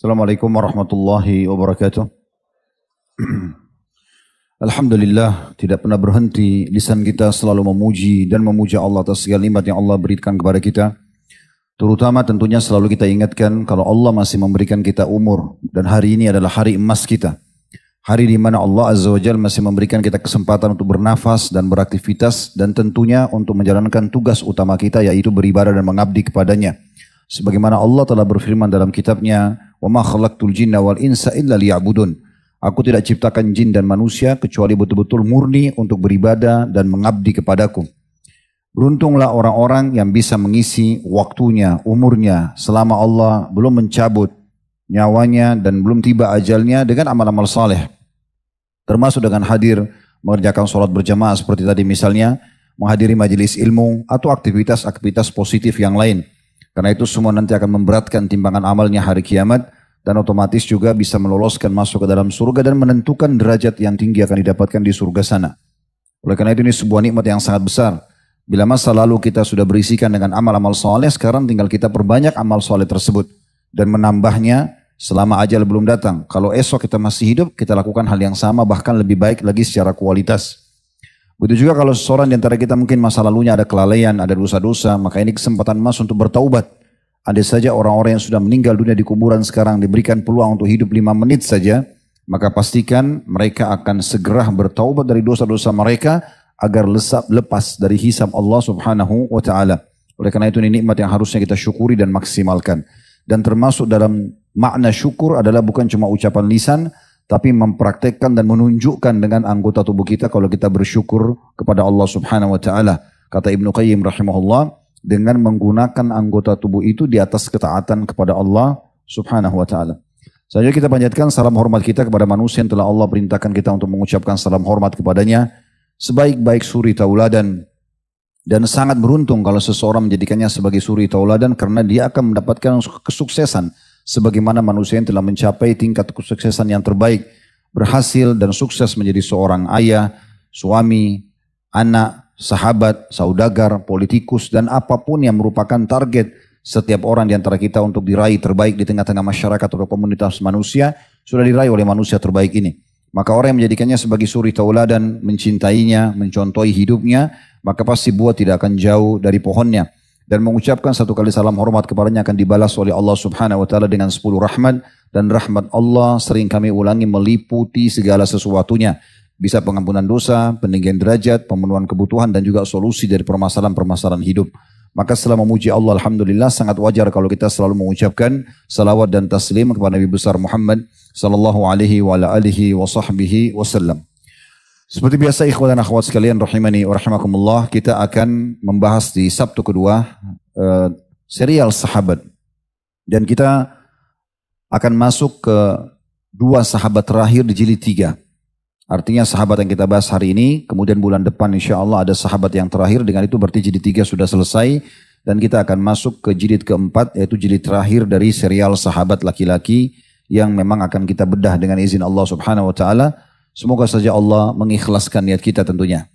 Assalamualaikum warahmatullahi wabarakatuh. Alhamdulillah, tidak pernah berhenti lisan kita selalu memuji dan memuja Allah atas segala nikmat yang Allah berikan kepada kita. Terutama tentunya selalu kita ingatkan kalau Allah masih memberikan kita umur dan hari ini adalah hari emas kita. Hari di mana Allah Azza wa Jalla masih memberikan kita kesempatan untuk bernafas dan beraktivitas dan tentunya untuk menjalankan tugas utama kita yaitu beribadah dan mengabdi kepadanya. Sebagaimana Allah telah berfirman dalam kitabnya, "Wa ma khalaqtul jinna wal insa illa liya'budun." Aku tidak ciptakan jin dan manusia kecuali betul-betul murni untuk beribadah dan mengabdi kepadaku. Beruntunglah orang-orang yang bisa mengisi waktunya, umurnya selama Allah belum mencabut nyawanya dan belum tiba ajalnya dengan amal-amal saleh. Termasuk dengan hadir mengerjakan sholat berjamaah seperti tadi misalnya, menghadiri majelis ilmu atau aktivitas-aktivitas positif yang lain. Karena itu semua nanti akan memberatkan timbangan amalnya hari kiamat dan otomatis juga bisa meloloskan masuk ke dalam surga dan menentukan derajat yang tinggi akan didapatkan di surga sana. Oleh karena itu ini sebuah nikmat yang sangat besar. Bila masa lalu kita sudah berisikan dengan amal-amal soleh, sekarang tinggal kita perbanyak amal soleh tersebut dan menambahnya selama ajal belum datang. Kalau esok kita masih hidup, kita lakukan hal yang sama bahkan lebih baik lagi secara kualitas. Begitu juga kalau seseorang di antara kita mungkin masa lalunya ada kelalaian, ada dosa-dosa, maka ini kesempatan emas untuk bertaubat. Ada saja orang-orang yang sudah meninggal dunia di kuburan sekarang diberikan peluang untuk hidup 5 menit saja, maka pastikan mereka akan segera bertaubat dari dosa-dosa mereka agar lepas dari hisab Allah Subhanahu wa taala. Oleh karena itu ini nikmat yang harusnya kita syukuri dan maksimalkan. Dan termasuk dalam makna syukur adalah bukan cuma ucapan lisan, tapi mempraktekkan dan menunjukkan dengan anggota tubuh kita kalau kita bersyukur kepada Allah Subhanahu wa taala. Kata Ibnu Qayyim rahimahullah, dengan menggunakan anggota tubuh itu di atas ketaatan kepada Allah Subhanahu wa taala. Selanjutnya kita panjatkan salam hormat kita kepada manusia yang telah Allah perintahkan kita untuk mengucapkan salam hormat kepadanya sebaik-baik suri tauladan. Dan sangat beruntung kalau seseorang menjadikannya sebagai suri tauladan karena dia akan mendapatkan kesuksesan sebagaimana manusia yang telah mencapai tingkat kesuksesan yang terbaik, berhasil dan sukses menjadi seorang ayah, suami, anak, sahabat, saudagar, politikus dan apapun yang merupakan target setiap orang di antara kita untuk diraih terbaik di tengah-tengah masyarakat atau komunitas manusia sudah diraih oleh manusia terbaik ini. Maka orang yang menjadikannya sebagai suri tauladan, mencintainya, mencontohi hidupnya, maka pasti buah tidak akan jauh dari pohonnya. Dan mengucapkan satu kali salam hormat kepadanya akan dibalas oleh Allah Subhanahu wa taala dengan 10 rahmat, dan rahmat Allah sering kami ulangi meliputi segala sesuatunya. Bisa pengampunan dosa, peninggian derajat, pemenuhan kebutuhan dan juga solusi dari permasalahan-permasalahan hidup. Maka setelah memuji Allah alhamdulillah sangat wajar kalau kita selalu mengucapkan salawat dan taslim kepada Nabi besar Muhammad sallallahu alaihi wa alihi wa sahbihi wasallam. Seperti biasa ikhwan dan akhwat sekalian rahimani wa rahimakumullah, kita akan membahas di Sabtu kedua serial sahabat. Dan kita akan masuk ke 2 sahabat terakhir di jilid 3. Artinya sahabat yang kita bahas hari ini, kemudian bulan depan insya Allah ada sahabat yang terakhir, dengan itu berarti jilid 3 sudah selesai. Dan kita akan masuk ke jilid keempat, yaitu jilid terakhir dari serial sahabat laki-laki yang memang akan kita bedah dengan izin Allah Subhanahu wa taala. Semoga saja Allah mengikhlaskan niat kita tentunya.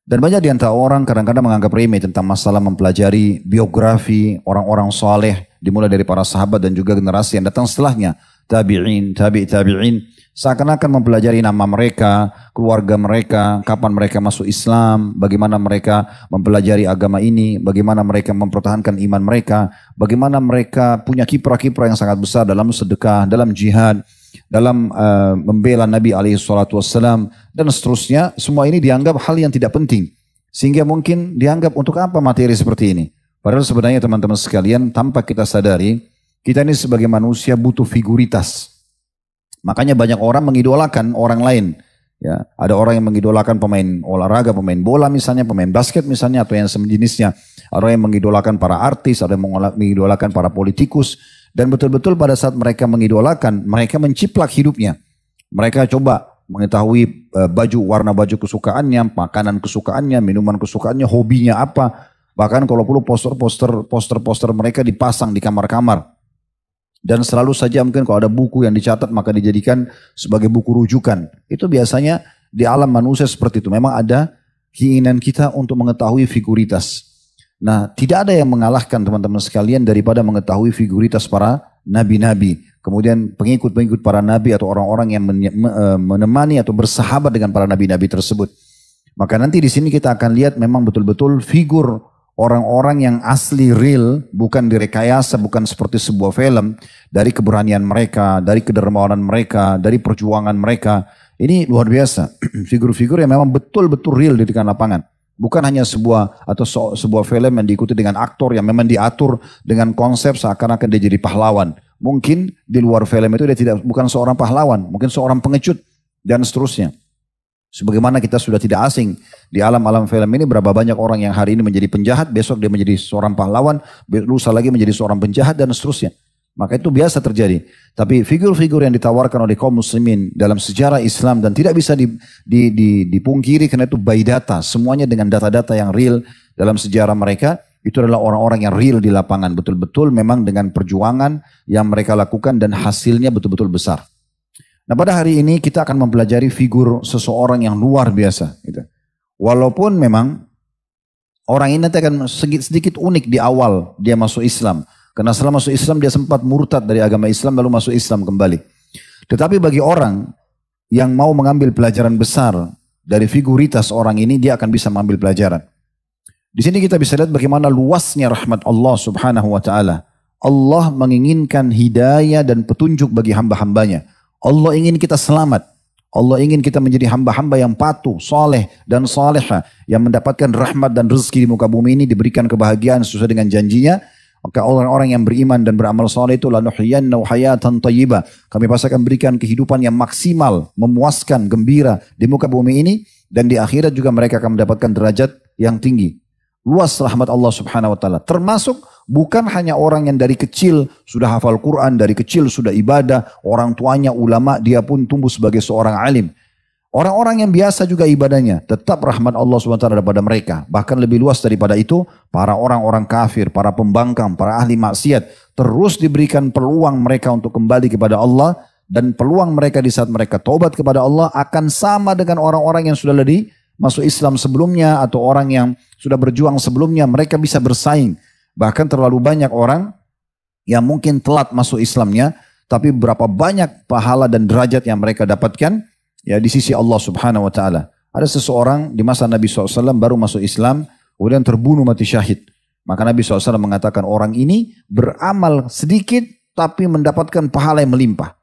Dan banyak di antara orang kadang-kadang menganggap remeh tentang masalah mempelajari biografi orang-orang saleh dimulai dari para sahabat dan juga generasi yang datang setelahnya, tabi'in, tabi'in. Seakan-akan mempelajari nama mereka, keluarga mereka, kapan mereka masuk Islam, bagaimana mereka mempelajari agama ini, bagaimana mereka mempertahankan iman mereka, bagaimana mereka punya kiprah-kiprah yang sangat besar dalam sedekah, dalam jihad, dalam membela Nabi SAW dan seterusnya. Semua ini dianggap hal yang tidak penting, sehingga mungkin dianggap untuk apa materi seperti ini. Padahal sebenarnya teman-teman sekalian, tanpa kita sadari, kita ini sebagai manusia butuh figuritas. Makanya banyak orang mengidolakan orang lain. Ya, ada orang yang mengidolakan pemain olahraga, pemain bola misalnya, pemain basket misalnya, atau yang sejenisnya. Ada orang yang mengidolakan para artis, ada yang mengidolakan para politikus. Dan betul-betul pada saat mereka mengidolakan, mereka menciplak hidupnya. Mereka coba mengetahui warna baju kesukaannya, makanan kesukaannya, minuman kesukaannya, hobinya apa. Bahkan kalau perlu poster-poster mereka dipasang di kamar-kamar. Dan selalu saja mungkin kalau ada buku yang dicatat maka dijadikan sebagai buku rujukan. Itu biasanya di alam manusia seperti itu. Memang ada keinginan kita untuk mengetahui figuritas. Nah, tidak ada yang mengalahkan teman-teman sekalian daripada mengetahui figuritas para nabi-nabi. kemudian pengikut-pengikut para nabi atau orang-orang yang menemani atau bersahabat dengan para nabi-nabi tersebut. Maka nanti di sini kita akan lihat memang betul-betul figur orang-orang yang asli real, bukan direkayasa, bukan seperti sebuah film, dari keberanian mereka, dari kedermawanan mereka, dari perjuangan mereka. Ini luar biasa, figur-figur yang memang betul-betul real di tengah lapangan. Bukan hanya sebuah film yang diikuti dengan aktor yang memang diatur dengan konsep seakan-akan dia jadi pahlawan. Mungkin di luar film itu dia bukan seorang pahlawan, mungkin seorang pengecut dan seterusnya. Sebagaimana kita sudah tidak asing di alam-alam film ini, berapa banyak orang yang hari ini menjadi penjahat, besok dia menjadi seorang pahlawan, lusa lagi menjadi seorang penjahat dan seterusnya. Maka itu biasa terjadi. Tapi figur-figur yang ditawarkan oleh kaum muslimin dalam sejarah Islam dan tidak bisa dipungkiri karena itu by data, semuanya dengan data-data yang real dalam sejarah mereka, itu adalah orang-orang yang real di lapangan, betul-betul memang dengan perjuangan yang mereka lakukan dan hasilnya betul-betul besar. Nah, pada hari ini kita akan mempelajari figur seseorang yang luar biasa. Gitu. Walaupun memang orang ini nanti akan sedikit unik di awal dia masuk Islam. Karena setelah masuk Islam dia sempat murtad dari agama Islam lalu masuk Islam kembali. Tetapi bagi orang yang mau mengambil pelajaran besar dari figuritas orang ini, dia akan bisa mengambil pelajaran. Di sini kita bisa lihat bagaimana luasnya rahmat Allah Subhanahu wa taala. Allah menginginkan hidayah dan petunjuk bagi hamba-hambanya. Allah ingin kita selamat. Allah ingin kita menjadi hamba-hamba yang patuh, soleh dan salihah, yang mendapatkan rahmat dan rezeki di muka bumi ini, diberikan kebahagiaan sesuai dengan janjinya. Maka orang-orang yang beriman dan beramal saleh itu lanuhyiyannahu hayatan thayyibah. Kami pasti akan berikan kehidupan yang maksimal, memuaskan, gembira di muka bumi ini, dan di akhirat juga mereka akan mendapatkan derajat yang tinggi. Luas rahmat Allah Subhanahu wa taala. Termasuk bukan hanya orang yang dari kecil sudah hafal Quran, dari kecil sudah ibadah, orang tuanya ulama, dia pun tumbuh sebagai seorang alim. Orang-orang yang biasa juga ibadahnya, tetap rahmat Allah SWT daripada mereka. Bahkan lebih luas daripada itu, para orang-orang kafir, para pembangkang, para ahli maksiat, terus diberikan peluang mereka untuk kembali kepada Allah, dan peluang mereka di saat mereka taubat kepada Allah akan sama dengan orang-orang yang sudah masuk Islam sebelumnya, atau orang yang sudah berjuang sebelumnya, mereka bisa bersaing. Bahkan terlalu banyak orang yang mungkin telat masuk Islamnya, tapi berapa banyak pahala dan derajat yang mereka dapatkan, ya di sisi Allah Subhanahu wa taala. Ada seseorang di masa Nabi SAW baru masuk Islam, kemudian terbunuh mati syahid. Maka Nabi SAW mengatakan orang ini beramal sedikit tapi mendapatkan pahala yang melimpah.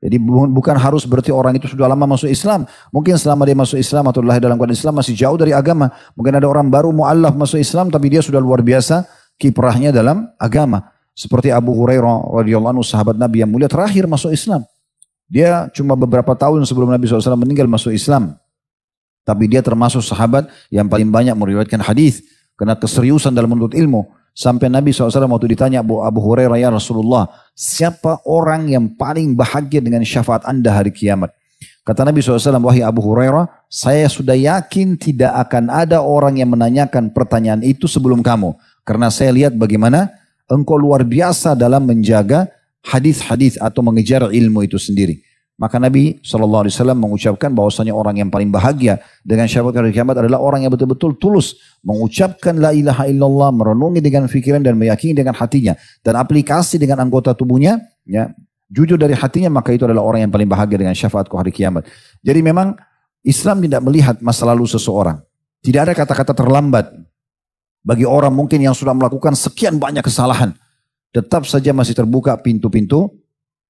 Jadi bukan harus berarti orang itu sudah lama masuk Islam. Mungkin selama dia masuk Islam atau lahir dalam keadaan Islam masih jauh dari agama. Mungkin ada orang baru mu'allaf masuk Islam tapi dia sudah luar biasa kiprahnya dalam agama. Seperti Abu Hurairah radhiyallahu anhu, sahabat Nabi yang mulia terakhir masuk Islam. Dia cuma beberapa tahun sebelum Nabi SAW meninggal masuk Islam. Tapi dia termasuk sahabat yang paling banyak meriwayatkan hadis karena keseriusan dalam menuntut ilmu. Sampai Nabi SAW waktu ditanya Abu Hurairah, ya Rasulullah, siapa orang yang paling bahagia dengan syafaat anda hari kiamat? Kata Nabi SAW, wahai Abu Hurairah, saya sudah yakin tidak akan ada orang yang menanyakan pertanyaan itu sebelum kamu. Karena saya lihat bagaimana engkau luar biasa dalam menjaga hadis-hadis atau mengejar ilmu itu sendiri. Maka Nabi SAW mengucapkan bahwasanya orang yang paling bahagia dengan syafaat hari kiamat adalah orang yang betul-betul tulus mengucapkan la ilaha illallah, merenungi dengan fikiran dan meyakini dengan hatinya, dan aplikasi dengan anggota tubuhnya, ya, jujur dari hatinya, maka itu adalah orang yang paling bahagia dengan syafaatku hari kiamat. Jadi memang Islam tidak melihat masa lalu seseorang. Tidak ada kata-kata terlambat bagi orang mungkin yang sudah melakukan sekian banyak kesalahan. Tetap saja masih terbuka pintu-pintu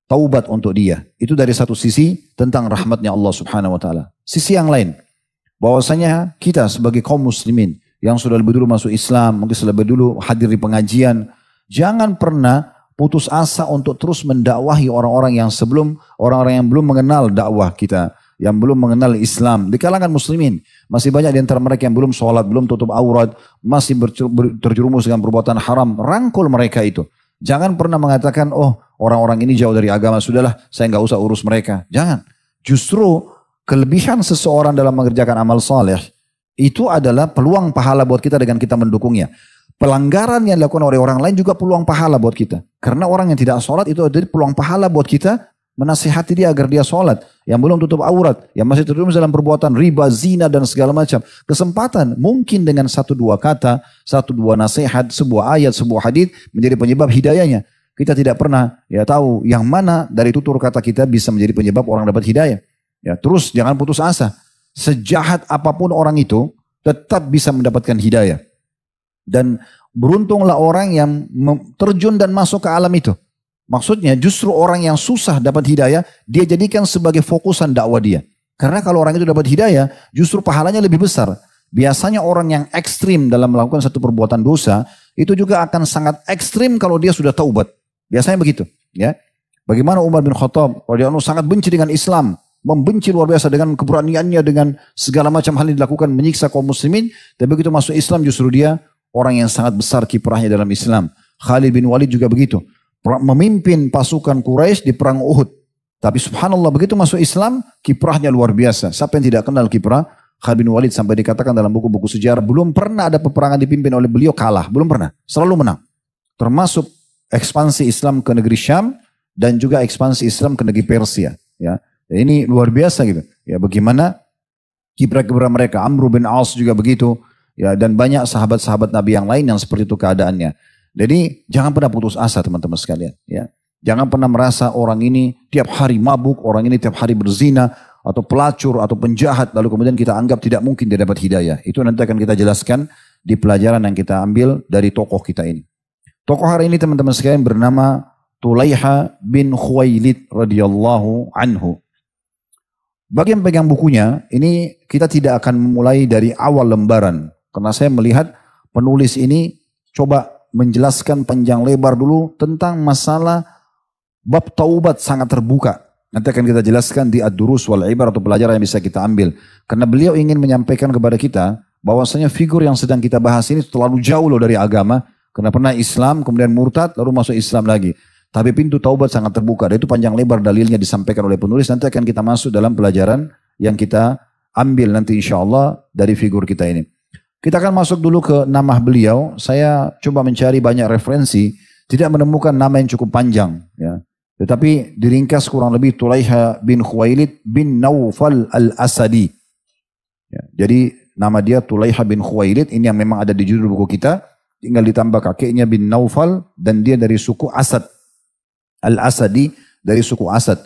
taubat untuk dia. Itu dari satu sisi tentang rahmatnya Allah Subhanahu wa taala. Sisi yang lain, bahwasanya kita sebagai kaum muslimin yang sudah lebih dulu masuk Islam, mungkin sudah lebih dulu hadir di pengajian, jangan pernah putus asa untuk terus mendakwahi orang-orang yang belum mengenal dakwah kita, yang belum mengenal Islam. Di kalangan muslimin masih banyak di antara mereka yang belum sholat, belum tutup aurat, masih terjerumus dengan perbuatan haram. Rangkul mereka itu. Jangan pernah mengatakan, oh orang-orang ini jauh dari agama, sudahlah saya nggak usah urus mereka. Jangan. Justru kelebihan seseorang dalam mengerjakan amal saleh itu adalah peluang pahala buat kita dengan kita mendukungnya. Pelanggaran yang dilakukan oleh orang lain juga peluang pahala buat kita. Karena orang yang tidak sholat itu adalah peluang pahala buat kita menasihati dia agar dia sholat. Yang belum tutup aurat, yang masih terjerumus dalam perbuatan riba, zina dan segala macam. Kesempatan mungkin dengan satu dua kata, satu dua nasihat, sebuah ayat, sebuah hadis menjadi penyebab hidayahnya. kita tidak pernah ya tahu yang mana dari tutur kata kita bisa menjadi penyebab orang dapat hidayah. Ya, terus jangan putus asa. Sejahat apapun orang itu tetap bisa mendapatkan hidayah. Dan beruntunglah orang yang terjun dan masuk ke alam itu. Maksudnya justru orang yang susah dapat hidayah, dia jadikan sebagai fokusan dakwah dia. Karena kalau orang itu dapat hidayah, justru pahalanya lebih besar. Biasanya orang yang ekstrim dalam melakukan satu perbuatan dosa, itu juga akan sangat ekstrim kalau dia sudah taubat. Biasanya begitu. Ya. Bagaimana Umar bin Khattab, radhiyallahu anhu sangat benci dengan Islam. Membenci luar biasa dengan keberaniannya, dengan segala macam hal yang dilakukan, menyiksa kaum muslimin. Tapi begitu masuk Islam justru dia orang yang sangat besar kiprahnya dalam Islam. Khalid bin Walid juga begitu. Memimpin pasukan Quraisy di perang Uhud. Tapi subhanallah begitu masuk Islam, kiprahnya luar biasa. Siapa yang tidak kenal kiprah Khalid bin Walid, sampai dikatakan dalam buku-buku sejarah, belum pernah ada peperangan dipimpin oleh beliau kalah. Belum pernah. Selalu menang. Termasuk ekspansi Islam ke negeri Syam dan juga ekspansi Islam ke negeri Persia. Ya. Ini luar biasa gitu. Ya, bagaimana kiprah-kiprah mereka. Amr bin As juga begitu. Ya, dan banyak sahabat-sahabat Nabi yang lain yang seperti itu keadaannya. Jadi jangan pernah putus asa teman-teman sekalian. Ya. Jangan pernah merasa orang ini tiap hari mabuk, orang ini tiap hari berzina, atau pelacur, atau penjahat, lalu kemudian kita anggap tidak mungkin dia dapat hidayah. Itu nanti akan kita jelaskan di pelajaran yang kita ambil dari tokoh kita ini. Tokoh hari ini teman-teman sekalian bernama Tulaiha bin Khuwailid radhiyallahu anhu. Bagi yang pegang bukunya, ini kita tidak akan memulai dari awal lembaran. Karena saya melihat penulis ini coba menjelaskan panjang lebar dulu tentang masalah bab taubat sangat terbuka. Nanti akan kita jelaskan di Ad-Durus wal Ibar atau pelajaran yang bisa kita ambil. Karena beliau ingin menyampaikan kepada kita bahwasanya figur yang sedang kita bahas ini terlalu jauh loh dari agama. Karena pernah Islam, kemudian murtad, lalu masuk Islam lagi. Tapi pintu taubat sangat terbuka. Dan itu panjang lebar dalilnya disampaikan oleh penulis. Nanti akan kita masuk dalam pelajaran yang kita ambil nanti insya Allah dari figur kita ini. Kita akan masuk dulu ke nama beliau. Saya coba mencari banyak referensi. Tidak menemukan nama yang cukup panjang. Ya. Tetapi diringkas kurang lebih Tulaiha bin Khuwailid bin Naufal al-Asadi. Ya. Jadi nama dia Tulaiha bin Khuwailid. Ini yang memang ada di judul buku kita. Tinggal ditambah kakeknya bin Naufal. Dan dia dari suku Asad. Al-Asadi dari suku Asad.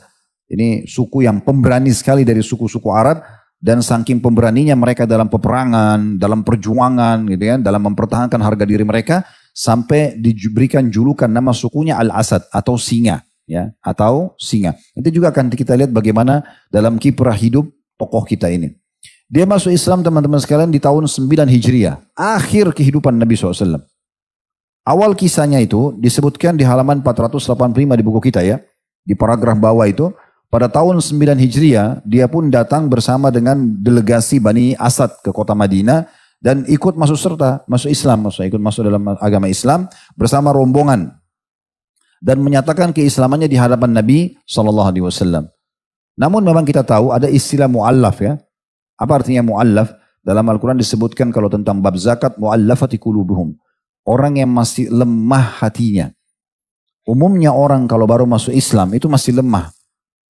Ini suku yang pemberani sekali dari suku-suku Arab. Dan saking pemberaninya mereka dalam peperangan, dalam perjuangan, gitu kan, dalam mempertahankan harga diri mereka. Sampai diberikan julukan nama sukunya Al-Asad atau singa. Ya, atau singa. Nanti juga akan kita lihat bagaimana dalam kiprah hidup tokoh kita ini. Dia masuk Islam teman-teman sekalian di tahun 9 Hijriah. Akhir kehidupan Nabi SAW. Awal kisahnya itu disebutkan di halaman 485 di buku kita ya. Di paragraf bawah itu. Pada tahun 9 Hijriah dia pun datang bersama dengan delegasi Bani Asad ke kota Madinah. Dan ikut masuk serta, masuk Islam. Ikut masuk dalam agama Islam bersama rombongan. Dan menyatakan keislamannya di hadapan Nabi SAW. Namun memang kita tahu ada istilah mu'allaf ya. Apa artinya mu'allaf? Dalam Al-Quran disebutkan kalau tentang bab zakat mu'allafati qulubuhum. Orang yang masih lemah hatinya. Umumnya orang kalau baru masuk Islam itu masih lemah.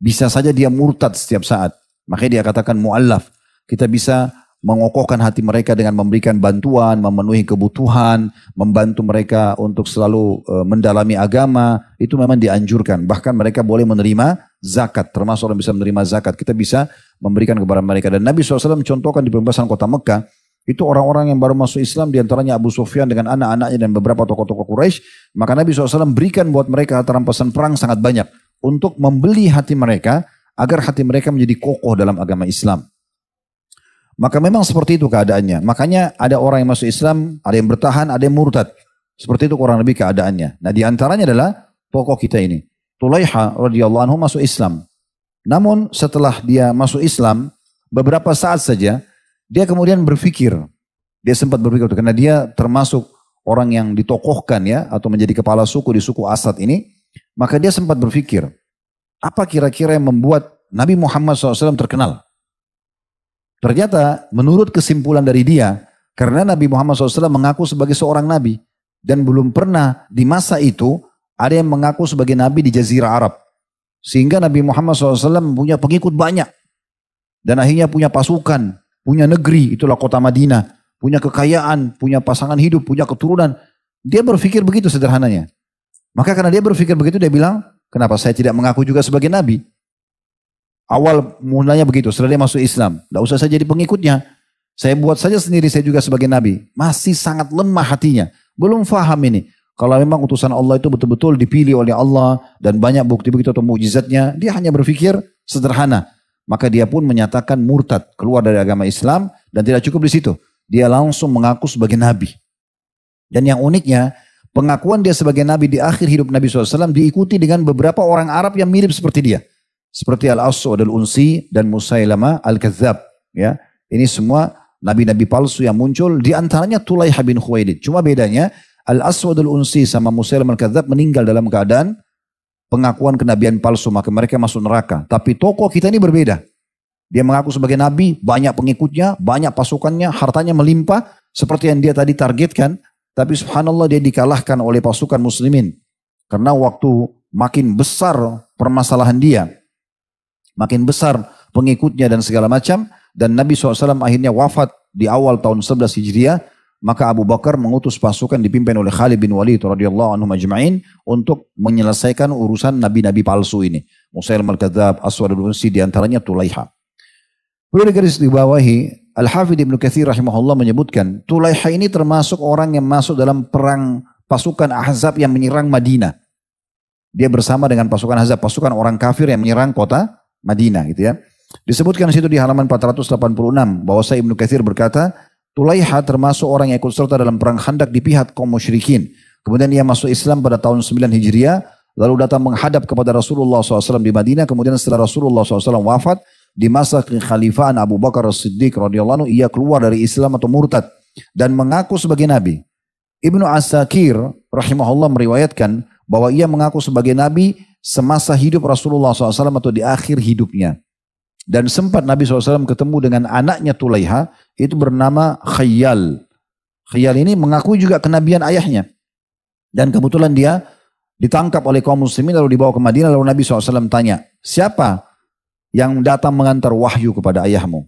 Bisa saja dia murtad setiap saat. Makanya dia katakan mu'allaf. Kita bisa mengokohkan hati mereka dengan memberikan bantuan, memenuhi kebutuhan, membantu mereka untuk selalu mendalami agama. Itu memang dianjurkan. Bahkan mereka boleh menerima zakat. Termasuk orang bisa menerima zakat. Kita bisa memberikan kepada mereka. Dan Nabi SAW mencontohkan di pembebasan kota Mekah. Itu orang-orang yang baru masuk Islam, diantaranya Abu Sufyan dengan anak-anaknya dan beberapa tokoh-tokoh Quraisy. Maka Nabi SAW berikan buat mereka harta rampasan perang sangat banyak. Untuk membeli hati mereka, agar hati mereka menjadi kokoh dalam agama Islam. Maka memang seperti itu keadaannya. Makanya ada orang yang masuk Islam, ada yang bertahan, ada yang murtad. Seperti itu kurang lebih keadaannya. Nah diantaranya adalah tokoh kita ini. Tulaiha radhiyallahu anhu masuk Islam. Namun setelah dia masuk Islam, beberapa saat saja, dia kemudian berpikir, dia sempat berpikir, karena dia termasuk orang yang ditokohkan ya, atau menjadi kepala suku di suku Asad ini, maka dia sempat berpikir, apa kira-kira yang membuat Nabi Muhammad SAW terkenal? Ternyata menurut kesimpulan dari dia, karena Nabi Muhammad SAW mengaku sebagai seorang Nabi, dan belum pernah di masa itu ada yang mengaku sebagai Nabi di Jazirah Arab. Sehingga Nabi Muhammad SAW punya pengikut banyak, dan akhirnya punya pasukan, punya negeri, itulah kota Madinah. Punya kekayaan, punya pasangan hidup, punya keturunan. Dia berpikir begitu sederhananya. Maka karena dia berpikir begitu, dia bilang, kenapa saya tidak mengaku juga sebagai nabi? Awal mulanya begitu, setelah dia masuk Islam. Tidak usah saya jadi pengikutnya. Saya buat saja sendiri, saya juga sebagai nabi. Masih sangat lemah hatinya. Belum faham ini. Kalau memang utusan Allah itu betul-betul dipilih oleh Allah dan banyak bukti-bukti atau mukjizatnya, dia hanya berpikir sederhana. Maka dia pun menyatakan murtad, keluar dari agama Islam, dan tidak cukup di situ. Dia langsung mengaku sebagai nabi. Dan yang uniknya, pengakuan dia sebagai nabi di akhir hidup Nabi SAW diikuti dengan beberapa orang Arab yang mirip seperti dia. Seperti Al-Aswad Al-Unsi dan Musailamah Al-Kadzab. Ya, ini semua nabi-nabi palsu yang muncul, di antaranya Tulaiha bin Khuwailid. Cuma bedanya, Al-Aswad Al-Unsi sama Musailamah Al-Kadzab meninggal dalam keadaan pengakuan kenabian palsu, maka mereka masuk neraka. Tapi tokoh kita ini berbeda. Dia mengaku sebagai nabi, banyak pengikutnya, banyak pasukannya, hartanya melimpah, seperti yang dia tadi targetkan. Tapi subhanallah dia dikalahkan oleh pasukan muslimin. Karena waktu makin besar permasalahan dia, makin besar pengikutnya dan segala macam, dan Nabi SAW akhirnya wafat di awal tahun 11 Hijriah, maka Abu Bakar mengutus pasukan dipimpin oleh Khalid bin Walid radhiyallahu anhu majma'in untuk menyelesaikan urusan nabi-nabi palsu ini. Musailamah Al-Kadzab, Aswad Al-Unsi, diantaranya Tulaiha. Perlu digarisbawahi, Al-Hafidh Ibnu Katsir rahimahullah menyebutkan, Tulaiha ini termasuk orang yang masuk dalam perang pasukan Ahzab yang menyerang Madinah. Dia bersama dengan pasukan Ahzab, pasukan orang kafir yang menyerang kota Madinah gitu ya. Disebutkan di situ di halaman 486 bahwa Ibnu Katsir berkata, Tulaiha termasuk orang yang ikut serta dalam perang Khandaq di pihak kaum musyrikin. Kemudian ia masuk Islam pada tahun 9 Hijriah, lalu datang menghadap kepada Rasulullah SAW di Madinah. Kemudian setelah Rasulullah SAW wafat, di masa kekhalifahan Abu Bakar As-Siddiq radhiyallahu anhu, ia keluar dari Islam atau murtad dan mengaku sebagai nabi. Ibnu Asakir rahimahullah meriwayatkan bahwa ia mengaku sebagai nabi semasa hidup Rasulullah SAW atau di akhir hidupnya. Dan sempat Nabi SAW ketemu dengan anaknya Tulaiha, itu bernama Khayyal. Khayyal ini mengakui juga kenabian ayahnya. Dan kebetulan dia ditangkap oleh kaum muslimin lalu dibawa ke Madinah. Lalu Nabi SAW tanya, siapa yang datang mengantar wahyu kepada ayahmu?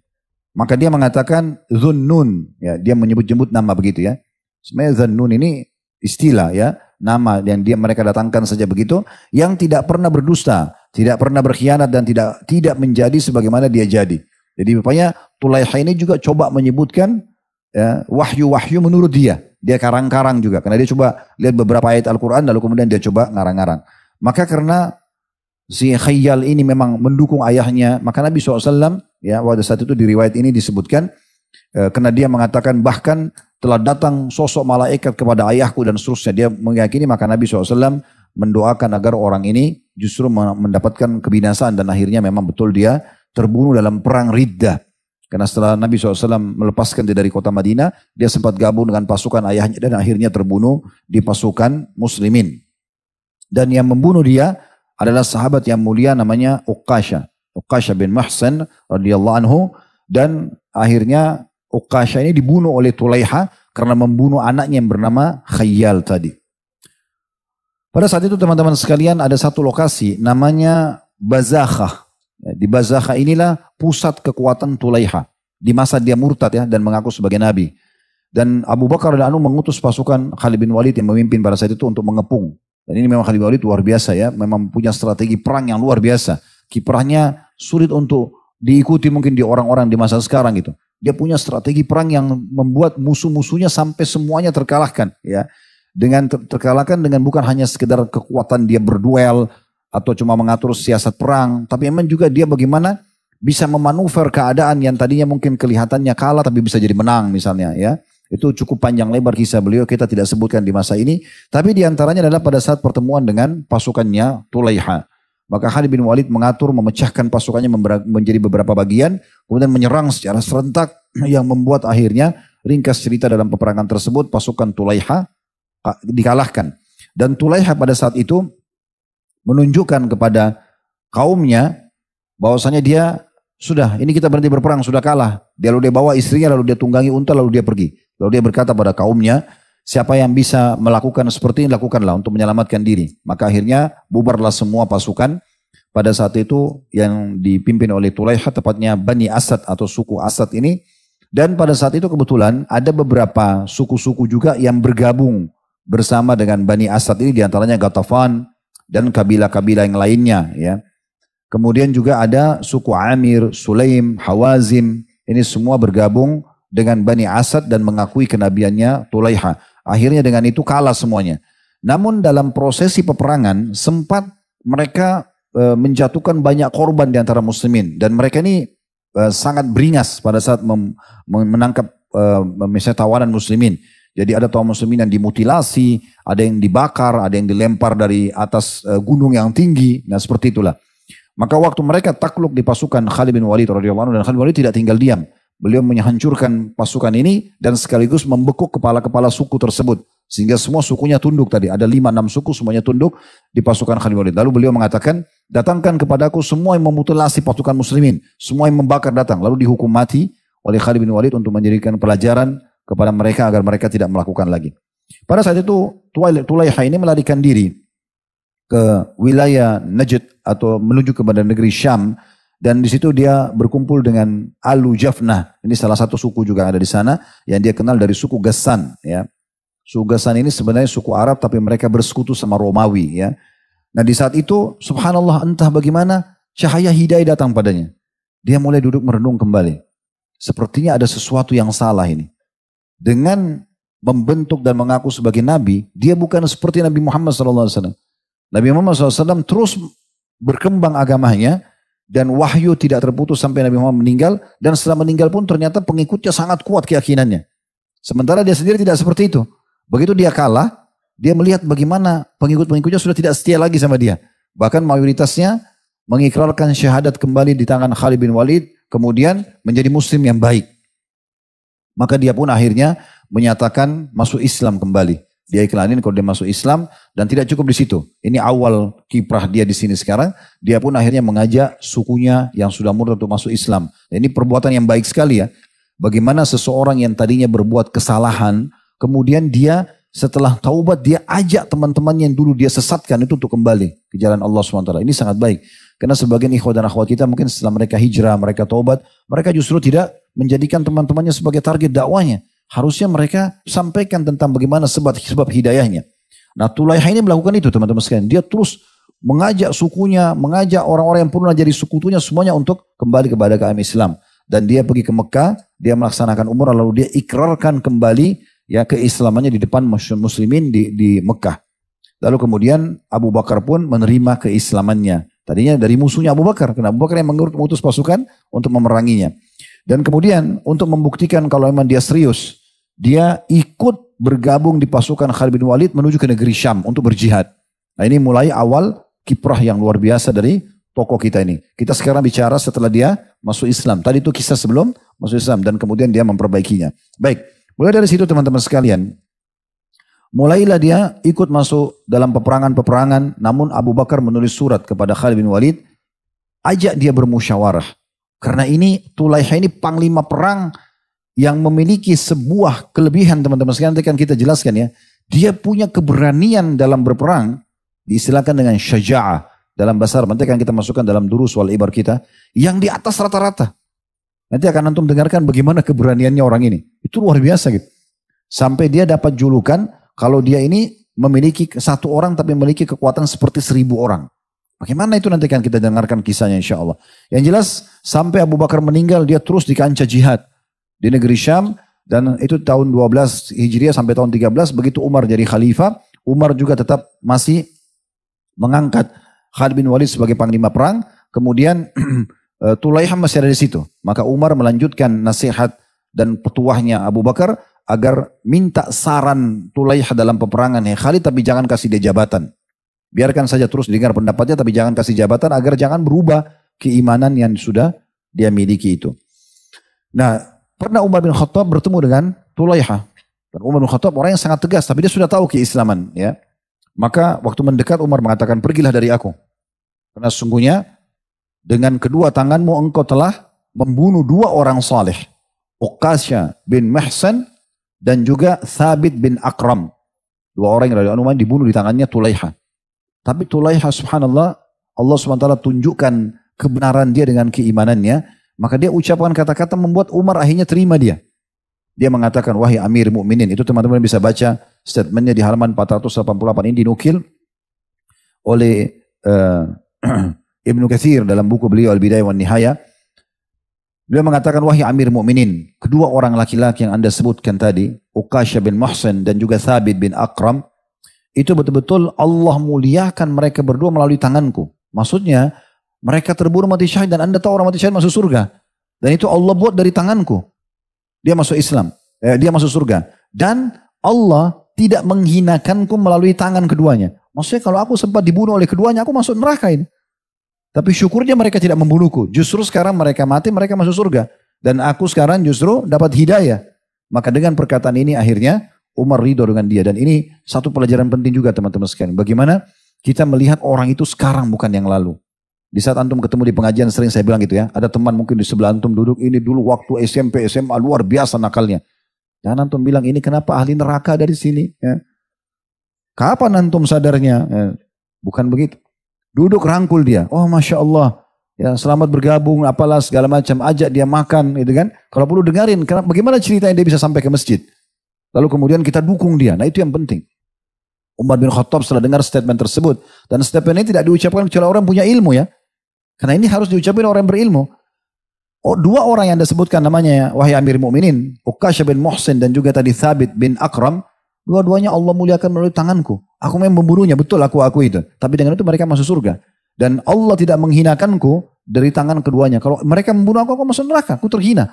Maka dia mengatakan Dhunnun. Ya, dia menyebut-nyebut nama begitu ya. Sebenarnya Dhunnun ini istilah ya, nama yang mereka datangkan saja begitu, yang tidak pernah berdusta, tidak pernah berkhianat, dan tidak menjadi sebagaimana dia jadi. Jadi rupanya Tulaiha ini juga coba menyebutkan ya, wahyu-wahyu menurut dia. Dia karang-karang juga, karena dia coba lihat beberapa ayat Al-Quran lalu kemudian dia coba ngarang-ngarang. Maka karena si Khayyal ini memang mendukung ayahnya, maka Nabi SAW ya, pada saat itu di riwayat ini disebutkan, karena dia mengatakan bahkan telah datang sosok malaikat kepada ayahku dan seterusnya. Dia meyakini, maka Nabi SAW mendoakan agar orang ini justru mendapatkan kebinasaan, dan akhirnya memang betul dia terbunuh dalam perang Riddah. Karena setelah Nabi SAW melepaskan dia dari kota Madinah, dia sempat gabung dengan pasukan ayahnya dan akhirnya terbunuh di pasukan muslimin. Dan yang membunuh dia adalah sahabat yang mulia namanya Uqasha bin Mahsan radhiyallahu anhu, dan akhirnya Uqasha ini dibunuh oleh Tulaiha karena membunuh anaknya yang bernama Khayyal tadi. Pada saat itu teman-teman sekalian ada satu lokasi namanya Bazakhah. Di Bazakhah inilah pusat kekuatan Tulaiha di masa dia murtad ya dan mengaku sebagai nabi. Dan Abu Bakar radhiyallahu anhu mengutus pasukan Khalid bin Walid yang memimpin pada saat itu untuk mengepung. Dan ini memang Khalid bin Walid luar biasa ya, memang punya strategi perang yang luar biasa. Kiprahnya sulit untuk diikuti mungkin di orang-orang di masa sekarang gitu. Dia punya strategi perang yang membuat musuh-musuhnya sampai semuanya terkalahkan ya. Dengan terkalahkan dengan bukan hanya sekedar kekuatan dia berduel atau cuma mengatur siasat perang, tapi memang juga dia bagaimana bisa memanuver keadaan yang tadinya mungkin kelihatannya kalah tapi bisa jadi menang misalnya ya. Itu cukup panjang lebar kisah beliau, kita tidak sebutkan di masa ini, tapi diantaranya adalah pada saat pertemuan dengan pasukannya Tulaiha. Maka Khalid bin Walid mengatur memecahkan pasukannya menjadi beberapa bagian, kemudian menyerang secara serentak yang membuat akhirnya ringkas cerita dalam peperangan tersebut pasukan Tulaiha dikalahkan. Dan Tulaiha pada saat itu menunjukkan kepada kaumnya bahwasanya dia sudah, ini kita berhenti berperang, sudah kalah. Lalu dia bawa istrinya, lalu dia tunggangi unta, lalu dia pergi. Lalu dia berkata pada kaumnya, siapa yang bisa melakukan seperti ini, lakukanlah untuk menyelamatkan diri. Maka akhirnya bubarlah semua pasukan. Pada saat itu yang dipimpin oleh Tulaiha, tepatnya Bani Asad atau suku Asad ini. Dan pada saat itu kebetulan ada beberapa suku-suku juga yang bergabung bersama dengan Bani Asad ini, diantaranya Ghatafan dan kabilah-kabilah yang lainnya. Ya. Kemudian juga ada suku Amir, Sulaim, Hawazim. Ini semua bergabung dengan Bani Asad dan mengakui kenabiannya Tulaiha. Akhirnya dengan itu kalah semuanya. Namun dalam prosesi peperangan sempat mereka menjatuhkan banyak korban di antara muslimin. Dan mereka ini sangat beringas pada saat menangkap misalnya tawanan muslimin. Jadi ada kaum muslimin yang dimutilasi, ada yang dibakar, ada yang dilempar dari atas gunung yang tinggi. Nah seperti itulah. Maka waktu mereka takluk di pasukan Khalid bin Walid radhiyallahu anhu, dan Khalid bin Walid tidak tinggal diam. Beliau menghancurkan pasukan ini dan sekaligus membekuk kepala-kepala suku tersebut. Sehingga semua sukunya tunduk tadi. Ada 5-6 suku semuanya tunduk di pasukan Khalid bin Walid. Lalu beliau mengatakan, datangkan kepadaku semua yang memutilasi pasukan muslimin. Semua yang membakar datang. Lalu dihukum mati oleh Khalid bin Walid untuk menjadikan pelajaran kepada mereka agar mereka tidak melakukan lagi. Pada saat itu Tulaiha ini melarikan diri ke wilayah Najd atau menuju kepada negeri Syam, dan di situ dia berkumpul dengan Alu Jafnah. Ini salah satu suku juga ada di sana yang dia kenal dari suku Ghassan. Ya. Suku Ghassan ini sebenarnya suku Arab tapi mereka bersekutu sama Romawi. Ya. Nah di saat itu subhanallah entah bagaimana cahaya hidayah datang padanya. Dia mulai duduk merenung kembali. Sepertinya ada sesuatu yang salah ini. Dengan membentuk dan mengaku sebagai nabi, dia bukan seperti Nabi Muhammad SAW. Nabi Muhammad SAW terus berkembang agamanya dan wahyu tidak terputus sampai Nabi Muhammad meninggal, dan setelah meninggal pun ternyata pengikutnya sangat kuat keyakinannya. Sementara dia sendiri tidak seperti itu. Begitu dia kalah, dia melihat bagaimana pengikut-pengikutnya sudah tidak setia lagi sama dia. Bahkan mayoritasnya mengikrarkan syahadat kembali di tangan Khalid bin Walid, kemudian menjadi muslim yang baik. Maka dia pun akhirnya menyatakan masuk Islam kembali. Dia iklanin kalau dia masuk Islam, dan tidak cukup di situ. Ini awal kiprah dia di sini sekarang. Dia pun akhirnya mengajak sukunya yang sudah murtad untuk masuk Islam. Dan ini perbuatan yang baik sekali ya. Bagaimana seseorang yang tadinya berbuat kesalahan, kemudian dia setelah taubat dia ajak teman-teman yang dulu dia sesatkan itu untuk kembali ke jalan Allah SWT. Ini sangat baik. Karena sebagian ikhwah dan akhwat kita mungkin setelah mereka hijrah, mereka taubat, mereka justru tidak menjadikan teman-temannya sebagai target dakwanya. Harusnya mereka sampaikan tentang bagaimana sebab hidayahnya. Nah Tulaiha ini melakukan itu teman-teman sekalian. Dia terus mengajak sukunya, mengajak orang-orang yang pernah jadi sekutunya semuanya untuk kembali kepada agama Islam. Dan dia pergi ke Mekah, dia melaksanakan umrah, lalu dia ikrarkan kembali ya keislamannya di depan muslimin di Mekah. Lalu kemudian Abu Bakar pun menerima keislamannya. Tadinya dari musuhnya Abu Bakar, karena Abu Bakar yang mengutus pasukan untuk memeranginya. Dan kemudian untuk membuktikan kalau memang dia serius, dia ikut bergabung di pasukan Khalid bin Walid menuju ke negeri Syam untuk berjihad. Nah ini mulai awal kiprah yang luar biasa dari tokoh kita ini. Kita sekarang bicara setelah dia masuk Islam. Tadi itu kisah sebelum masuk Islam dan kemudian dia memperbaikinya. Baik, mulai dari situ teman-teman sekalian. Mulailah dia ikut masuk dalam peperangan-peperangan, namun Abu Bakar menulis surat kepada Khalid bin Walid, ajak dia bermusyawarah. Karena ini Tulaiha ini panglima perang yang memiliki sebuah kelebihan teman-teman sekalian, nanti kan kita jelaskan ya. Dia punya keberanian dalam berperang, diistilahkan dengan syaja'ah dalam bahasa Arab. Nanti akan kita masukkan dalam durus wal ibar kita, yang di atas rata-rata. Nanti akan antum dengarkan bagaimana keberaniannya orang ini. Itu luar biasa gitu. Sampai dia dapat julukan, kalau dia ini memiliki satu orang tapi memiliki kekuatan seperti 1000 orang. Bagaimana itu nanti kan kita dengarkan kisahnya insya Allah. Yang jelas sampai Abu Bakar meninggal dia terus di kancah jihad di negeri Syam, dan itu tahun 12 Hijriah sampai tahun 13 begitu Umar jadi khalifah. Umar juga tetap masih mengangkat Khalid bin Walid sebagai panglima perang. Kemudian Tulaiha masih ada di situ. Maka Umar melanjutkan nasihat dan petuahnya Abu Bakar agar minta saran Tulaiha dalam peperangan ya Khalid, tapi jangan kasih dia jabatan. Biarkan saja terus dengar pendapatnya, tapi jangan kasih jabatan agar jangan berubah keimanan yang sudah dia miliki itu. Nah, pernah Umar bin Khattab bertemu dengan Tulaiha. Dan Umar bin Khattab orang yang sangat tegas, tapi dia sudah tahu keislaman. Ya. Maka waktu mendekat Umar mengatakan, pergilah dari aku. Karena sesungguhnya dengan kedua tanganmu engkau telah membunuh 2 orang saleh. Uqasya bin Mahsan dan juga Thabit bin Akram. 2 orang yang dari dibunuh di tangannya Tulaiha. Tapi Tulaiha subhanallah, Allah SWT tunjukkan kebenaran dia dengan keimanannya. Maka dia ucapkan kata-kata membuat Umar akhirnya terima dia. Dia mengatakan, wahai Amir Mukminin, itu teman-teman bisa baca statementnya di halaman 488 ini dinukil oleh Ibnu Katsir dalam buku beliau Al-Bidayah wan Nihayah. Beliau mengatakan, wahai Amir Mukminin, kedua orang laki-laki yang Anda sebutkan tadi, Uqasyah bin Muhsin dan juga Thabit bin Aqram, itu betul-betul Allah muliakan mereka berdua melalui tanganku. Maksudnya, mereka terbunuh mati syahid dan Anda tahu orang mati syahid masuk surga. Dan itu Allah buat dari tanganku. Dia masuk Islam, dia masuk surga. Dan Allah tidak menghinakanku melalui tangan keduanya. Maksudnya kalau aku sempat dibunuh oleh keduanya, aku masuk neraka ini. Tapi syukurnya mereka tidak membunuhku. Justru sekarang mereka mati, mereka masuk surga. Dan aku sekarang justru dapat hidayah. Maka dengan perkataan ini akhirnya Umar ridho dengan dia. Dan ini satu pelajaran penting juga teman-teman sekalian. Bagaimana kita melihat orang itu sekarang bukan yang lalu. Di saat antum ketemu di pengajian sering saya bilang gitu ya. Ada teman mungkin di sebelah antum duduk. Ini dulu waktu SMP, SMA luar biasa nakalnya. Jangan antum bilang ini kenapa ahli neraka dari sini. Ya. Kapan antum sadarnya? Ya. Bukan begitu. Duduk rangkul dia. Oh Masya Allah. Ya, selamat bergabung, apalah segala macam. Ajak dia makan gitu kan. Kalau perlu dengarin. Bagaimana ceritanya dia bisa sampai ke masjid. Lalu kemudian kita dukung dia. Nah itu yang penting. Umar bin Khattab setelah dengar statement tersebut. Dan statement ini tidak diucapkan kecuali orang punya ilmu ya. Karena ini harus diucapkan orang berilmu. Oh, dua orang yang Anda sebutkan namanya ya. Wahai Amir Mukminin, Uqasyah bin Muhsin dan juga tadi Thabit bin Aqram. Dua-duanya Allah muliakan melalui tanganku. Aku memang membunuhnya, betul aku itu. Tapi dengan itu mereka masuk surga. Dan Allah tidak menghinakanku dari tangan keduanya. Kalau mereka membunuh aku masuk neraka, aku terhina.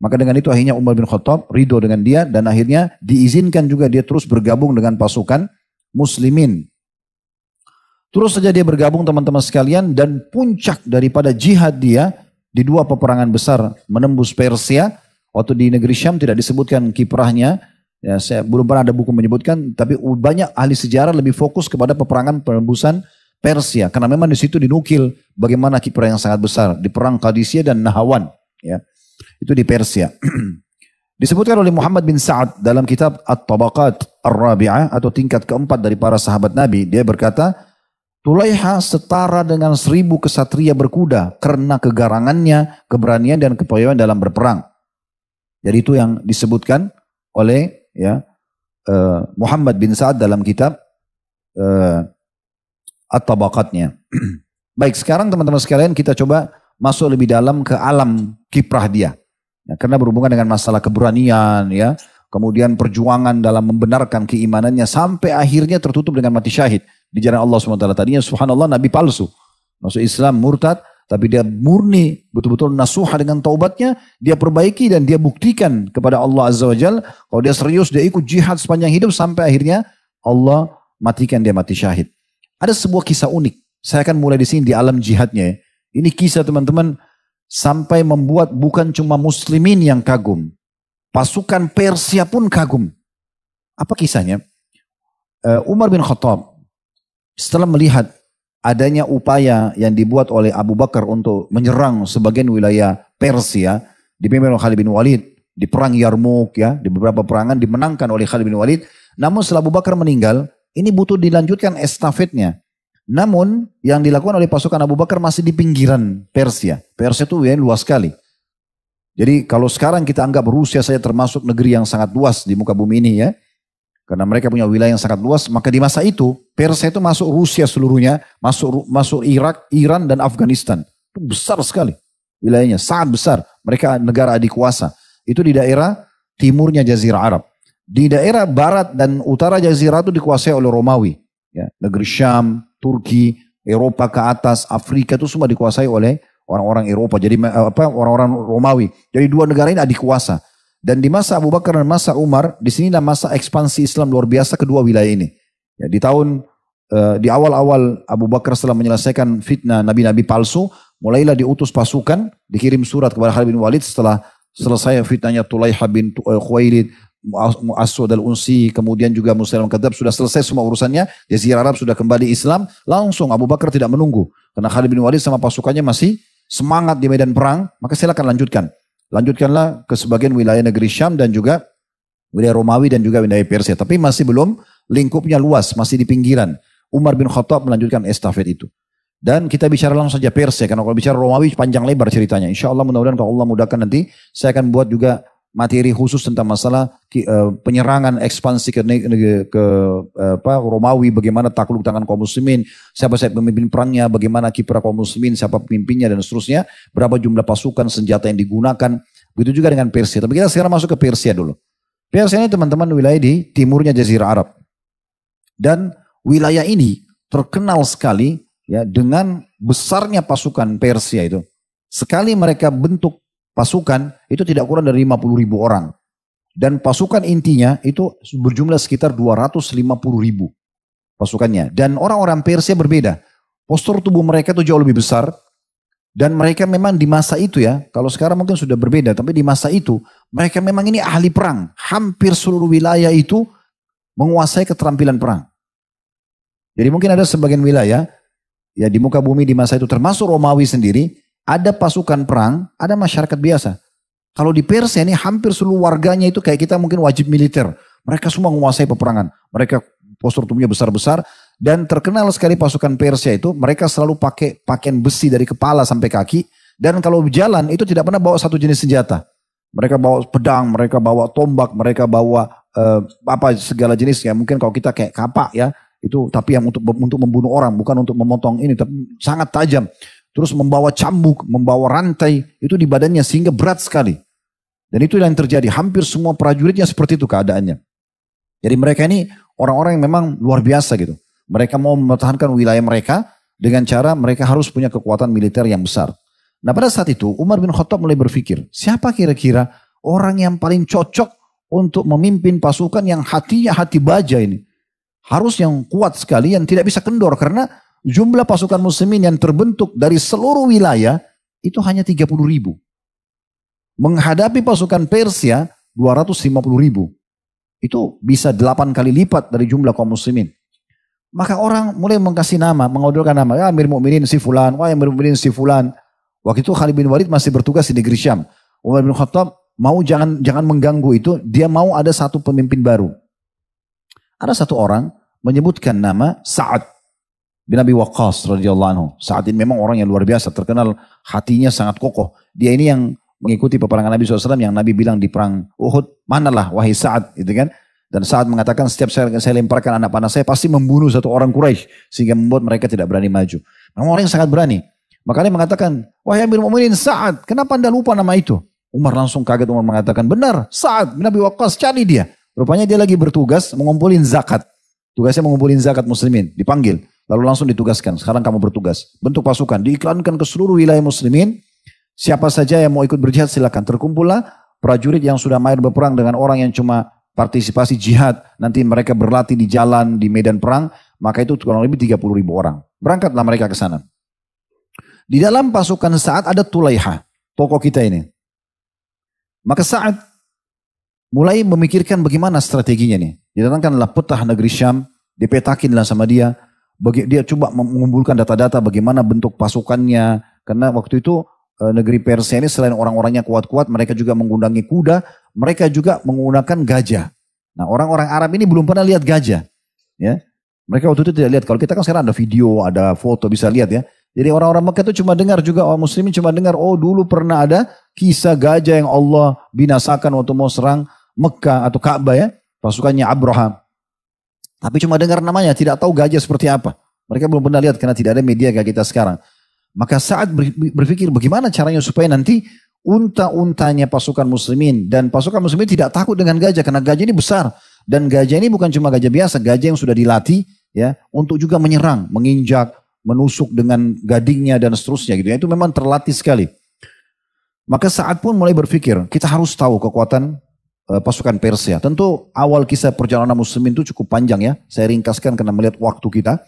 Maka dengan itu akhirnya Umar bin Khattab ridho dengan dia. Dan akhirnya diizinkan juga dia terus bergabung dengan pasukan muslimin. Terus saja dia bergabung teman-teman sekalian. Dan puncak daripada jihad dia di dua peperangan besar menembus Persia. Waktu di negeri Syam tidak disebutkan kiprahnya. Ya, saya belum pernah ada buku menyebutkan, tapi banyak ahli sejarah lebih fokus kepada peperangan penembusan Persia, karena memang di situ dinukil bagaimana kiprah yang sangat besar di perang Qadisiyah dan Nahawan, ya itu di Persia. Disebutkan oleh Muhammad bin Sa'ad dalam kitab At-Tabaqat Ar-Rabi'ah atau tingkat keempat dari para sahabat Nabi, dia berkata, Tulaiha setara dengan 1000 kesatria berkuda karena kegarangannya, keberanian dan kepayawan dalam berperang. Jadi itu yang disebutkan oleh ya Muhammad bin Sa'ad dalam kitab At-Tabaqatnya. Baik, sekarang teman-teman sekalian kita coba masuk lebih dalam ke alam kiprah dia. Ya, karena berhubungan dengan masalah keberanian, ya, kemudian perjuangan dalam membenarkan keimanannya sampai akhirnya tertutup dengan mati syahid di jalan Allah SWT. Tadinya subhanallah Nabi palsu, masuk Islam murtad, tapi dia murni betul-betul nasuha dengan taubatnya, dia perbaiki dan dia buktikan kepada Allah Azza wa Jalla kalau dia serius, dia ikut jihad sepanjang hidup sampai akhirnya Allah matikan dia mati syahid. Ada sebuah kisah unik. Saya akan mulai di sini di alam jihadnya. Ini kisah teman-teman sampai membuat bukan cuma muslimin yang kagum, pasukan Persia pun kagum. Apa kisahnya? Umar bin Khattab setelah melihat adanya upaya yang dibuat oleh Abu Bakar untuk menyerang sebagian wilayah Persia dipimpin oleh Khalid bin Walid di perang Yarmouk, ya, di beberapa perangan dimenangkan oleh Khalid bin Walid. Namun setelah Abu Bakar meninggal, ini butuh dilanjutkan estafetnya. Namun yang dilakukan oleh pasukan Abu Bakar masih di pinggiran Persia. Persia itu wilayah luas sekali. Jadi kalau sekarang kita anggap Rusia saja termasuk negeri yang sangat luas di muka bumi ini, ya. Karena mereka punya wilayah yang sangat luas, maka di masa itu Persia itu masuk Rusia seluruhnya, masuk Irak, Iran dan Afghanistan. Itu besar sekali wilayahnya, sangat besar. Mereka negara adik kuasa. Itu di daerah timurnya Jazirah Arab. Di daerah barat dan utara Jazirah itu dikuasai oleh Romawi. Ya, negeri Syam, Turki, Eropa ke atas, Afrika itu semua dikuasai oleh orang-orang Eropa. Jadi orang-orang Romawi. Jadi dua negara ini adik kuasa. Dan di masa Abu Bakar dan masa Umar, di sinilah masa ekspansi Islam luar biasa kedua wilayah ini. Ya, di awal-awal Abu Bakar setelah menyelesaikan fitnah nabi-nabi palsu, mulailah diutus pasukan, dikirim surat kepada Khalid bin Walid setelah selesai fitnahnya Tulaiha bin Khuwailid, Aswad al-Unsi, kemudian juga Musailamah al-Kadzdzab, sudah selesai semua urusannya, Jazirah Arab sudah kembali Islam, langsung Abu Bakar tidak menunggu. Karena Khalid bin Walid sama pasukannya masih semangat di medan perang, maka silakan lanjutkan. Lanjutkanlah ke sebagian wilayah negeri Syam dan juga wilayah Romawi dan juga wilayah Persia. Tapi masih belum lingkupnya luas, masih di pinggiran. Umar bin Khattab melanjutkan estafet itu. Dan kita bicara langsung saja Persia, karena kalau bicara Romawi panjang lebar ceritanya. Insya Allah mudah-mudahan kalau Allah mudahkan nanti, saya akan buat juga materi khusus tentang masalah penyerangan ekspansi ke Romawi, bagaimana takluk tangan kaum muslimin, siapa pemimpin perangnya, bagaimana kiprah kaum muslimin, siapa pemimpinnya dan seterusnya, berapa jumlah pasukan, senjata yang digunakan. Begitu juga dengan Persia. Tapi kita sekarang masuk ke Persia dulu. Persia ini teman-teman wilayah di timurnya Jazirah Arab. Dan wilayah ini terkenal sekali ya dengan besarnya pasukan Persia itu. Sekali mereka bentuk pasukan itu tidak kurang dari 50.000 orang. Dan pasukan intinya itu berjumlah sekitar 250.000 pasukannya. Dan orang-orang Persia berbeda. Postur tubuh mereka itu jauh lebih besar. Dan mereka memang di masa itu ya, kalau sekarang mungkin sudah berbeda, tapi di masa itu mereka memang ini ahli perang. Hampir seluruh wilayah itu menguasai keterampilan perang. Jadi mungkin ada sebagian wilayah ya di muka bumi di masa itu termasuk Romawi sendiri, ada pasukan perang, ada masyarakat biasa. Kalau di Persia ini hampir seluruh warganya itu kayak kita mungkin wajib militer. Mereka semua menguasai peperangan. Mereka postur tubuhnya besar-besar. Dan terkenal sekali pasukan Persia itu, mereka selalu pakai pakaian besi dari kepala sampai kaki. Dan kalau jalan itu tidak pernah bawa satu jenis senjata. Mereka bawa pedang, mereka bawa tombak, mereka bawa segala jenis ya. Mungkin kalau kita kayak kapak ya, itu tapi yang untuk membunuh orang, bukan untuk memotong ini, tapi sangat tajam. Terus membawa cambuk, membawa rantai, itu di badannya sehingga berat sekali. Dan itu yang terjadi, hampir semua prajuritnya seperti itu keadaannya. Jadi mereka ini orang-orang yang memang luar biasa gitu. Mereka mau mempertahankan wilayah mereka dengan cara mereka harus punya kekuatan militer yang besar. Nah pada saat itu Umar bin Khattab mulai berpikir, siapa kira-kira orang yang paling cocok untuk memimpin pasukan yang hatinya hati baja ini. Harus yang kuat sekali, yang tidak bisa kendor. Karena jumlah pasukan muslimin yang terbentuk dari seluruh wilayah itu hanya 30.000. Menghadapi pasukan Persia 250.000. Itu bisa 8 kali lipat dari jumlah kaum muslimin. Maka orang mulai mengkasih nama, mengodolkan nama. Ya Amir Mu'minin si Fulan, wah Amir Mu'minin si Fulan. Waktu itu Khalid bin Walid masih bertugas di negeri Syam. Umar bin Khattab mau jangan mengganggu itu. Dia mau ada satu pemimpin baru. Ada satu orang menyebutkan nama Sa'ad bin Abi Waqqas radhiyallahu anhu. Sa'ad ini memang orang yang luar biasa. Terkenal hatinya sangat kokoh. Dia ini yang mengikuti peperangan Nabi SAW yang Nabi bilang di perang Uhud. Manalah wahai Sa'ad gitu kan. Dan saat mengatakan setiap saya lemparkan anak panah saya pasti membunuh satu orang Quraisy sehingga membuat mereka tidak berani maju. Memang orang yang sangat berani. Makanya mengatakan, wahai Amir Mu'minin Sa'ad, kenapa anda lupa nama itu? Umar langsung kaget, Umar mengatakan, benar Sa'ad bin Abi Waqqas, cari dia. Rupanya dia lagi bertugas mengumpulin zakat. Tugasnya mengumpulin zakat muslimin, dipanggil. Lalu langsung ditugaskan, sekarang kamu bertugas. Bentuk pasukan, diiklankan ke seluruh wilayah muslimin. Siapa saja yang mau ikut berjihad silakan. Terkumpullah prajurit yang sudah mahir berperang dengan orang yang cuma partisipasi jihad, nanti mereka berlatih di jalan, di medan perang, maka itu kurang lebih 30.000 orang. Berangkatlah mereka ke sana. Di dalam pasukan Sa'ad ada Tulaiha, tokoh kita ini. Maka Sa'ad mulai memikirkan bagaimana strateginya nih. Didatangkanlah peta negeri Syam, dipetakinlah sama dia. Dia coba mengumpulkan data-data bagaimana bentuk pasukannya. Karena waktu itu negeri Persia ini selain orang-orangnya kuat-kuat, mereka juga menggunakan kuda, mereka juga menggunakan gajah. Nah orang-orang Arab ini belum pernah lihat gajah. Ya, mereka waktu itu tidak lihat. Kalau kita kan sekarang ada video, ada foto, bisa lihat ya. Jadi orang-orang Mekah itu cuma dengar juga, orang muslimin cuma dengar, oh dulu pernah ada kisah gajah yang Allah binasakan waktu mau serang Mekah atau Ka'bah ya. Pasukannya Abraham. Tapi cuma dengar namanya, tidak tahu gajah seperti apa. Mereka belum pernah lihat karena tidak ada media kayak kita sekarang. Maka Sa'ad berpikir bagaimana caranya supaya nanti unta-untanya pasukan muslimin dan pasukan muslimin tidak takut dengan gajah karena gajah ini besar dan gajah ini bukan cuma gajah biasa, gajah yang sudah dilatih ya untuk juga menyerang, menginjak, menusuk dengan gadingnya dan seterusnya gitu ya. Itu memang terlatih sekali. Maka Sa'ad pun mulai berpikir, kita harus tahu kekuatan pasukan Persia. Tentu awal kisah perjalanan muslimin itu cukup panjang ya. Saya ringkaskan karena melihat waktu kita.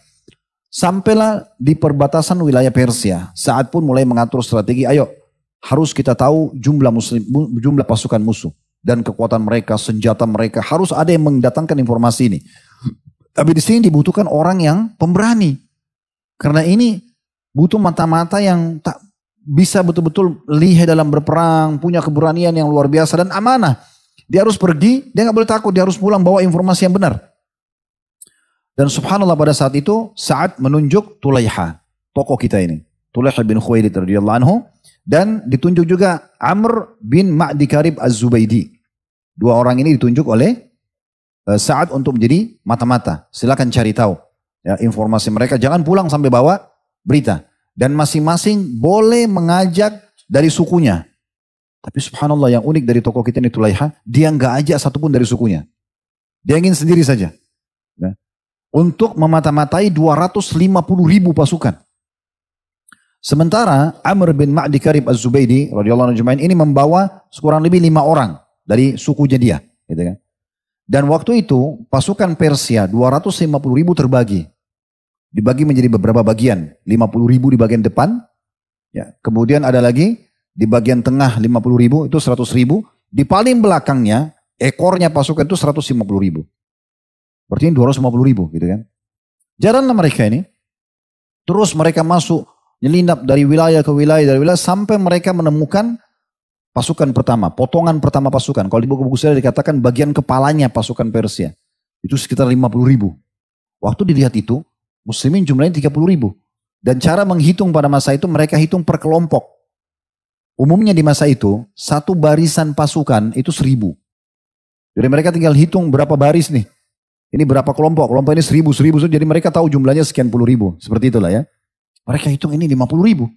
Sampailah di perbatasan wilayah Persia. Sa'ad pun mulai mengatur strategi, ayo harus kita tahu jumlah pasukan musuh. Dan kekuatan mereka, senjata mereka. Harus ada yang mendatangkan informasi ini. Tapi di sini dibutuhkan orang yang pemberani. Karena ini butuh mata-mata yang tak bisa betul-betul lihai dalam berperang. Punya keberanian yang luar biasa dan amanah. Dia harus pergi, dia gak boleh takut. Dia harus pulang bawa informasi yang benar. Dan subhanallah pada saat itu Sa'ad menunjuk Tulaiha, tokoh kita ini. Tulaiha bin Khuwailid radhiyallahu anhu. Dan ditunjuk juga Amr bin Ma'di Karib Az-Zubaydi. Dua orang ini ditunjuk oleh Sa'ad untuk menjadi mata-mata. Silakan cari tahu ya, informasi mereka. Jangan pulang sampai bawa berita. Dan masing-masing boleh mengajak dari sukunya. Tapi subhanallah yang unik dari tokoh kita ini Tulaiha, dia nggak ajak satupun dari sukunya. Dia ingin sendiri saja. Ya. Untuk memata-matai 250.000 pasukan. Sementara Amr bin Ma'di Karib Az-Zubaydi radhiyallahu anhu ini membawa kurang lebih 5 orang dari sukunya dia. Gitu kan. Dan waktu itu pasukan Persia 250.000 terbagi. Dibagi menjadi beberapa bagian. 50.000 di bagian depan. Ya. Kemudian ada lagi di bagian tengah 50.000 itu 100.000. Di paling belakangnya ekornya pasukan itu 150.000. Berarti 250.000 gitu kan. Jalanlah mereka ini. Terus mereka masuk nyelinap dari wilayah ke wilayah dari wilayah sampai mereka menemukan pasukan pertama, potongan pertama pasukan. Kalau di buku-buku sejarah dikatakan bagian kepalanya pasukan Persia. Itu sekitar 50.000. Waktu dilihat itu, muslimin jumlahnya 30.000. Dan cara menghitung pada masa itu mereka hitung per kelompok. Umumnya di masa itu, satu barisan pasukan itu 1.000. Jadi mereka tinggal hitung berapa baris nih. Ini berapa kelompok, kelompok ini 1.000. Jadi mereka tahu jumlahnya sekian puluh ribu. Seperti itulah ya. Mereka hitung ini 50.000.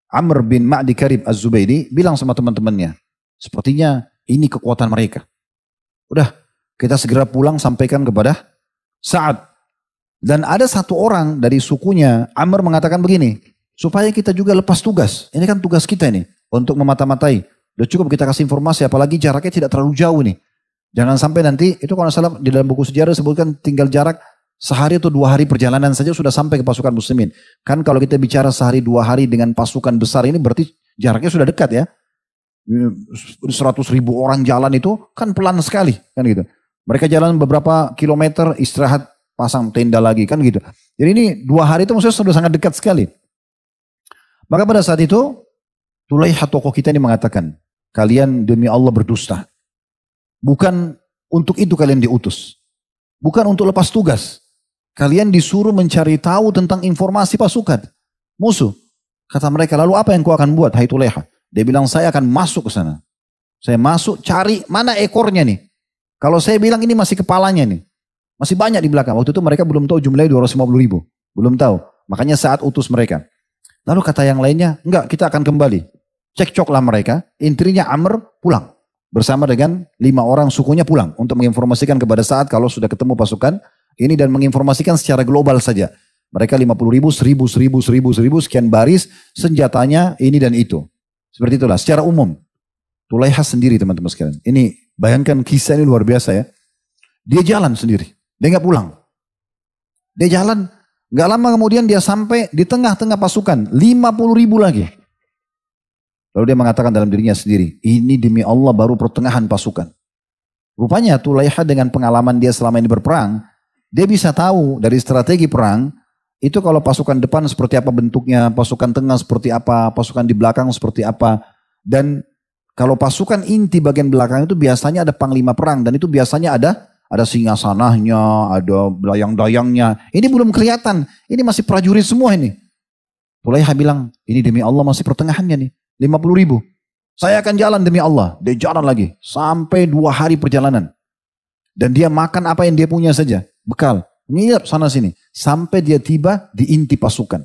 Amr bin Ma'di Karib Az-Zubaydi bilang sama teman-temannya, sepertinya ini kekuatan mereka. Udah, kita segera pulang sampaikan kepada Sa'ad. Dan ada satu orang dari sukunya, Amr mengatakan begini, supaya kita juga lepas tugas. Ini kan tugas kita nih, untuk memata-matai. Udah cukup kita kasih informasi, apalagi jaraknya tidak terlalu jauh nih. Jangan sampai nanti, itu kalau salah di dalam buku sejarah disebutkan tinggal jarak sehari atau 2 hari perjalanan saja sudah sampai ke pasukan muslimin. Kan kalau kita bicara sehari 2 hari dengan pasukan besar ini berarti jaraknya sudah dekat ya. 100.000 orang jalan itu kan pelan sekali kan gitu. Mereka jalan beberapa kilometer istirahat pasang tenda lagi kan gitu. Jadi ini 2 hari itu maksudnya sudah sangat dekat sekali. Maka pada saat itu Tulaiha tokoh kita ini mengatakan, kalian demi Allah berdusta. Bukan untuk itu kalian diutus. Bukan untuk lepas tugas. Kalian disuruh mencari tahu tentang informasi pasukan musuh. Kata mereka, lalu apa yang kau akan buat, hai Tulaiha? Dia bilang, saya akan masuk ke sana. Saya masuk cari mana ekornya nih. Kalau saya bilang ini masih kepalanya nih. Masih banyak di belakang. Waktu itu mereka belum tahu jumlahnya 250.000. Belum tahu. Makanya saat utus mereka. Lalu kata yang lainnya, enggak, kita akan kembali. Cekcoklah mereka. Intinya Amr pulang. Bersama dengan 5 orang sukunya pulang. Untuk menginformasikan kepada Sa'ad kalau sudah ketemu pasukan ini dan menginformasikan secara global saja. Mereka 50.000, 1.000, sekian baris, senjatanya ini dan itu. Seperti itulah, secara umum. Tulaiha sendiri teman-teman sekalian. Ini, bayangkan kisah ini luar biasa ya. Dia jalan sendiri, dia nggak pulang. Dia jalan, nggak lama kemudian dia sampai di tengah-tengah pasukan, 50.000 lagi. Lalu dia mengatakan dalam dirinya sendiri, ini demi Allah baru pertengahan pasukan. Rupanya Tulaiha dengan pengalaman dia selama ini berperang, dia bisa tahu dari strategi perang, itu kalau pasukan depan seperti apa bentuknya, pasukan tengah seperti apa, pasukan di belakang seperti apa. Dan kalau pasukan inti bagian belakang itu biasanya ada panglima perang. Dan itu biasanya ada singgasananya, ada dayang-dayangnya. Ini belum kelihatan, ini masih prajurit semua ini. Tulaiha bilang, ini demi Allah masih pertengahannya nih, 50.000. Saya akan jalan demi Allah. Dia jalan lagi, sampai 2 hari perjalanan. Dan dia makan apa yang dia punya saja. Bekal, nginap sana sini sampai dia tiba di inti pasukan.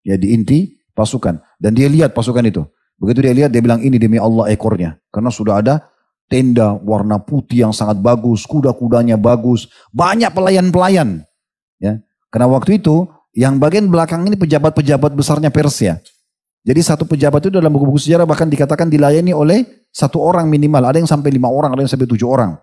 Ya di inti pasukan dan dia lihat pasukan itu. Begitu dia lihat dia bilang ini demi Allah ekornya. Karena sudah ada tenda warna putih yang sangat bagus, kuda-kudanya bagus, banyak pelayan-pelayan. Ya, karena waktu itu yang bagian belakang ini pejabat-pejabat besarnya Persia. Jadi satu pejabat itu dalam buku-buku sejarah bahkan dikatakan dilayani oleh 1 orang minimal. Ada yang sampai 5 orang, ada yang sampai 7 orang.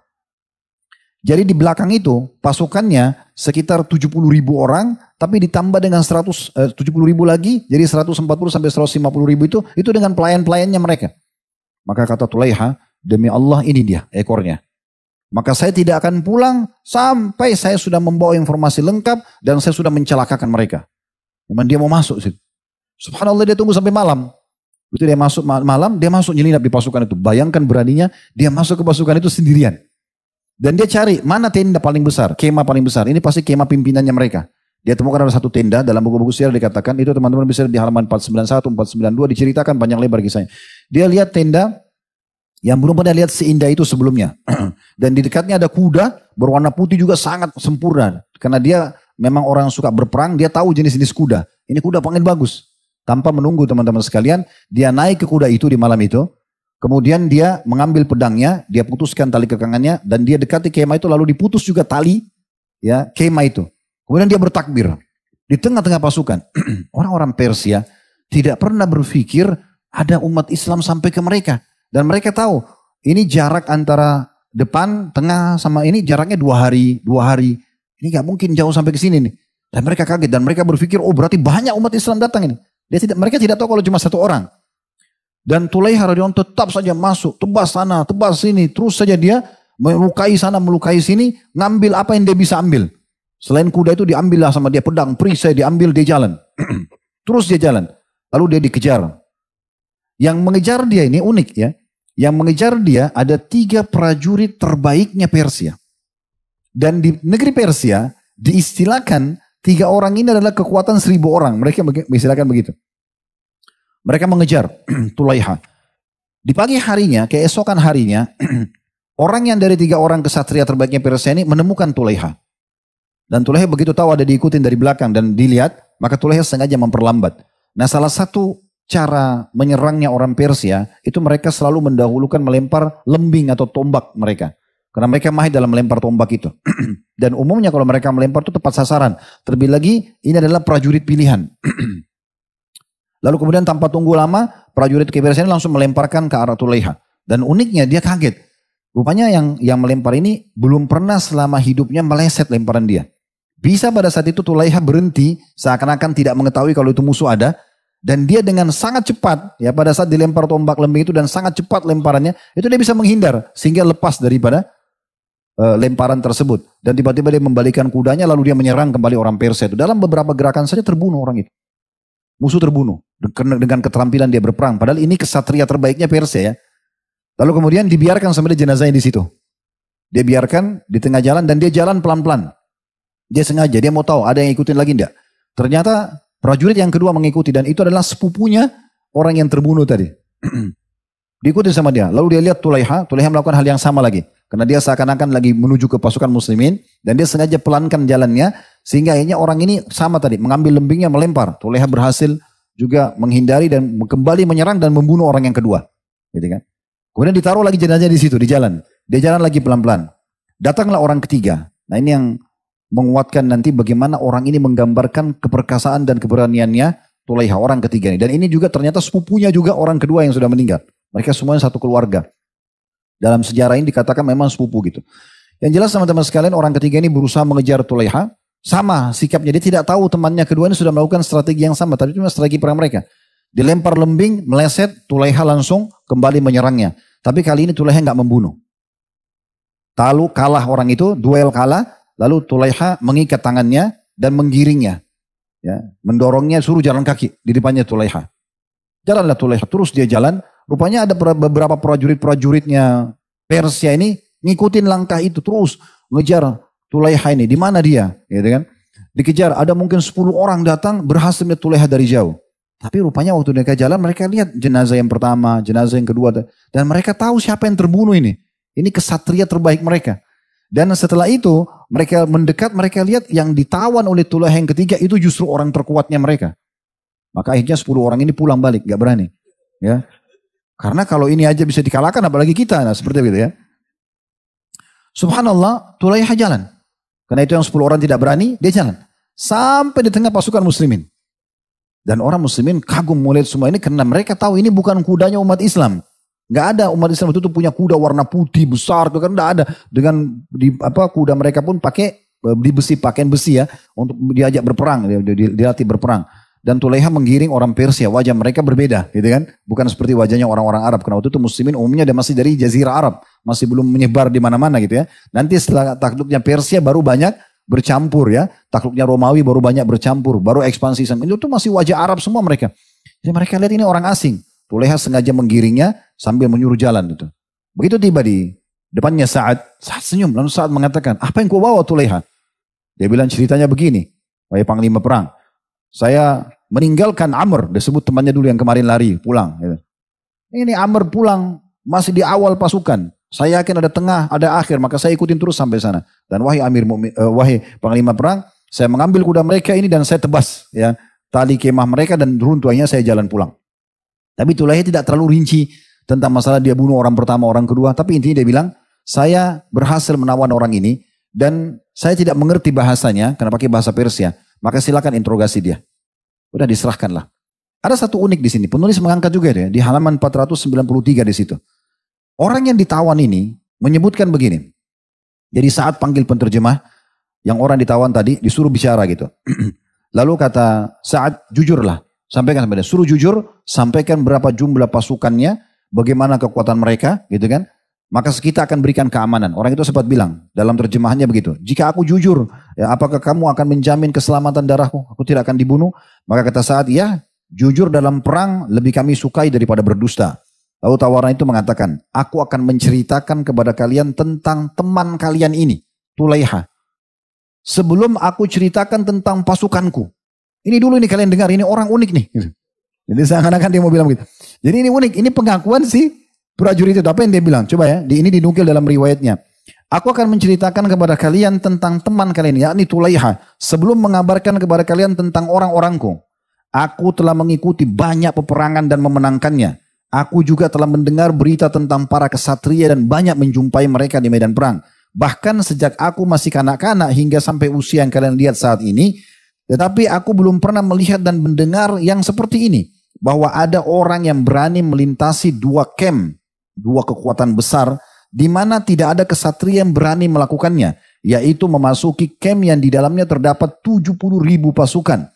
Jadi di belakang itu pasukannya sekitar 70.000 orang, tapi ditambah dengan 70.000 lagi, jadi 140 sampai 150.000 itu dengan pelayan-pelayannya mereka. Maka kata Tulaiha, demi Allah ini dia ekornya. Maka saya tidak akan pulang sampai saya sudah membawa informasi lengkap dan saya sudah mencelakakan mereka. Memang dia mau masuk sih. Subhanallah dia tunggu sampai malam. Begitu dia masuk malam, dia masuk nyelinap di pasukan itu. Bayangkan beraninya dia masuk ke pasukan itu sendirian. Dan dia cari mana tenda paling besar, kemah paling besar. Ini pasti kemah pimpinannya mereka. Dia temukan ada satu tenda, dalam buku-buku sejarah dikatakan, itu teman-teman bisa di halaman 491, 492 diceritakan panjang lebar kisahnya. Dia lihat tenda, yang belum pernah lihat seindah itu sebelumnya. Dan di dekatnya ada kuda berwarna putih juga sangat sempurna. Karena dia memang orang yang suka berperang, dia tahu jenis-jenis kuda. Ini kuda paling bagus. Tanpa menunggu teman-teman sekalian, dia naik ke kuda itu di malam itu. Kemudian dia mengambil pedangnya, dia putuskan tali kekangannya, dan dia dekati kemah itu, lalu diputus juga tali ya kemah itu. Kemudian dia bertakbir. Di tengah-tengah pasukan, orang-orang Persia tidak pernah berpikir ada umat Islam sampai ke mereka. Dan mereka tahu, ini jarak antara depan, tengah, sama ini jaraknya 2 hari. Ini gak mungkin jauh sampai ke sini nih. Dan mereka kaget, dan mereka berpikir, oh berarti banyak umat Islam datang ini. Mereka tidak tahu kalau cuma 1 orang. Dan Tulaiha radhiyallahu anhu tetap saja masuk, tebas sana, tebas sini. Terus saja dia melukai sana, melukai sini, ngambil apa yang dia bisa ambil. Selain kuda itu diambillah sama dia pedang, perisai diambil, dia jalan. Terus dia jalan. Lalu dia dikejar. Yang mengejar dia ini unik ya. Yang mengejar dia ada 3 prajurit terbaiknya Persia. Dan di negeri Persia diistilahkan 3 orang ini adalah kekuatan 1000 orang. Mereka mengistilahkan begitu. Mereka mengejar Tulaiha. Di pagi harinya, keesokan harinya, orang yang dari 3 orang kesatria terbaiknya Persia ini menemukan Tulaiha. Dan Tulaiha begitu tahu ada diikutin dari belakang dan dilihat, maka Tulaiha sengaja memperlambat. Nah, salah satu cara menyerangnya orang Persia, itu mereka selalu mendahulukan melempar lembing atau tombak mereka. Karena mereka mahir dalam melempar tombak itu. Dan umumnya kalau mereka melempar itu tepat sasaran. Terlebih lagi, ini adalah prajurit pilihan. Lalu kemudian tanpa tunggu lama, prajurit Persia ini langsung melemparkan ke arah Tulaiha. Dan uniknya dia kaget. Rupanya yang melempar ini belum pernah selama hidupnya meleset lemparan dia. Bisa pada saat itu Tulaiha berhenti, seakan-akan tidak mengetahui kalau itu musuh ada. Dan dia dengan sangat cepat, ya pada saat dilempar tombak lembing itu dan sangat cepat lemparannya, itu dia bisa menghindar. Sehingga lepas daripada lemparan tersebut. Dan tiba-tiba dia membalikan kudanya lalu dia menyerang kembali orang Persia itu. Dalam beberapa gerakan saja terbunuh orang itu. Musuh terbunuh. Dengan keterampilan dia berperang. Padahal ini kesatria terbaiknya Persia ya. Lalu kemudian dibiarkan sampai jenazahnya di situ. Dia biarkan di tengah jalan dan dia jalan pelan-pelan. Dia sengaja, dia mau tahu ada yang ikutin lagi enggak. Ternyata prajurit yang kedua mengikuti dan itu adalah sepupunya orang yang terbunuh tadi. Diikuti sama dia. Lalu dia lihat Tulaiha melakukan hal yang sama lagi. Karena dia seakan-akan lagi menuju ke pasukan muslimin dan dia sengaja pelankan jalannya sehingga akhirnya orang ini sama tadi mengambil lembingnya melempar. Tulaiha berhasil juga menghindari dan kembali menyerang dan membunuh orang yang kedua. Gitu kan? Kemudian ditaruh lagi jenazahnya di situ di jalan. Dia jalan lagi pelan-pelan. Datanglah orang ketiga. Nah ini yang menguatkan nanti bagaimana orang ini menggambarkan keperkasaan dan keberaniannya Tulaiha orang ketiga ini. Dan ini juga ternyata sepupunya juga orang kedua yang sudah meninggal. Mereka semuanya satu keluarga. Dalam sejarah ini dikatakan memang sepupu gitu. Yang jelas teman-teman sekalian orang ketiga ini berusaha mengejar Tulaiha. Sama sikapnya, dia tidak tahu temannya kedua ini sudah melakukan strategi yang sama. Tapi cuma strategi perang mereka. Dilempar lembing, meleset, Tulaiha langsung kembali menyerangnya. Tapi kali ini Tulaiha nggak membunuh. Lalu kalah orang itu, duel kalah. Lalu Tulaiha mengikat tangannya dan menggiringnya. Ya, mendorongnya suruh jalan kaki di depannya Tulaiha. Jalanlah Tulaiha, terus dia jalan. Rupanya ada beberapa prajurit-prajuritnya Persia ini ngikutin langkah itu terus ngejar Tulaiha ini. Di mana dia? Gitu kan? Dikejar, ada mungkin 10 orang datang berhasil melihat Tulaiha dari jauh. Tapi rupanya waktu mereka jalan mereka lihat jenazah yang pertama, jenazah yang kedua. Dan mereka tahu siapa yang terbunuh ini. Ini kesatria terbaik mereka. Dan setelah itu mereka mendekat, mereka lihat yang ditawan oleh Tulaiha yang ketiga itu justru orang terkuatnya mereka. Maka akhirnya 10 orang ini pulang balik, gak berani. Ya, karena kalau ini aja bisa dikalahkan apalagi kita, nah seperti itu ya. Subhanallah, Tulaiha jalan. Karena itu yang 10 orang tidak berani, dia jalan. Sampai di tengah pasukan muslimin. Dan orang muslimin kagum melihat semua ini karena mereka tahu ini bukan kudanya umat Islam. Gak ada umat Islam itu tuh punya kuda warna putih besar tuh kan gak ada. Dengan kuda mereka pun pakai di besi, pakaian besi ya untuk diajak berperang, dilatih berperang. Dan Tulaiha menggiring orang Persia, wajah mereka berbeda gitu kan. Bukan seperti wajahnya orang-orang Arab. Karena waktu itu muslimin umumnya masih dari Jazirah Arab, masih belum menyebar di mana-mana gitu ya. Nanti setelah takluknya Persia baru banyak bercampur ya. Takluknya Romawi baru banyak bercampur, baru ekspansi Islam. Itu tuh masih wajah Arab semua mereka. Jadi mereka lihat ini orang asing. Tulaiha sengaja menggiringnya sambil menyuruh jalan itu. Begitu tiba di depannya Sa'ad senyum. Lalu Sa'ad mengatakan, apa yang kau bawa Tulaiha? Dia bilang ceritanya begini, wahai panglima perang. Saya meninggalkan Amr, disebut temannya dulu yang kemarin lari pulang. Gitu. Ini Amr pulang masih di awal pasukan. Saya yakin ada tengah, ada akhir, maka saya ikutin terus sampai sana. Dan wahai panglima perang, saya mengambil kuda mereka ini dan saya tebas ya tali kemah mereka dan runtuhnya saya jalan pulang. Tapi Tulaiha tidak terlalu rinci tentang masalah dia bunuh orang pertama, orang kedua. Tapi intinya dia bilang, saya berhasil menawan orang ini dan saya tidak mengerti bahasanya karena pakai bahasa Persia. Maka silakan interogasi dia. Udah diserahkanlah. Ada satu unik di sini. Penulis mengangkat juga dia di halaman 493 di situ. Orang yang ditawan ini menyebutkan begini. Jadi saat panggil penterjemah, yang orang ditawan tadi disuruh bicara gitu. Lalu kata Sa'ad, jujurlah. Sampaikan kepada dia. Suruh jujur, sampaikan berapa jumlah pasukannya, bagaimana kekuatan mereka, gitu kan. Maka kita akan berikan keamanan. Orang itu sempat bilang, dalam terjemahannya begitu. Jika aku jujur, ya, apakah kamu akan menjamin keselamatan darahku? Aku tidak akan dibunuh. Maka kata Sa'ad, ya, jujur dalam perang lebih kami sukai daripada berdusta. Lalu tawaran itu mengatakan, aku akan menceritakan kepada kalian tentang teman kalian ini, Tulaiha. Sebelum aku ceritakan tentang pasukanku. Ini dulu nih kalian dengar, ini orang unik nih. Jadi seakan-akan dia mau bilang begitu. Jadi ini unik, ini pengakuan si prajurit itu. Apa yang dia bilang? Coba ya, ini dinukil dalam riwayatnya. Aku akan menceritakan kepada kalian tentang teman kalian, yakni Tulaiha. Sebelum mengabarkan kepada kalian tentang orang-orangku. Aku telah mengikuti banyak peperangan dan memenangkannya. Aku juga telah mendengar berita tentang para kesatria dan banyak menjumpai mereka di medan perang. Bahkan sejak aku masih kanak-kanak hingga sampai usia yang kalian lihat saat ini. Tetapi aku belum pernah melihat dan mendengar yang seperti ini. Bahwa ada orang yang berani melintasi dua camp, dua kekuatan besar. Di mana tidak ada kesatria yang berani melakukannya. Yaitu memasuki camp yang di dalamnya terdapat 70.000 pasukan.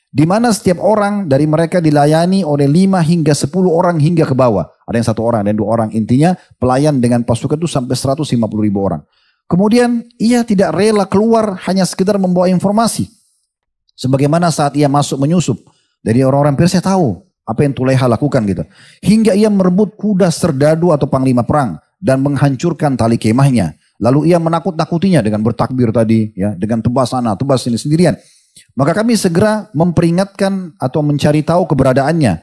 Di mana setiap orang dari mereka dilayani oleh 5 hingga 10 orang hingga ke bawah. Ada yang 1 orang dan 2 orang. Intinya pelayan dengan pasukan itu sampai 150.000 orang. Kemudian ia tidak rela keluar hanya sekedar membawa informasi. Sebagaimana saat ia masuk menyusup. Dari orang-orang Persia tahu apa yang Tulaiha lakukan gitu. Hingga ia merebut kuda serdadu atau panglima perang. Dan menghancurkan tali kemahnya. Lalu ia menakut-nakutinya dengan bertakbir tadi. Ya, dengan tebas sana, tebas sini sendirian. Maka kami segera memperingatkan atau mencari tahu keberadaannya.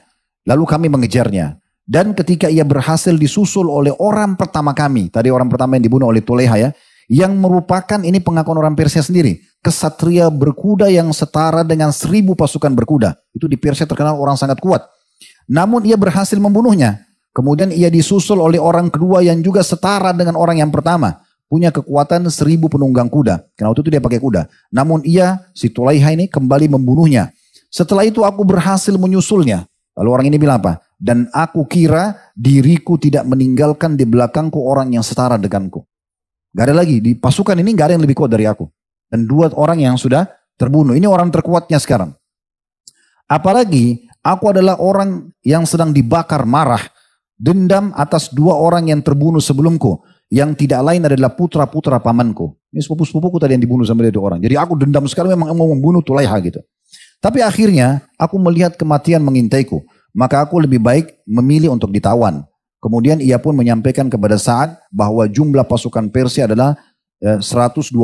Lalu kami mengejarnya. Dan ketika ia berhasil disusul oleh orang pertama kami. Tadi orang pertama yang dibunuh oleh Tulaiha ya. Yang merupakan ini pengakuan orang Persia sendiri. Kesatria berkuda yang setara dengan 1.000 pasukan berkuda. Itu di Persia terkenal orang sangat kuat. Namun ia berhasil membunuhnya. Kemudian ia disusul oleh orang kedua yang juga setara dengan orang yang pertama. Punya kekuatan 1.000 penunggang kuda. Karena waktu itu dia pakai kuda. Namun ia, si Tulaiha ini kembali membunuhnya. Setelah itu aku berhasil menyusulnya. Lalu orang ini bilang apa? Dan aku kira diriku tidak meninggalkan di belakangku orang yang setara denganku. Gak ada lagi. Di pasukan ini gak ada yang lebih kuat dari aku. Dan 2 orang yang sudah terbunuh. Ini orang terkuatnya sekarang. Apalagi aku adalah orang yang sedang dibakar marah. Dendam atas 2 orang yang terbunuh sebelumku. Yang tidak lain adalah putra-putra pamanku. Ini sepupu-sepupuku tadi yang dibunuh sama 2 orang. Jadi aku dendam sekali memang mau membunuh Tulaiha gitu. Tapi akhirnya aku melihat kematian mengintaiku. Maka aku lebih baik memilih untuk ditawan. Kemudian ia pun menyampaikan kepada Sa'ad bahwa jumlah pasukan Persia adalah 120.000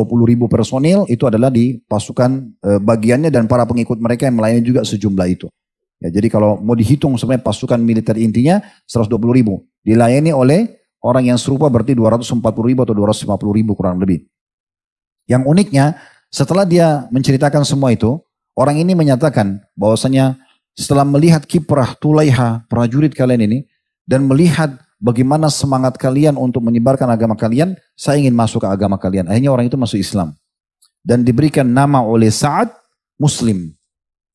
personil. Itu adalah di pasukan bagiannya dan para pengikut mereka yang melayani juga sejumlah itu. Ya, jadi kalau mau dihitung sebenarnya pasukan militer intinya 120.000. Dilayani oleh orang yang serupa berarti 240.000 atau 250.000 kurang lebih. Yang uniknya setelah dia menceritakan semua itu, orang ini menyatakan bahwasanya setelah melihat kiprah Tulaiha prajurit kalian ini dan melihat bagaimana semangat kalian untuk menyebarkan agama kalian, saya ingin masuk ke agama kalian. Akhirnya orang itu masuk Islam dan diberikan nama oleh Sa'ad Muslim.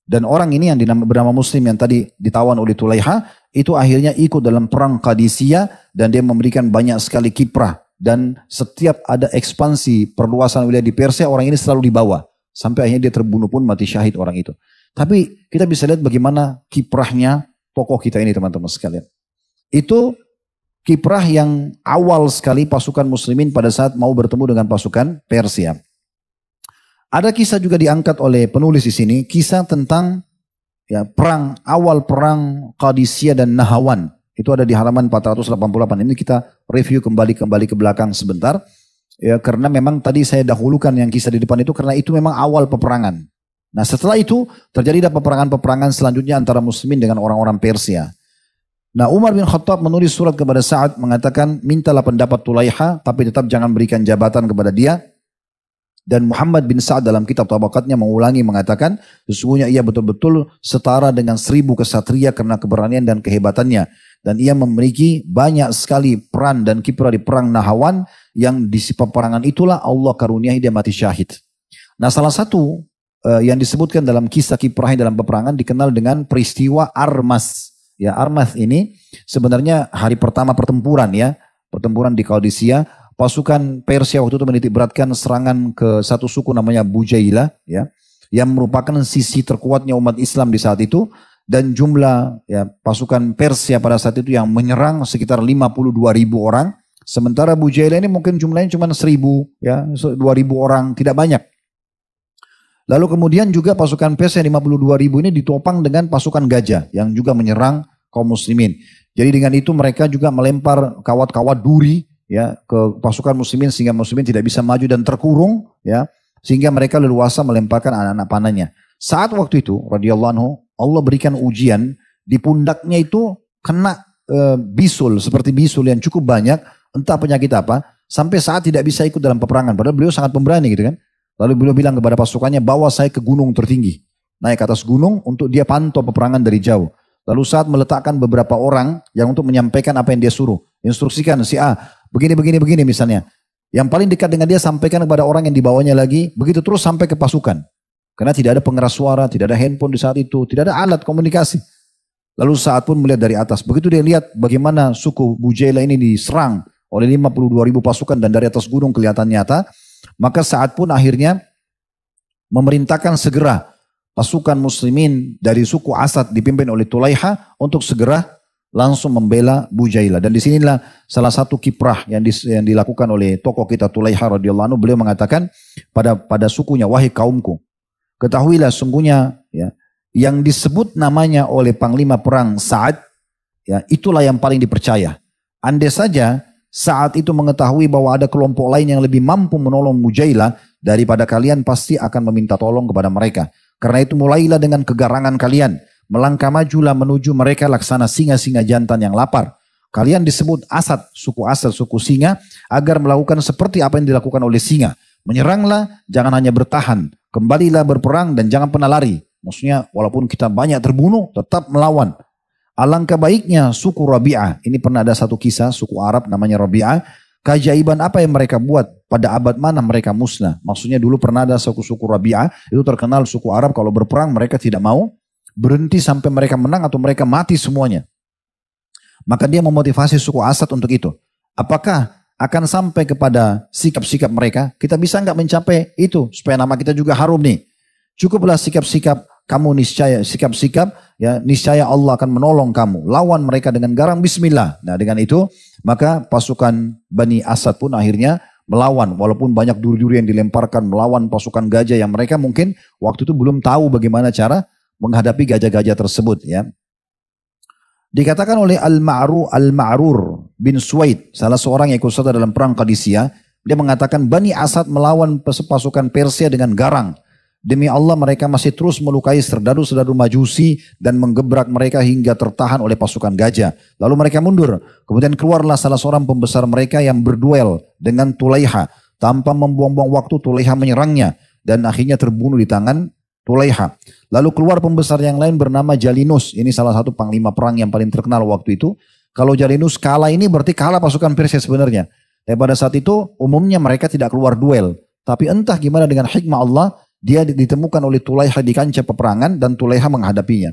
Dan orang ini yang bernama Muslim yang tadi ditawan oleh Tulaiha, itu akhirnya ikut dalam perang Qadisiyah dan dia memberikan banyak sekali kiprah. Dan setiap ada ekspansi perluasan wilayah di Persia, orang ini selalu dibawa. Sampai akhirnya dia terbunuh pun mati syahid orang itu. Tapi kita bisa lihat bagaimana kiprahnya tokoh kita ini teman-teman sekalian. Itu kiprah yang awal sekali pasukan muslimin pada saat mau bertemu dengan pasukan Persia. Ada kisah juga diangkat oleh penulis di sini, kisah tentang ya awal perang Qadisiyah dan Nahawan. Itu ada di halaman 488. Ini kita review kembali ke belakang sebentar. Ya, karena memang tadi saya dahulukan yang kisah di depan itu karena itu memang awal peperangan. Nah, setelah itu terjadi peperangan-peperangan selanjutnya antara muslimin dengan orang-orang Persia. Nah, Umar bin Khattab menulis surat kepada Sa'ad mengatakan, mintalah pendapat Tulaiha, tapi tetap jangan berikan jabatan kepada dia. Dan Muhammad bin Sa'ad dalam kitab Tabaqatnya mengulangi mengatakan, sesungguhnya ia betul-betul setara dengan 1000 kesatria karena keberanian dan kehebatannya. Dan ia memiliki banyak sekali peran dan kiprah di perang Nahawan, yang di peperangan itulah Allah karuniai dia mati syahid. Nah, salah satu yang disebutkan dalam kisah kiprahnya dalam peperangan dikenal dengan peristiwa Armas. Ya, Armas ini sebenarnya hari pertama pertempuran ya, pertempuran di Qadisiyah. Pasukan Persia waktu itu menitik beratkan serangan ke satu suku namanya Bujailah ya, yang merupakan sisi terkuatnya umat Islam di saat itu, dan jumlah ya pasukan Persia pada saat itu yang menyerang sekitar 52.000 orang, sementara Bujailah ini mungkin jumlahnya cuma 1.000 ya, 2.000 orang, tidak banyak. Lalu kemudian juga pasukan Persia 52.000 ini ditopang dengan pasukan Gajah yang juga menyerang kaum muslimin. Jadi dengan itu mereka juga melempar kawat-kawat duri ya ke pasukan muslimin sehingga muslimin tidak bisa maju dan terkurung ya, sehingga mereka leluasa melemparkan anak-anak panahnya. Saat waktu itu radhiyallahu anhu Allah berikan ujian di pundaknya itu kena bisul, seperti bisul yang cukup banyak, entah penyakit apa, sampai saat tidak bisa ikut dalam peperangan, padahal beliau sangat pemberani gitu kan. Lalu beliau bilang kepada pasukannya, bawa saya ke gunung tertinggi, naik ke atas gunung untuk dia pantau peperangan dari jauh. Lalu saat meletakkan beberapa orang yang untuk menyampaikan apa yang dia suruh, instruksikan si A, begini misalnya. Yang paling dekat dengan dia sampaikan kepada orang yang dibawanya lagi, begitu terus sampai ke pasukan. Karena tidak ada pengeras suara, tidak ada handphone di saat itu, tidak ada alat komunikasi. Lalu saat pun melihat dari atas, begitu dia lihat bagaimana suku Bujailah ini diserang oleh 52.000 pasukan dan dari atas gunung kelihatan nyata, maka saat pun akhirnya memerintahkan segera pasukan muslimin dari suku Asad dipimpin oleh Tulaiha untuk segera langsung membela Bujailah. Dan disinilah salah satu kiprah yang dilakukan oleh tokoh kita Tulaiha radhiyallahu anhu. Beliau mengatakan pada sukunya, wahai kaumku, ketahuilah sungguhnya ya, yang disebut namanya oleh panglima perang Sa'ad, ya, itulah yang paling dipercaya. Andai saja saat itu mengetahui bahwa ada kelompok lain yang lebih mampu menolong Bujailah daripada kalian, pasti akan meminta tolong kepada mereka. Karena itu mulailah dengan kegarangan kalian, melangkah majulah menuju mereka laksana singa-singa jantan yang lapar. Kalian disebut Asad, suku singa, agar melakukan seperti apa yang dilakukan oleh singa. Menyeranglah, jangan hanya bertahan. Kembalilah berperang dan jangan pernah lari. Maksudnya walaupun kita banyak terbunuh, tetap melawan. Alangkah baiknya suku Rabi'ah. Ini pernah ada satu kisah, suku Arab namanya Rabi'ah. Keajaiban apa yang mereka buat, pada abad mana mereka musnah. Maksudnya dulu pernah ada suku-suku Rabi'ah, itu terkenal suku Arab kalau berperang mereka tidak mau berhenti sampai mereka menang atau mereka mati semuanya. Maka dia memotivasi suku Asad untuk itu. Apakah akan sampai kepada sikap-sikap mereka? Kita bisa nggak mencapai itu supaya nama kita juga harum nih? Cukuplah sikap-sikap kamu niscaya, sikap-sikap ya niscaya Allah akan menolong kamu. Lawan mereka dengan garang bismillah. Nah dengan itu maka pasukan Bani Asad pun akhirnya melawan. Walaupun banyak duri-duri yang dilemparkan, melawan pasukan gajah yang mereka mungkin waktu itu belum tahu bagaimana cara menghadapi gajah-gajah tersebut ya. Dikatakan oleh Al-Ma'rur bin Suwaid, salah seorang yang ikut serta dalam perang Qadisiyah, dia mengatakan Bani Asad melawan pasukan Persia dengan garang. Demi Allah mereka masih terus melukai serdadu-serdadu Majusi dan menggebrak mereka hingga tertahan oleh pasukan gajah. Lalu mereka mundur. Kemudian keluarlah salah seorang pembesar mereka yang berduel dengan Tulaiha. Tanpa membuang-buang waktu Tulaiha menyerangnya dan akhirnya terbunuh di tangan Tulaiha. Lalu keluar pembesar yang lain bernama Jalinus. Ini salah satu panglima perang yang paling terkenal waktu itu. Kalau Jalinus kalah ini berarti kalah pasukan Persia sebenarnya. Tapi pada saat itu umumnya mereka tidak keluar duel. Tapi entah gimana dengan hikmah Allah, dia ditemukan oleh Tulaiha di kancah peperangan dan Tulaiha menghadapinya.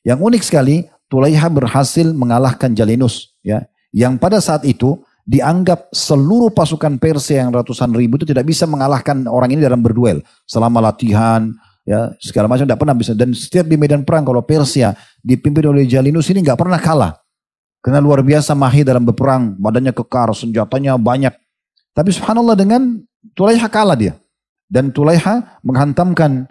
Yang unik sekali, Tulaiha berhasil mengalahkan Jalinus. Ya, yang pada saat itu dianggap seluruh pasukan Persia yang ratusan ribu itu tidak bisa mengalahkan orang ini dalam berduel. Selama latihan, ya segala macam tidak pernah bisa. Dan setiap di medan perang kalau Persia dipimpin oleh Jalinus ini nggak pernah kalah. Karena luar biasa mahir dalam berperang, badannya kekar, senjatanya banyak. Tapi subhanallah dengan Tulaiha kalah dia. Dan Tulaiha menghantamkan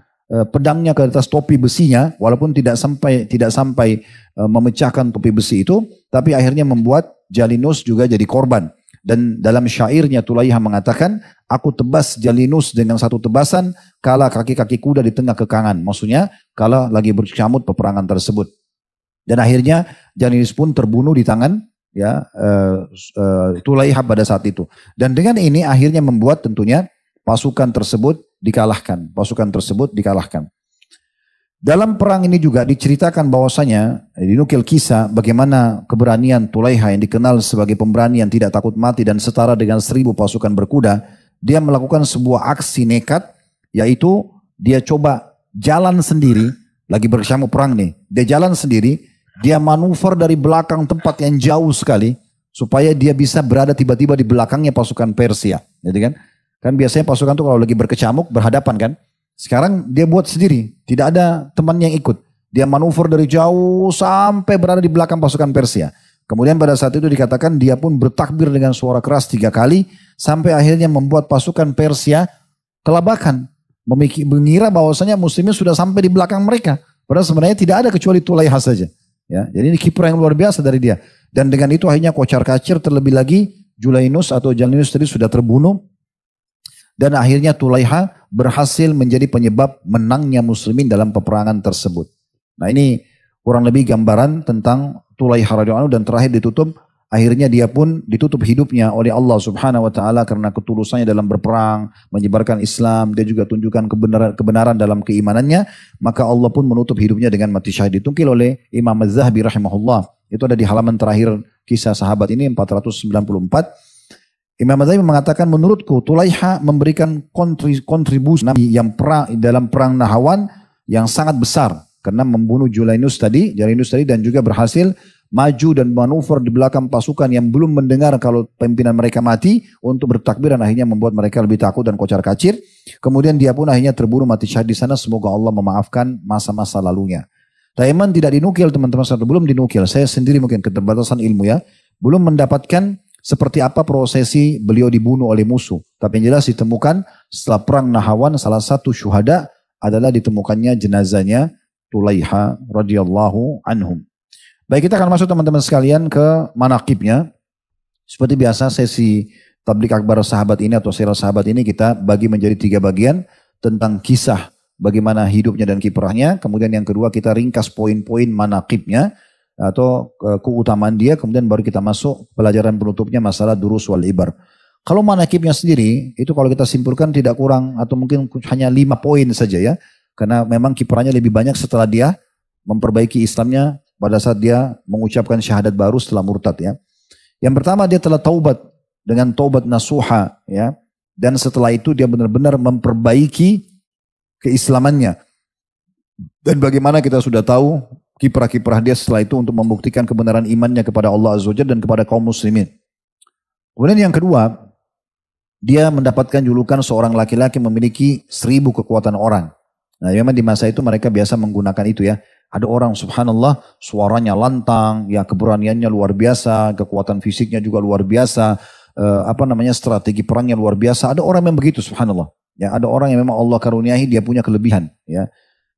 pedangnya ke atas topi besinya, walaupun tidak sampai memecahkan topi besi itu, tapi akhirnya membuat Jalinus juga jadi korban. Dan dalam syairnya Tulaiha mengatakan, aku tebas Jalinus dengan satu tebasan, kala kaki-kaki kuda di tengah kekangan. Maksudnya, kala lagi berkecamuk peperangan tersebut. Dan akhirnya Jalinis pun terbunuh di tangan ya Tulaiha pada saat itu. Dan dengan ini akhirnya membuat tentunya pasukan tersebut dikalahkan. Pasukan tersebut dikalahkan. Dalam perang ini juga diceritakan bahwasanya dinukil kisah bagaimana keberanian Tulaiha yang dikenal sebagai pemberani yang tidak takut mati dan setara dengan 1000 pasukan berkuda. Dia melakukan sebuah aksi nekat, yaitu dia coba jalan sendiri, lagi bersama perang nih. Dia jalan sendiri, dia manuver dari belakang tempat yang jauh sekali, supaya dia bisa berada tiba-tiba di belakangnya pasukan Persia. Jadi kan biasanya pasukan itu kalau lagi berkecamuk, berhadapan kan. Sekarang dia buat sendiri, tidak ada teman yang ikut. Dia manuver dari jauh sampai berada di belakang pasukan Persia. Kemudian pada saat itu dikatakan dia pun bertakbir dengan suara keras 3 kali, sampai akhirnya membuat pasukan Persia kelabakan. Mengira bahwasanya muslimin sudah sampai di belakang mereka. Padahal sebenarnya tidak ada kecuali Tulaiha saja. Ya, jadi ini kiprah yang luar biasa dari dia. Dan dengan itu akhirnya kocar-kacir, terlebih lagi Julainus atau Jalinus tadi sudah terbunuh. Dan akhirnya Tulaiha berhasil menjadi penyebab menangnya muslimin dalam peperangan tersebut. Nah ini kurang lebih gambaran tentang Tulaiha radhiyallahu anhu, dan terakhir ditutup, akhirnya dia pun ditutup hidupnya oleh Allah subhanahu wa ta'ala karena ketulusannya dalam berperang, menyebarkan Islam, dia juga tunjukkan kebenaran dalam keimanannya, maka Allah pun menutup hidupnya dengan mati syahid. Ditungkil oleh Imam Az-Zahabi rahimahullah. Itu ada di halaman terakhir kisah sahabat ini 494. Imam Az-Zahabi mengatakan, menurutku Tulaiha memberikan kontribusi yang dalam perang Nahawan yang sangat besar karena membunuh Jalinus tadi dan juga berhasil maju dan manuver di belakang pasukan yang belum mendengar kalau pimpinan mereka mati untuk bertakbir, dan akhirnya membuat mereka lebih takut dan kocar-kacir. Kemudian dia pun akhirnya terbunuh mati syahid di sana. Semoga Allah memaafkan masa-masa lalunya. Taiman tidak dinukil teman-teman, belum dinukil. Saya sendiri mungkin keterbatasan ilmu ya, belum mendapatkan seperti apa prosesi beliau dibunuh oleh musuh. Tapi yang jelas ditemukan setelah perang Nahawan, salah satu syuhada adalah ditemukannya jenazahnya Tulaiha radhiyallahu anhum. Baik, kita akan masuk teman-teman sekalian ke manaqibnya. Seperti biasa sesi tablik akbar sahabat ini atau sirah sahabat ini kita bagi menjadi 3 bagian tentang kisah bagaimana hidupnya dan kiprahnya. Kemudian yang kedua kita ringkas poin-poin manaqibnya atau keutamaan dia, kemudian baru kita masuk pelajaran penutupnya masalah durus wal ibar. Kalau manaqibnya sendiri itu kalau kita simpulkan tidak kurang atau mungkin hanya 5 poin saja ya, karena memang kiprahnya lebih banyak setelah dia memperbaiki Islamnya pada saat dia mengucapkan syahadat baru setelah murtad ya. Yang pertama, dia telah taubat dengan taubat nasuha ya, dan setelah itu dia benar-benar memperbaiki keislamannya. Dan bagaimana kita sudah tahu kiprah-kiprah dia setelah itu untuk membuktikan kebenaran imannya kepada Allah Azza wa Jalla dan kepada kaum muslimin. Kemudian yang kedua, dia mendapatkan julukan seorang laki-laki memiliki 1000 kekuatan orang. Nah memang di masa itu mereka biasa menggunakan itu ya. Ada orang subhanallah suaranya lantang, ya keberaniannya luar biasa, kekuatan fisiknya juga luar biasa, strategi perangnya luar biasa. Ada orang yang begitu subhanallah. Ya ada orang yang memang Allah karuniai dia punya kelebihan ya.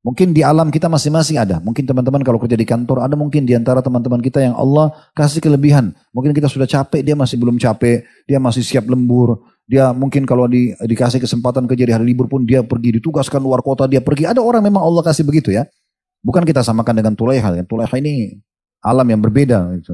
Mungkin di alam kita masing-masing ada. Mungkin teman-teman kalau kerja di kantor ada mungkin di antara teman-teman kita yang Allah kasih kelebihan. Mungkin kita sudah capek, dia masih belum capek, dia masih siap lembur. Dia mungkin kalau dikasih kesempatan kerja di hari libur pun dia pergi, ditugaskan luar kota dia pergi. Ada orang memang Allah kasih begitu ya. Bukan kita samakan dengan Tulaiha. Tulaiha ini alam yang berbeda. Gitu.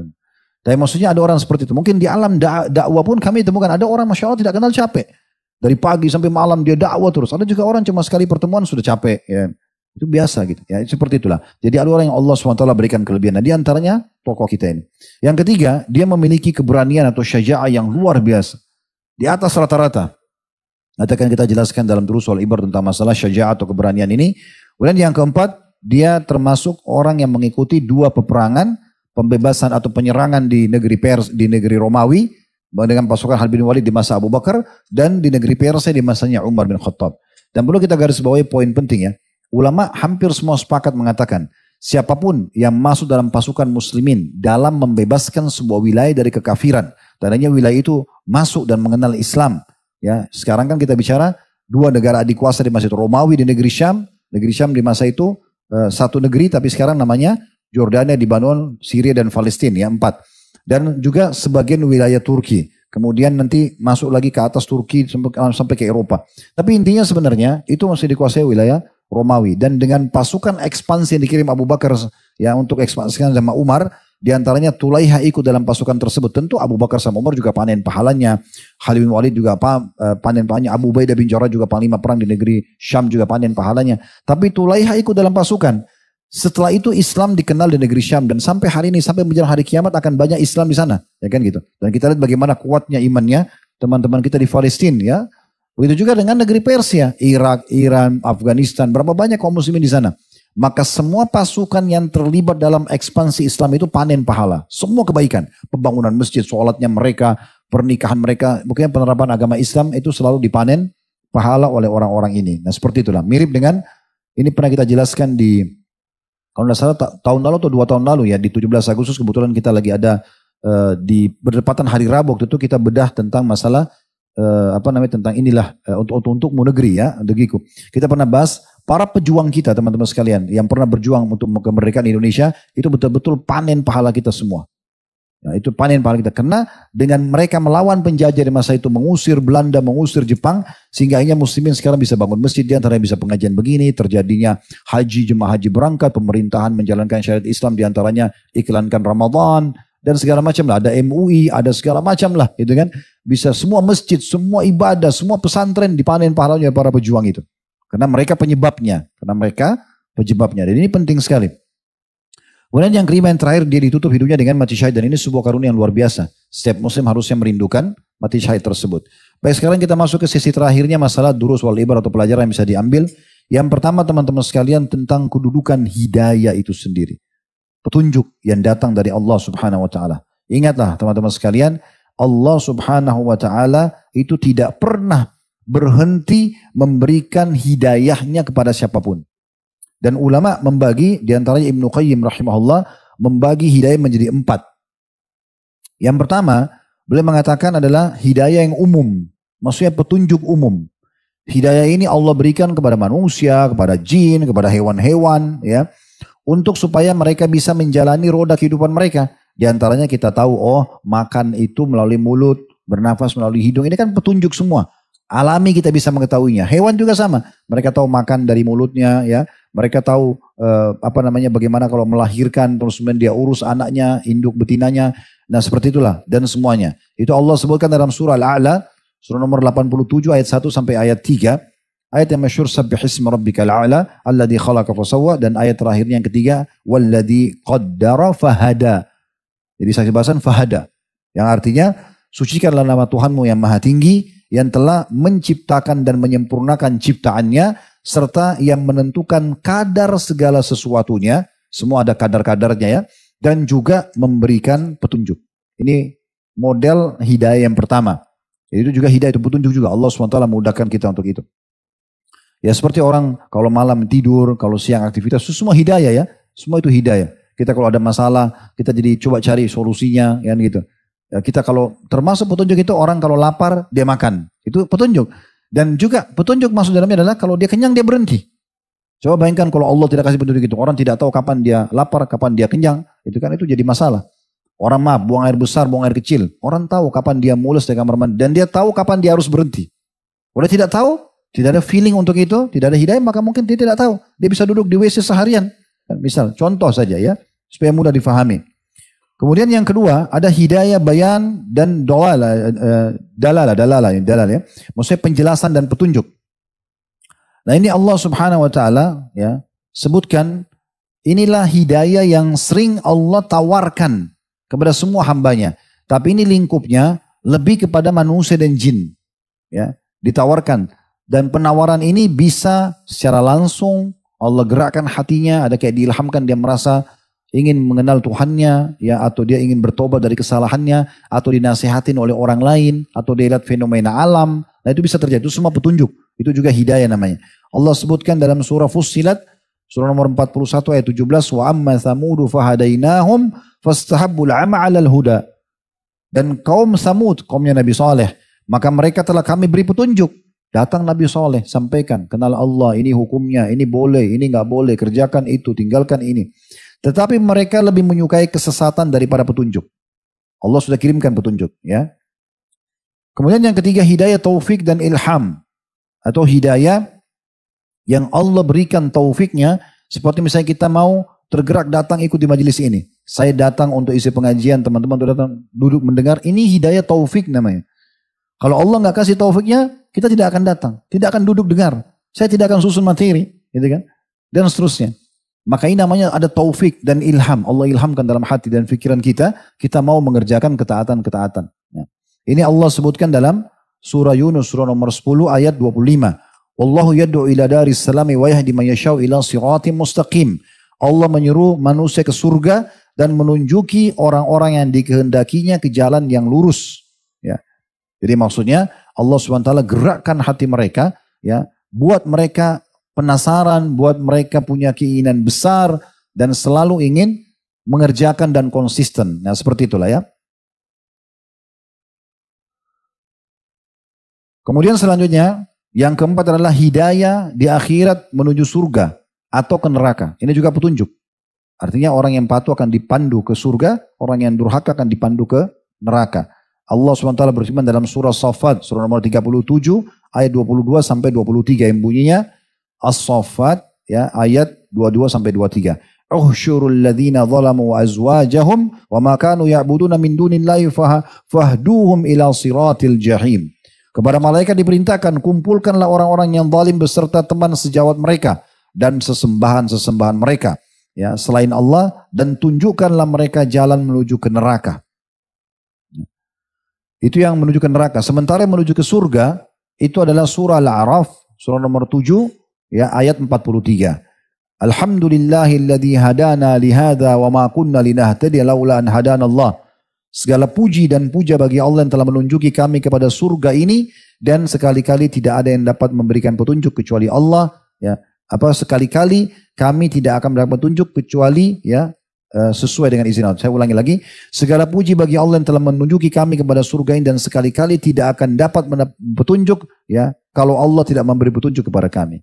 Tapi maksudnya ada orang seperti itu. Mungkin di alam dakwah pun kami temukan ada orang Masya Allah tidak kenal capek. Dari pagi sampai malam dia dakwah terus. Ada juga orang cuma sekali pertemuan sudah capek ya. Itu biasa gitu ya, seperti itulah. Jadi ada orang yang Allah SWT berikan kelebihan. Nah, di antaranya tokoh kita ini. Yang ketiga, dia memiliki keberanian atau syaja'ah yang luar biasa. Di atas rata-rata. Nanti akan kita jelaskan dalam durus wal ibar tentang masalah syaja'ah atau keberanian ini. Kemudian yang keempat, dia termasuk orang yang mengikuti 2 peperangan, pembebasan atau penyerangan di negeri Romawi dengan pasukan Khalid bin Walid di masa Abu Bakar, dan di negeri Persia di masanya Umar bin Khattab. Dan perlu kita garis bawahi poin penting ya. Ulama hampir semua sepakat mengatakan, siapapun yang masuk dalam pasukan muslimin dalam membebaskan sebuah wilayah dari kekafiran, tandanya wilayah itu masuk dan mengenal Islam. Ya, sekarang kan kita bicara 2 negara adik kuasa di masa itu, Romawi di negeri Syam di masa itu satu negeri, tapi sekarang namanya Jordania, Lebanon, Syria dan Palestina ya 4. Dan juga sebagian wilayah Turki. Kemudian nanti masuk lagi ke atas Turki sampai ke Eropa. Tapi intinya sebenarnya itu masih dikuasai wilayah Romawi. Dan dengan pasukan ekspansi yang dikirim Abu Bakar ya untuk ekspansikan sama Umar, diantaranya Tulaiha ikut dalam pasukan tersebut. Tentu Abu Bakar sama Umar juga panen pahalanya. Khalid bin Walid juga panen pahalanya. Abu Ubaidah bin Jarrah juga panglima perang di negeri Syam juga panen pahalanya. Tapi Tulaiha ikut dalam pasukan. Setelah itu Islam dikenal di negeri Syam dan sampai hari ini sampai menjelang hari kiamat akan banyak Islam di sana, ya kan gitu. Dan kita lihat bagaimana kuatnya imannya teman-teman kita di Palestina, ya. Begitu juga dengan negeri Persia, Irak, Iran, Afghanistan, berapa banyak kaum muslimin di sana. Maka semua pasukan yang terlibat dalam ekspansi Islam itu panen pahala, semua kebaikan, pembangunan masjid, sholatnya mereka, pernikahan mereka, pokoknya penerapan agama Islam itu selalu dipanen pahala oleh orang-orang ini. Nah seperti itulah, mirip dengan ini pernah kita jelaskan di kalau tidak salah tahun lalu atau 2 tahun lalu ya, di 17 Agustus kebetulan kita lagi ada di berdepatan hari Rabu, waktu itu kita bedah tentang masalah tentang inilah untuk negeri ya, negiku. Kita pernah bahas para pejuang kita teman-teman sekalian yang pernah berjuang untuk kemerdekaan Indonesia itu betul-betul panen pahala kita semua. Nah, itu panen pahala kita karena dengan mereka melawan penjajah di masa itu, mengusir Belanda, mengusir Jepang, sehingga akhirnya muslimin sekarang bisa bangun masjid, di antaranya bisa pengajian begini, terjadinya haji, jemaah haji berangkat, pemerintahan menjalankan syariat Islam, di antaranya iklankan Ramadan dan segala macam lah, ada MUI, ada segala macam lah, gitu kan. Bisa semua masjid, semua ibadah, semua pesantren dipanen pahalanya para pejuang itu. Karena mereka penyebabnya, dan ini penting sekali. Kemudian yang kelima yang terakhir, dia ditutup hidupnya dengan mati syahid, dan ini sebuah karunia yang luar biasa. Setiap muslim harusnya merindukan mati syahid tersebut. Baik, sekarang kita masuk ke sesi terakhirnya, masalah durus wal ibar atau pelajaran yang bisa diambil. Yang pertama teman-teman sekalian tentang kedudukan hidayah itu sendiri. Petunjuk yang datang dari Allah subhanahu wa ta'ala. Ingatlah teman-teman sekalian, Allah subhanahu wa ta'ala itu tidak pernah berhenti memberikan hidayahnya kepada siapapun. Dan ulama membagi, diantaranya Ibnu Qayyim rahimahullah, membagi hidayah menjadi 4. Yang pertama, beliau mengatakan adalah hidayah yang umum. Maksudnya petunjuk umum. Hidayah ini Allah berikan kepada manusia, kepada jin, kepada hewan-hewan, ya, untuk supaya mereka bisa menjalani roda kehidupan mereka. Di antaranya kita tahu, oh makan itu melalui mulut, bernafas melalui hidung. Ini kan petunjuk semua. Alami kita bisa mengetahuinya. Hewan juga sama. Mereka tahu makan dari mulutnya, ya. Mereka tahu bagaimana kalau melahirkan, terus kemudian dia urus anaknya, induk betinanya. Nah seperti itulah dan semuanya. Itu Allah sebutkan dalam surah Al-A'la, surah nomor 87 ayat 1 sampai ayat 3. Ayat yang masyhur, sabbihisma rabbikal a'la alladzi khalaqa fasawwa, dan ayat terakhirnya yang ketiga, walladzi qaddara fahada. Jadi saksi bahasan fahada, yang artinya sucikanlah nama Tuhanmu yang maha tinggi, yang telah menciptakan dan menyempurnakan ciptaannya, serta yang menentukan kadar segala sesuatunya, semua ada kadar-kadarnya ya, dan juga memberikan petunjuk. Ini model hidayah yang pertama. Jadi itu juga hidayah, itu petunjuk juga. Allah SWT memudahkan kita untuk itu. Ya seperti orang kalau malam tidur, kalau siang aktivitas, itu semua hidayah ya. Semua itu hidayah. Kita kalau ada masalah, kita jadi coba cari solusinya, ya gitu. Ya, kita kalau termasuk petunjuk itu orang kalau lapar dia makan, itu petunjuk. Dan juga petunjuk maksud dalamnya adalah kalau dia kenyang dia berhenti. Coba bayangkan kalau Allah tidak kasih petunjuk itu, orang tidak tahu kapan dia lapar, kapan dia kenyang, itu kan itu jadi masalah. Orang buang air besar, buang air kecil, orang tahu kapan dia mulus di kamar mandi, dan dia tahu kapan dia harus berhenti. Kalau tidak tahu, tidak ada feeling untuk itu, tidak ada hidayah, maka mungkin dia tidak tahu. Dia bisa duduk di WC seharian. Misal, contoh saja ya, supaya mudah difahami. Kemudian yang kedua ada hidayah bayan dan dalalah ya. Maksudnya penjelasan dan petunjuk. Nah ini Allah subhanahu wa ta'ala ya sebutkan, inilah hidayah yang sering Allah tawarkan kepada semua hambanya. Tapi ini lingkupnya lebih kepada manusia dan jin. Ya, ditawarkan. Dan penawaran ini bisa secara langsung Allah gerakkan hatinya, ada kayak diilhamkan, dia merasa ingin mengenal Tuhannya, ya, atau dia ingin bertobat dari kesalahannya, atau dinasihatin oleh orang lain, atau dia lihat fenomena alam. Nah itu bisa terjadi, itu semua petunjuk. Itu juga hidayah namanya. Allah sebutkan dalam surah Fussilat, surah nomor 41 ayat 17, wa amma thamudu fahadainahum fastahabbul ama 'alal huda. Dan kaum Samud, kaumnya Nabi Saleh, maka mereka telah kami beri petunjuk. Datang Nabi Saleh, sampaikan, kenal Allah, ini hukumnya, ini boleh, ini nggak boleh, kerjakan itu, tinggalkan ini. Tetapi mereka lebih menyukai kesesatan daripada petunjuk. Allah sudah kirimkan petunjuk, ya. Kemudian yang ketiga hidayah taufik dan ilham, atau hidayah yang Allah berikan taufiknya, seperti misalnya kita mau tergerak datang ikut di majelis ini. Saya datang untuk isi pengajian, teman-teman datang duduk mendengar, ini hidayah taufik namanya. Kalau Allah nggak kasih taufiknya, kita tidak akan datang, tidak akan duduk dengar. Saya tidak akan susun materi, gitu kan? Dan seterusnya. Maka ini namanya ada taufik dan ilham. Allah ilhamkan dalam hati dan pikiran kita, kita mau mengerjakan ketaatan-ketaatan. Ya. Ini Allah sebutkan dalam surah Yunus, surah nomor 10 ayat 25. Wallahu yad'u ila daris salami wa yahdi man yashau ila siratim mustaqim. Allah menyuruh manusia ke surga dan menunjuki orang-orang yang dikehendakinya ke jalan yang lurus. Ya. Jadi maksudnya Allah SWT gerakkan hati mereka, ya, buat mereka penasaran, buat mereka punya keinginan besar dan selalu ingin mengerjakan dan konsisten. Nah seperti itulah ya. Kemudian selanjutnya yang keempat adalah hidayah di akhirat menuju surga atau ke neraka. Ini juga petunjuk. Artinya orang yang patuh akan dipandu ke surga, orang yang durhaka akan dipandu ke neraka. Allah SWT berfirman dalam surah Saffat, surah nomor 37, ayat 22 sampai 23 yang bunyinya As-Saffat, ya, ayat 22 sampai 23. Uhsyurul ladzina zalamu wa azwajahum wa ma kanu ya'buduna min dunillahi fahduhum ila siratil jahim. Kepada malaikat diperintahkan, kumpulkanlah orang-orang yang zalim beserta teman sejawat mereka dan sesembahan-sesembahan mereka, ya, selain Allah, dan tunjukkanlah mereka jalan menuju ke neraka. Itu yang menuju ke neraka. Sementara yang menuju ke surga itu adalah surah Al-A'raf, surah nomor 7, ya, ayat 43. Alhamdulillahilladzi hadana lihada wa ma kunna linahtadiya laula an hadanallah. Segala puji dan puja bagi Allah yang telah menunjuki kami kepada surga ini, dan sekali-kali tidak ada yang dapat memberikan petunjuk kecuali Allah, ya. Sekali-kali kami tidak akan mendapat petunjuk kecuali, ya, sesuai dengan izin Allah. Saya ulangi lagi, segala puji bagi Allah yang telah menunjuki kami kepada surga ini, dan sekali-kali tidak akan dapat mendapat petunjuk, ya, kalau Allah tidak memberi petunjuk kepada kami.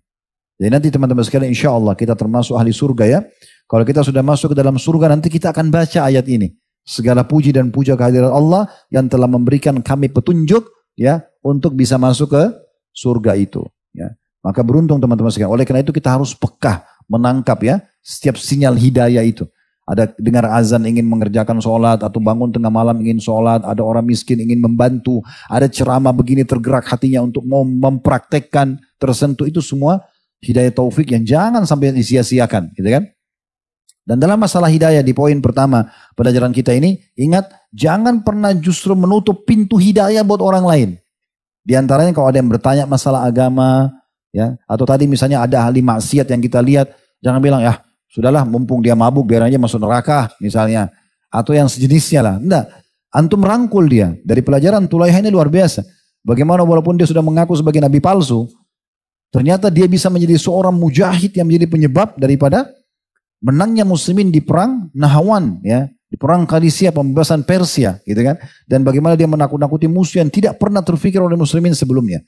Jadi nanti teman-teman sekalian, insya Allah kita termasuk ahli surga, ya. Kalau kita sudah masuk ke dalam surga, nanti kita akan baca ayat ini. Segala puji dan puja kehadirat Allah yang telah memberikan kami petunjuk, ya, untuk bisa masuk ke surga itu, ya. Maka beruntung teman-teman sekalian. Oleh karena itu kita harus peka menangkap, ya, setiap sinyal hidayah itu. Ada dengar azan ingin mengerjakan sholat, atau bangun tengah malam ingin sholat, ada orang miskin ingin membantu, ada ceramah begini tergerak hatinya untuk mau mempraktekkan, tersentuh, itu semua hidayah taufik yang jangan sampai disia-siakan, gitu kan? Dan dalam masalah hidayah di poin pertama pelajaran kita ini, ingat jangan pernah justru menutup pintu hidayah buat orang lain. Di antaranya kalau ada yang bertanya masalah agama, ya, atau tadi misalnya ada ahli maksiat yang kita lihat, jangan bilang ya sudahlah mumpung dia mabuk biar aja masuk neraka misalnya, atau yang sejenisnya lah. Enggak, antum rangkul dia. Dari pelajaran Tulaihah ini luar biasa. Bagaimana walaupun dia sudah mengaku sebagai nabi palsu, ternyata dia bisa menjadi seorang mujahid yang menjadi penyebab daripada menangnya muslimin di perang Nahwan, ya, di perang Qadisiyah, pembebasan Persia, gitu kan. Dan bagaimana dia menakut-nakuti musuh yang tidak pernah terfikir oleh muslimin sebelumnya.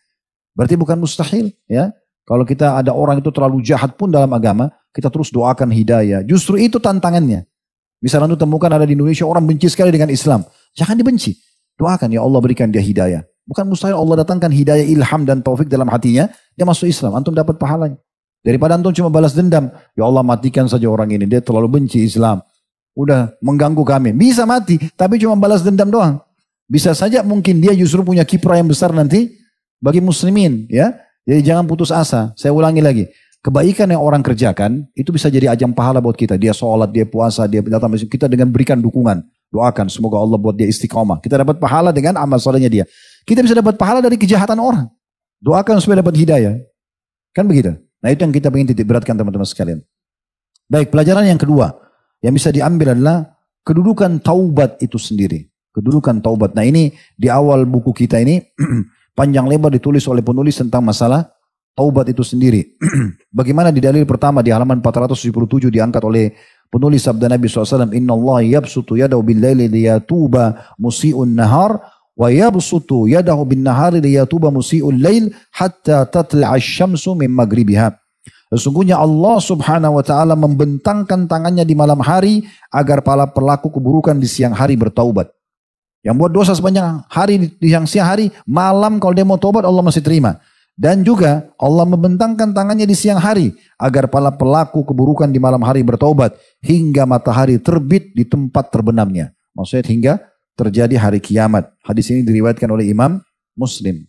Berarti bukan mustahil, ya. Kalau kita ada orang itu terlalu jahat pun dalam agama, kita terus doakan hidayah. Justru itu tantangannya. Misalnya itu temukan ada di Indonesia orang benci sekali dengan Islam. Jangan dibenci. Doakan, ya Allah berikan dia hidayah. Bukan mustahil Allah datangkan hidayah, ilham dan taufik dalam hatinya, dia masuk Islam. Antum dapat pahalanya. Daripada antum cuma balas dendam, ya Allah matikan saja orang ini, dia terlalu benci Islam. Udah mengganggu kami. Bisa mati, tapi cuma balas dendam doang. Bisa saja mungkin dia justru punya kiprah yang besar nanti bagi muslimin, ya. Jadi jangan putus asa. Saya ulangi lagi. Kebaikan yang orang kerjakan, itu bisa jadi ajang pahala buat kita. Dia sholat, dia puasa, dia datang masjid. Kita dengan berikan dukungan. Doakan, semoga Allah buat dia istiqomah. Kita dapat pahala dengan amal solehnya dia. Kita bisa dapat pahala dari kejahatan orang. Doakan supaya dapat hidayah. Kan begitu? Nah itu yang kita ingin titik beratkan teman-teman sekalian. Baik, pelajaran yang kedua yang bisa diambil adalah kedudukan taubat itu sendiri. Kedudukan taubat. Nah ini di awal buku kita ini panjang lebar ditulis oleh penulis tentang masalah taubat itu sendiri. Bagaimana di dalil pertama di halaman 477 diangkat oleh penulis sabda Nabi SAW. Inna Allah yabsutu yadahu bil laili liyatuba musi'un nahar wa yabsutu yadahu bin nahari liyatuba musi'ul lail hatta tatla'a syamsu min maghribiha. Sesungguhnya Allah Subhanahu wa taala membentangkan tangannya di malam hari agar para pelaku keburukan di siang hari bertaubat. Yang buat dosa sepanjang hari di siang hari, malam kalau dia mau taubat Allah masih terima. Dan juga Allah membentangkan tangannya di siang hari agar para pelaku keburukan di malam hari bertaubat hingga matahari terbit di tempat terbenamnya. Maksudnya hingga terjadi hari kiamat. Hadis ini diriwayatkan oleh Imam Muslim.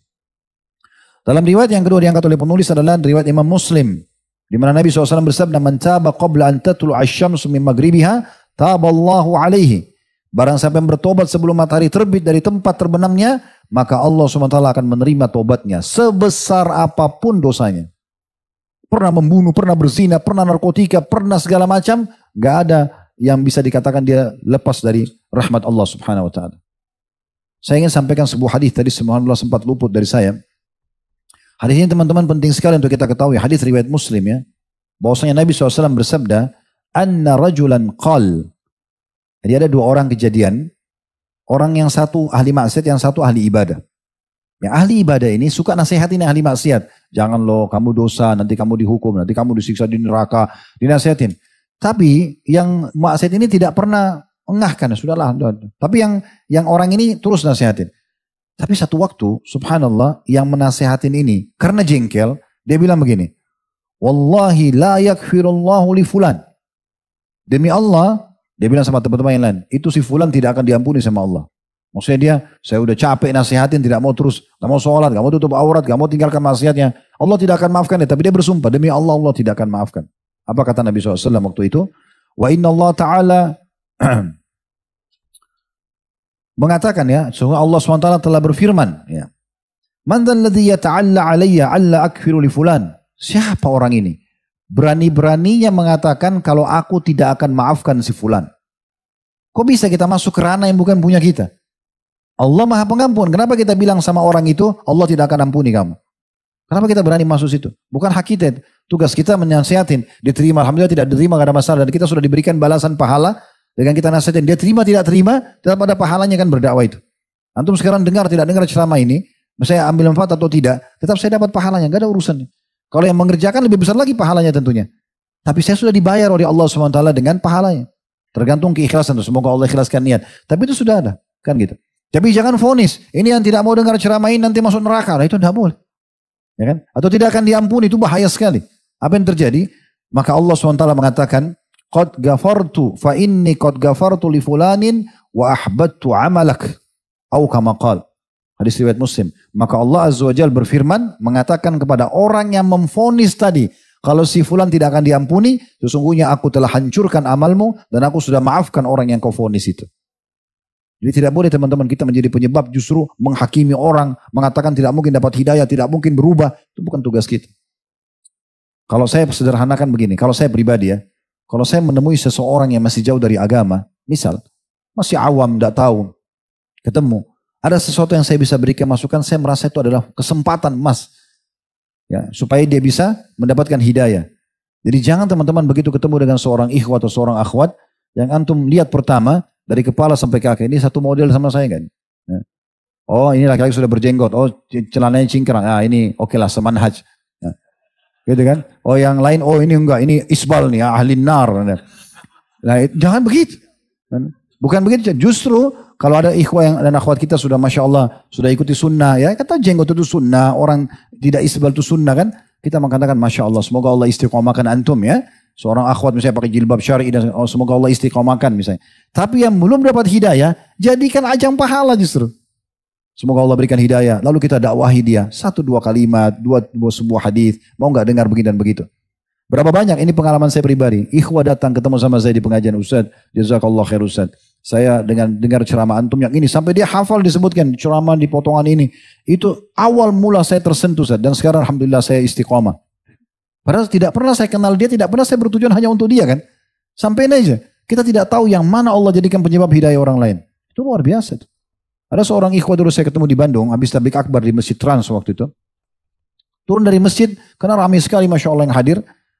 Dalam riwayat yang kedua diangkat oleh penulis adalah riwayat Imam Muslim, di mana Nabi SAW bersabda, "Man taba qabla an tatlu'a asy-syamsu min maghribiha, taballahu alaihi." Barang siapa yang bertobat sebelum matahari terbit dari tempat terbenamnya, maka Allah SWT akan menerima tobatnya sebesar apapun dosanya. Pernah membunuh, pernah berzina, pernah narkotika, pernah segala macam, gak ada yang bisa dikatakan dia lepas dari rahmat Allah Subhanahu wa taala. Saya ingin sampaikan sebuah hadis tadi, subhanallah sempat luput dari saya. Hadis ini teman-teman penting sekali untuk kita ketahui. Hadis riwayat Muslim ya. Bahwasanya Nabi SAW bersabda, "Anna rajulan qal." Jadi ada dua orang kejadian. Orang yang satu ahli maksiat, yang satu ahli ibadah. Yang ahli ibadah ini suka nasihatin ahli maksiat. Jangan lo, kamu dosa, nanti kamu dihukum, nanti kamu disiksa di neraka, dinasihatin. Tapi yang maksiat ini tidak pernah engahkan, sudahlah. Tapi yang orang ini terus nasihatin. Tapi satu waktu, subhanallah, yang menasehatin ini, karena jengkel, dia bilang begini, "Wallahi la yakfirullahu li fulan." Demi Allah, dia bilang sama teman-teman yang lain, itu si fulan tidak akan diampuni sama Allah. Maksudnya dia, saya udah capek nasihatin, tidak mau terus, gak mau sholat, gak mau tutup aurat, gak mau tinggalkan maksiatnya. Allah tidak akan maafkan dia, tapi dia bersumpah, demi Allah, Allah tidak akan maafkan. Apa kata Nabi SAW waktu itu? Wa inna Allah ta'ala mengatakan ya, sungguh Allah SWT telah berfirman ya, "Man dzalladzi yata'alla 'alayya 'alla akfiru li fulan." Siapa orang ini? Berani-beraninya mengatakan kalau aku tidak akan maafkan si fulan. Kok bisa kita masuk ke ranah yang bukan punya kita? Allah Maha Pengampun. Kenapa kita bilang sama orang itu, Allah tidak akan ampuni kamu? Kenapa kita berani masuk situ? Bukan hak kita. Tugas kita menasihatin. Diterima, alhamdulillah tidak diterima, gak ada masalah. Dan kita sudah diberikan balasan pahala dengan kita nasihatin. Dia terima, tidak terima, tetap ada pahalanya kan berdakwah itu. Antum sekarang dengar, tidak dengar ceramah ini, saya ambil manfaat atau tidak, tetap saya dapat pahalanya, gak ada urusannya. Kalau yang mengerjakan lebih besar lagi pahalanya tentunya. Tapi saya sudah dibayar oleh Allah SWT dengan pahalanya. Tergantung keikhlasan. Semoga Allah ikhlaskan niat. Tapi itu sudah ada. Kan gitu. Tapi jangan vonis. Ini yang tidak mau dengar ceramah ini nanti masuk neraka. Nah, itu tidak boleh. Ya kan? Atau tidak akan diampuni. Itu bahaya sekali. Apa yang terjadi? Maka Allah SWT mengatakan, "Qad gafartu fa inni qad gafartu li fulanin wa ahbattu amalak." Au kama qala. Hadis riwayat Muslim. Maka Allah Azza wa Jalla berfirman, mengatakan kepada orang yang memvonis tadi, kalau si fulan tidak akan diampuni, sesungguhnya aku telah hancurkan amalmu dan aku sudah maafkan orang yang kau vonis itu. Jadi tidak boleh teman-teman kita menjadi penyebab justru menghakimi orang, mengatakan tidak mungkin dapat hidayah, tidak mungkin berubah. Itu bukan tugas kita. Kalau saya sederhanakan begini, kalau saya pribadi ya, kalau saya menemui seseorang yang masih jauh dari agama, misal masih awam, tidak tahu, ketemu, ada sesuatu yang saya bisa berikan masukan, saya merasa itu adalah kesempatan emas. Ya, supaya dia bisa mendapatkan hidayah. Jadi jangan teman-teman begitu ketemu dengan seorang ikhwat atau seorang akhwat, yang antum lihat pertama, dari kepala sampai kaki, ini satu model sama saya kan. Ya. Oh ini laki-laki sudah berjenggot, oh celananya cingkrang, ini oke lah semanhaj. Ya. Gitu kan. Oh yang lain, oh ini enggak, ini isbal nih, ahli nar. Nah, jangan begitu. Bukan begitu, justru kalau ada ikhwah dan akhwat kita sudah Masya Allah, sudah ikuti sunnah, ya kata jenggot itu sunnah, orang tidak isbal itu sunnah kan, kita mengatakan Masya Allah, semoga Allah istiqomahkan antum ya. Seorang akhwat misalnya pakai jilbab syar'i dan semoga Allah istiqomahkan misalnya. Tapi yang belum dapat hidayah, jadikan ajang pahala justru. Semoga Allah berikan hidayah, lalu kita dakwahi dia, satu dua kalimat, dua sebuah hadis, mau nggak dengar begini dan begitu. Berapa banyak, ini pengalaman saya pribadi, ikhwah datang ketemu sama saya di pengajian, Ustaz, jazakallah khair Ustaz. Saya dengan dengar ceramah antum yang ini, sampai dia hafal disebutkan ceramah di potongan ini. Itu awal mula saya tersentuh Ustaz, dan sekarang alhamdulillah saya istiqomah. Padahal tidak pernah saya kenal dia, tidak pernah saya bertujuan hanya untuk dia kan. Sampai ini aja, kita tidak tahu yang mana Allah jadikan penyebab hidayah orang lain. Itu luar biasa. Itu. Ada seorang ikhwah dulu saya ketemu di Bandung, habis tablik akbar di Masjid Trans waktu itu. Turun dari masjid, karena ramai sekali Masya Allah yang hadir.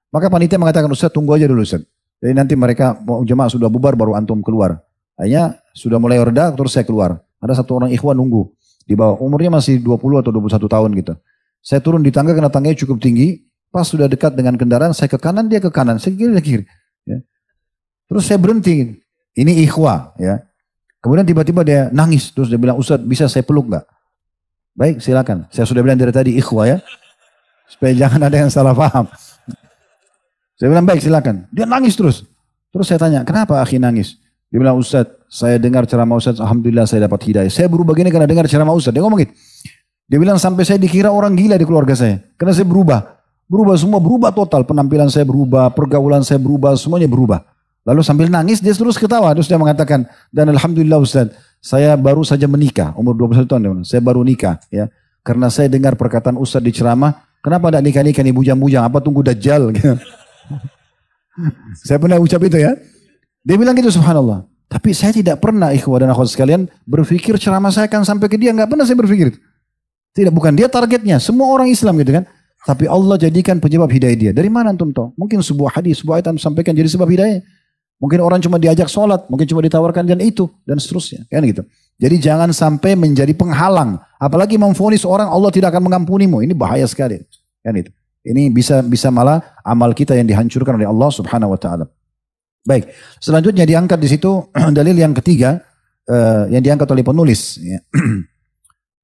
Maka panitia mengatakan, Ustaz tunggu aja dulu Ustaz. Jadi nanti mereka, jemaah sudah bubar baru antum keluar. Akhirnya sudah mulai reda, terus saya keluar. Ada satu orang ikhwan nunggu. Di bawah, umurnya masih 20 atau 21 tahun gitu. Saya turun di tangga, karena tangganya cukup tinggi. Pas sudah dekat dengan kendaraan, saya ke kanan, dia ke kanan. Saya kiri, dia kiri. Ya. Terus saya berhenti. Ini ikhwah. Ya. Kemudian tiba-tiba dia nangis. Terus dia bilang, Ustaz bisa saya peluk gak? Baik silakan. Saya sudah bilang dari tadi ikhwah ya. Supaya jangan ada yang salah paham. Saya bilang baik silakan. Dia nangis terus. Terus saya tanya, kenapa akhi nangis? Dia bilang, Ustaz, saya dengar ceramah Ustaz, alhamdulillah saya dapat hidayah. Saya berubah gini karena dengar ceramah Ustaz. Dia ngomong gitu. Dia bilang sampai saya dikira orang gila di keluarga saya. Karena saya berubah. Berubah semua, berubah total. Penampilan saya berubah, pergaulan saya berubah, semuanya berubah. Lalu sambil nangis dia terus ketawa. Terus dia mengatakan, dan alhamdulillah Ustaz, saya baru saja menikah. Umur 21 tahun. Dia bilang, saya baru nikah. Ya. Karena saya dengar perkataan Ustaz di ceramah, kenapa tidak nikah-nikah nih bujang-bujang? Apa tunggu dajjal? Saya pernah ucap itu ya. Dia bilang gitu subhanallah. Tapi saya tidak pernah ikhwah dan akhwat sekalian berpikir ceramah saya akan sampai ke dia. Enggak pernah saya berpikir itu. Tidak, bukan dia targetnya. Semua orang Islam gitu kan. Tapi Allah jadikan penyebab hidayah dia. Dari mana antum tahu? Mungkin sebuah hadis, sebuah ayat sampaikan jadi sebab hidayah. Mungkin orang cuma diajak sholat. Mungkin cuma ditawarkan dan itu. Dan seterusnya. Kan gitu. Jadi jangan sampai menjadi penghalang. Apalagi memvonis orang Allah tidak akan mengampunimu. Ini bahaya sekali. Kan itu. Ini bisa malah amal kita yang dihancurkan oleh Allah Subhanahu wa taala. Baik, selanjutnya diangkat di situ dalil yang ketiga yang diangkat oleh penulis ya.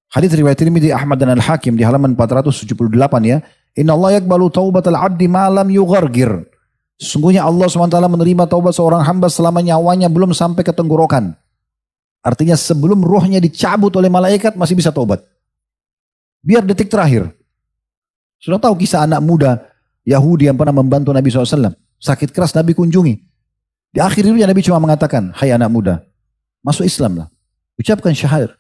Hadis riwayat Tirmidzi, Ahmad dan Al-Hakim di halaman 478 ya. Inna Allah yaqbalu taubatal abdi ma lam yughargir. Sesungguhnya Allah SWT menerima taubat seorang hamba selama nyawanya belum sampai ke tenggorokan. Artinya sebelum ruhnya dicabut oleh malaikat masih bisa taubat. Biar detik terakhir. Sudah tahu kisah anak muda Yahudi yang pernah membantu Nabi SAW. Sakit keras Nabi kunjungi. Di akhir hidupnya Nabi cuma mengatakan, hai anak muda, masuk Islam lah. Ucapkan syahadat.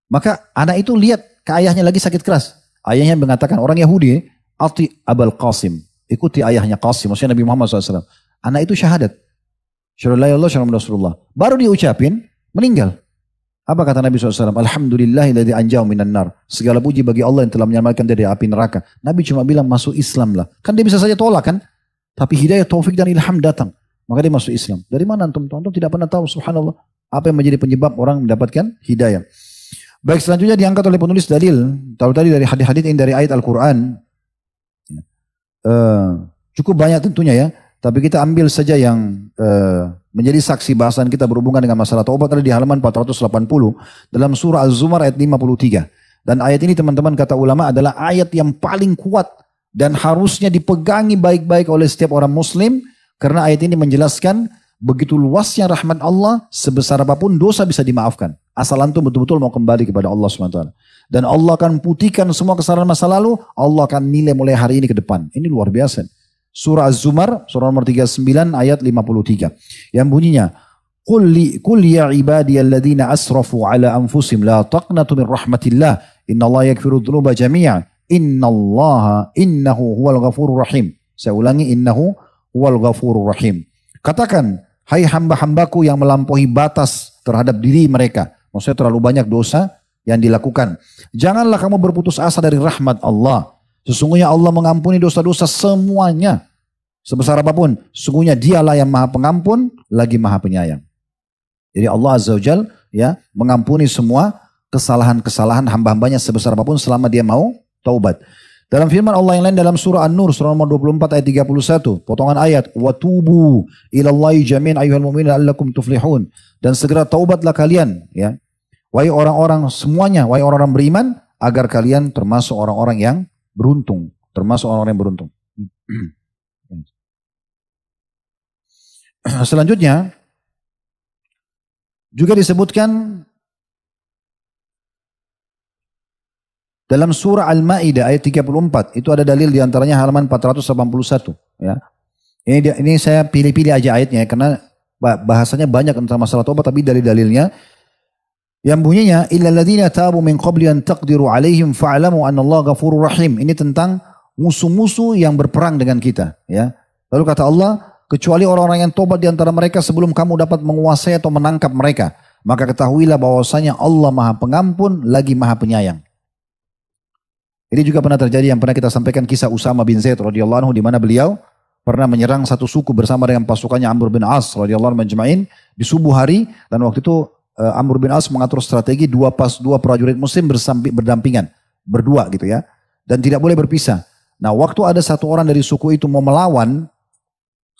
Maka anak itu lihat ke ayahnya lagi sakit keras. Ayahnya mengatakan, orang Yahudi, Ati Abul Qasim. Ikuti ayahnya Qasim, maksudnya Nabi Muhammad SAW. Anak itu syahadat. Syarullah Allah, Rasulullah. Baru diucapin, meninggal. Apa kata Nabi SAW? Alhamdulillahilladzi anjau minan nar. Segala puji bagi Allah yang telah menyelamatkan dari api neraka. Nabi cuma bilang masuk Islam lah. Kan dia bisa saja tolak kan? Tapi hidayah, taufik dan ilham datang. Maka dia masuk Islam. Dari mana antum? Antum tidak pernah tahu subhanallah. Apa yang menjadi penyebab orang mendapatkan hidayah. Baik, selanjutnya diangkat oleh penulis dalil. Tahu tadi dari hadis-hadis ini dari ayat Al-Quran. Cukup banyak tentunya ya. Tapi kita ambil saja yang menjadi saksi bahasan kita berhubungan dengan masalah taubat tadi di halaman 480 dalam surah Az-Zumar ayat 53. Dan ayat ini teman-teman kata ulama adalah ayat yang paling kuat dan harusnya dipegangi baik-baik oleh setiap orang muslim karena ayat ini menjelaskan begitu luasnya rahmat Allah sebesar apapun dosa bisa dimaafkan. Asal antum betul-betul mau kembali kepada Allah SWT. Dan Allah akan putihkan semua kesalahan masa lalu, Allah akan nilai mulai hari ini ke depan. Ini luar biasa. Surah Az-Zumar, surah nomor 39 ayat 53. Yang bunyinya, Qul ya ibadiyalladzina asrafu ala anfusim la taqnatu min rahmatillah. Innallaha yaghfiru dzunuba jami'a. Innahu huwal ghafurur rahim. Saya ulangi, innahu huwal ghafurur rahim. Katakan, hai hamba-hambaku yang melampaui batas terhadap diri mereka. Maksudnya terlalu banyak dosa yang dilakukan. Janganlah kamu berputus asa dari rahmat Allah. Sesungguhnya Allah mengampuni dosa-dosa semuanya. Sebesar apapun. Sesungguhnya dialah yang maha pengampun, lagi maha penyayang. Jadi Allah Azza wa Jal ya, mengampuni semua kesalahan-kesalahan hamba-hambanya sebesar apapun selama dia mau taubat. Dalam firman Allah yang lain dalam surah An-Nur, surah nomor 24 ayat 31. Potongan ayat. وَتُوبُوا إِلَى اللَّهِ جَمِيعًا أَيُّهَا الْمُؤْمِنُونَ لَعَلَّكُمْ تُفْلِحُونَ. Dan segera taubatlah kalian. Ya. Wahai orang-orang semuanya, wahai orang-orang beriman, agar kalian termasuk orang-orang yang beruntung, termasuk orang-orang yang beruntung. Selanjutnya juga disebutkan dalam surah Al-Maidah ayat 34, itu ada dalil diantaranya halaman 481. Ya. Ini saya pilih-pilih aja ayatnya karena bahasanya banyak tentang masalah taubat, tapi dari dalilnya yang bunyinya illal ladzina tabu min qabli an taqdiru alaihim fa'lamu annallaha ghafurur rahim. Ini tentang musuh-musuh yang berperang dengan kita, ya. Lalu kata Allah, kecuali orang-orang yang tobat di antara mereka sebelum kamu dapat menguasai atau menangkap mereka, maka ketahuilah bahwasanya Allah Maha Pengampun lagi Maha Penyayang. Ini juga pernah terjadi yang pernah kita sampaikan kisah Usama bin Zaid radhiyallahu anhu di mana beliau pernah menyerang satu suku bersama dengan pasukannya Amr bin As radhiyallahu anhu majma'in di subuh hari, dan waktu itu Amr bin As mengatur strategi dua prajurit muslim berdampingan, berdua gitu ya, dan tidak boleh berpisah. Nah, waktu ada satu orang dari suku itu mau melawan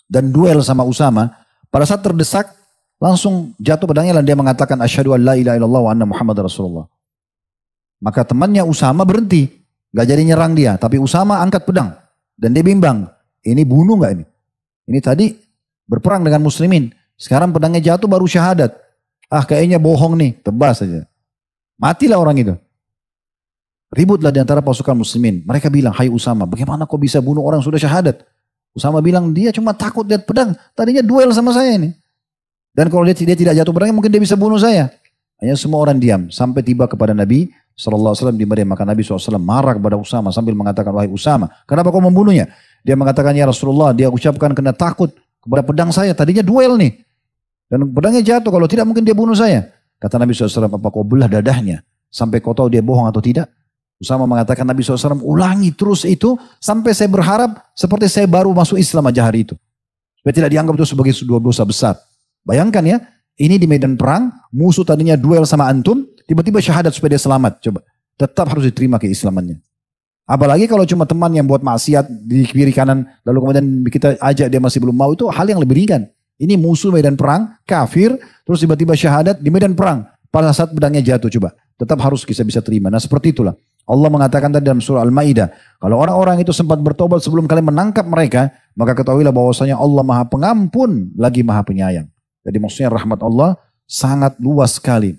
dan duel sama Usama, pada saat terdesak langsung jatuh pedangnya dan dia mengatakan asyhadu an la ilaha illallah wa anna Muhammadar Rasulullah. Maka temannya Usama berhenti. Gak jadi nyerang dia. Tapi Usama angkat pedang. Dan dia bimbang. Ini bunuh gak ini? Ini tadi berperang dengan muslimin. Sekarang pedangnya jatuh baru syahadat. Ah kayaknya bohong nih. Tebas saja. Matilah orang itu. Ributlah di antara pasukan muslimin. Mereka bilang, hai Usama, bagaimana kau bisa bunuh orang sudah syahadat? Usama bilang, dia cuma takut lihat pedang. Tadinya duel sama saya ini. Dan kalau dia tidak jatuh pedangnya, mungkin dia bisa bunuh saya. Hanya semua orang diam. Sampai tiba kepada Nabi SAW di Madinah. Maka Nabi SAW marah kepada Usama sambil mengatakan, wahai Usama, kenapa kau membunuhnya? Dia mengatakan, ya Rasulullah, dia ucapkan kena takut kepada pedang saya. Tadinya duel nih. Dan pedangnya jatuh, kalau tidak mungkin dia bunuh saya. Kata Nabi SAW, apa kau belah dadahnya? Sampai kau tahu dia bohong atau tidak? Usama mengatakan Nabi SAW ulangi terus itu sampai saya berharap seperti saya baru masuk Islam aja hari itu. Supaya tidak dianggap itu sebagai sebuah dosa besar. Bayangkan ya, ini di medan perang, musuh tadinya duel sama antum, tiba-tiba syahadat supaya dia selamat. Coba, tetap harus diterima keislamannya. Apalagi kalau cuma teman yang buat maksiat di kiri kanan, lalu kemudian kita ajak dia masih belum mau, itu hal yang lebih ringan. Ini musuh medan perang, kafir, terus tiba-tiba syahadat di medan perang. Pada saat pedangnya jatuh, coba. Tetap harus bisa terima. Nah seperti itulah. Allah mengatakan tadi dalam surah Al-Ma'idah, kalau orang-orang itu sempat bertobat sebelum kalian menangkap mereka, maka ketahuilah bahwasanya Allah Maha Pengampun lagi Maha Penyayang. Jadi maksudnya rahmat Allah sangat luas sekali.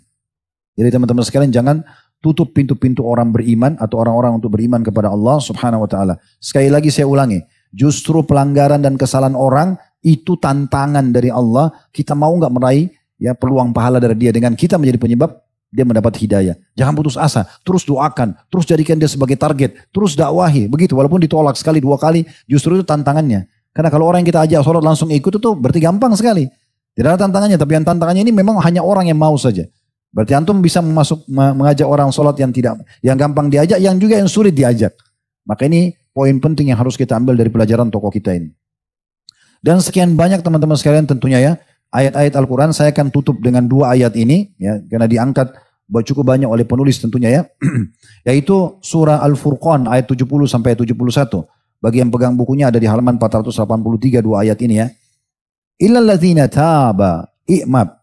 Jadi teman-teman sekalian jangan tutup pintu-pintu orang beriman atau orang-orang untuk beriman kepada Allah Subhanahu wa taala. Sekali lagi saya ulangi, justru pelanggaran dan kesalahan orang itu tantangan dari Allah. Kita mau nggak meraih ya peluang pahala dari dia dengan kita menjadi penyebab dia mendapat hidayah. Jangan putus asa, terus doakan, terus jadikan dia sebagai target, terus dakwahi. Begitu, walaupun ditolak sekali, dua kali, justru itu tantangannya. Karena kalau orang yang kita ajak sholat langsung ikut itu berarti gampang sekali. Tidak ada tantangannya, tapi yang tantangannya ini memang hanya orang yang mau saja. Berarti antum bisa mengajak orang sholat yang gampang diajak, yang juga yang sulit diajak. Maka ini poin penting yang harus kita ambil dari pelajaran tokoh kita ini. Dan sekian banyak teman-teman sekalian tentunya ya. Ayat-ayat Al-Quran saya akan tutup dengan dua ayat ini ya, karena diangkat cukup banyak oleh penulis tentunya ya. Yaitu surah Al-Furqan ayat 70 sampai 71. Bagi yang pegang bukunya ada di halaman 483 dua ayat ini ya. Illal ladzina taba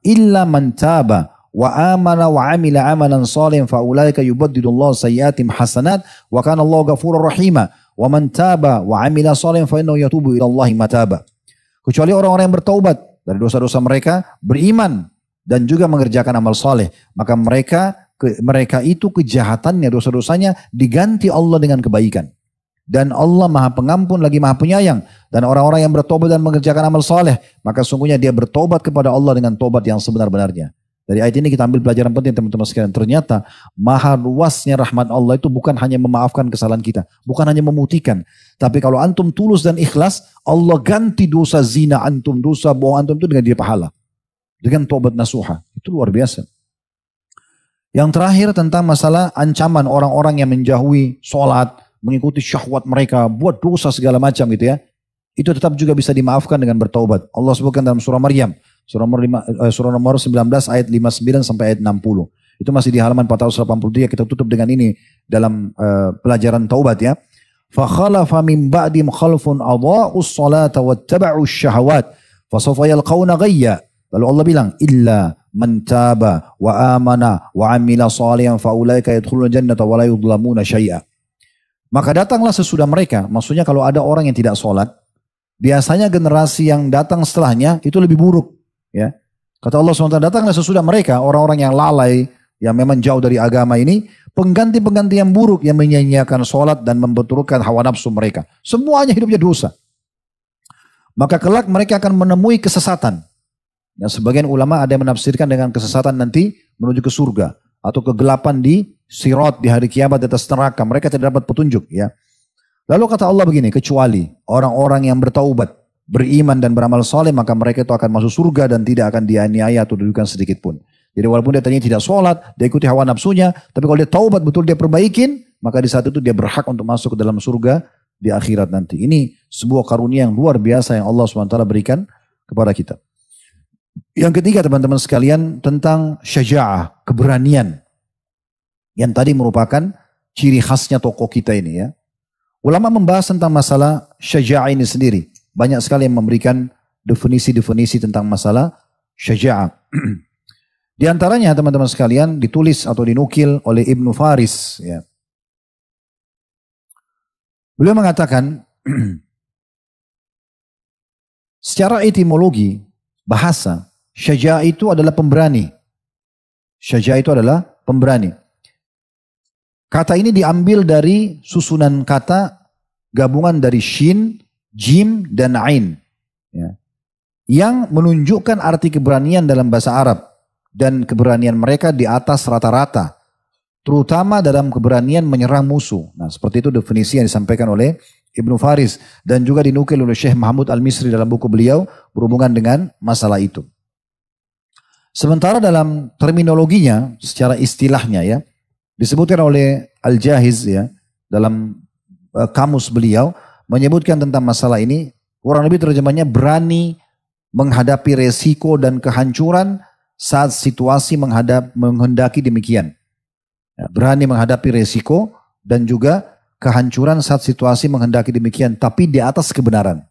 illa man taba wa amana wa amila amalan shalihan fa ulaika yubaddilullahu sayyi'atihim hasanat wa kana Allahu ghafurur rahima wa man taba wa amila shalihan fa innahu yatubu ila Allahi mataba. Kecuali orang-orang yang bertaubat dari dosa-dosa mereka, beriman dan juga mengerjakan amal soleh, maka mereka itu kejahatannya, dosa-dosanya diganti Allah dengan kebaikan. Dan Allah Maha Pengampun lagi Maha Penyayang. Dan orang-orang yang bertobat dan mengerjakan amal soleh, maka sungguhnya dia bertobat kepada Allah dengan tobat yang sebenar-benarnya. Dari ayat ini kita ambil pelajaran penting teman-teman sekalian. Ternyata maha luasnya rahmat Allah itu bukan hanya memaafkan kesalahan kita. Bukan hanya memutihkan. Tapi kalau antum tulus dan ikhlas, Allah ganti dosa zina antum, dosa bohong antum itu dengan dia pahala. Dengan tobat nasuha. Itu luar biasa. Yang terakhir tentang masalah ancaman orang-orang yang menjauhi sholat, mengikuti syahwat mereka, buat dosa segala macam gitu ya. Itu tetap juga bisa dimaafkan dengan bertaubat. Allah sebutkan dalam surah Maryam. Surah nomor 19 ayat 59 sampai ayat 60. Itu masih di halaman 483. Kita tutup dengan ini dalam pelajaran taubat ya. فَخَلَفَ مِنْ بَعْدِهِمْ خَلْفٌ أَضَاعُوا الصَّلَاةَ وَاتَّبَعُوا الشَّهَوَاتِ فَسَوْفَ يَلْقَوْنَ غَيًّا. Lalu Allah bilang, إِلَّا مَنْ تَابَ وَآمَنَ وَعَمِلَ صَالِحًا فَأُولَئِكَ يَدْخُلُونَ الْجَنَّةَ وَلَا يُظْلَمُونَ شَيْئًا. Maka datanglah sesudah mereka. Maksudnya kalau ada orang yang tidak sholat, biasanya generasi yang datang setelahnya itu lebih buruk. Ya, kata Allah SWT, datanglah sesudah mereka orang-orang yang lalai, yang memang jauh dari agama ini, pengganti-pengganti yang buruk yang menyanyiakan sholat dan membenturkan hawa nafsu mereka. Semuanya hidupnya dosa. Maka kelak mereka akan menemui kesesatan. Dan sebagian ulama ada yang menafsirkan dengan kesesatan nanti menuju ke surga atau kegelapan di sirat di hari kiamat di atas neraka. Mereka tidak dapat petunjuk. Ya. Lalu kata Allah begini, kecuali orang-orang yang bertaubat, beriman dan beramal soleh, maka mereka itu akan masuk surga dan tidak akan dianiaya atau dirugikan sedikit pun. Jadi walaupun dia tadinya tidak sholat, dia ikuti hawa nafsunya, tapi kalau dia taubat betul dia perbaikin, maka di saat itu dia berhak untuk masuk ke dalam surga di akhirat nanti. Ini sebuah karunia yang luar biasa yang Allah SWT berikan kepada kita. Yang ketiga teman-teman sekalian tentang syaja'ah, keberanian. Yang tadi merupakan ciri khasnya tokoh kita ini ya. Ulama membahas tentang masalah syaja'ah ini sendiri. Banyak sekali yang memberikan definisi-definisi tentang masalah syaja'ah. Di antaranya teman-teman sekalian ditulis atau dinukil oleh Ibnu Faris. Ya. Beliau mengatakan, secara etimologi, bahasa, syaja' itu adalah pemberani. Syaja' itu adalah pemberani. Kata ini diambil dari susunan kata gabungan dari shin, jim, dan ain. Ya. Yang menunjukkan arti keberanian dalam bahasa Arab. Dan keberanian mereka di atas rata-rata. Terutama dalam keberanian menyerang musuh. Nah, seperti itu definisi yang disampaikan oleh Ibnu Faris. Dan juga dinukil oleh Syekh Mahmud Al-Misri dalam buku beliau berhubungan dengan masalah itu. Sementara dalam terminologinya, secara istilahnya ya, disebutkan oleh Al-Jahiz ya, dalam kamus beliau, menyebutkan tentang masalah ini, kurang lebih terjemahnya berani menghadapi resiko dan kehancuran saat situasi menghendaki demikian. Ya, berani menghadapi resiko dan juga kehancuran saat situasi menghendaki demikian, tapi di atas kebenaran.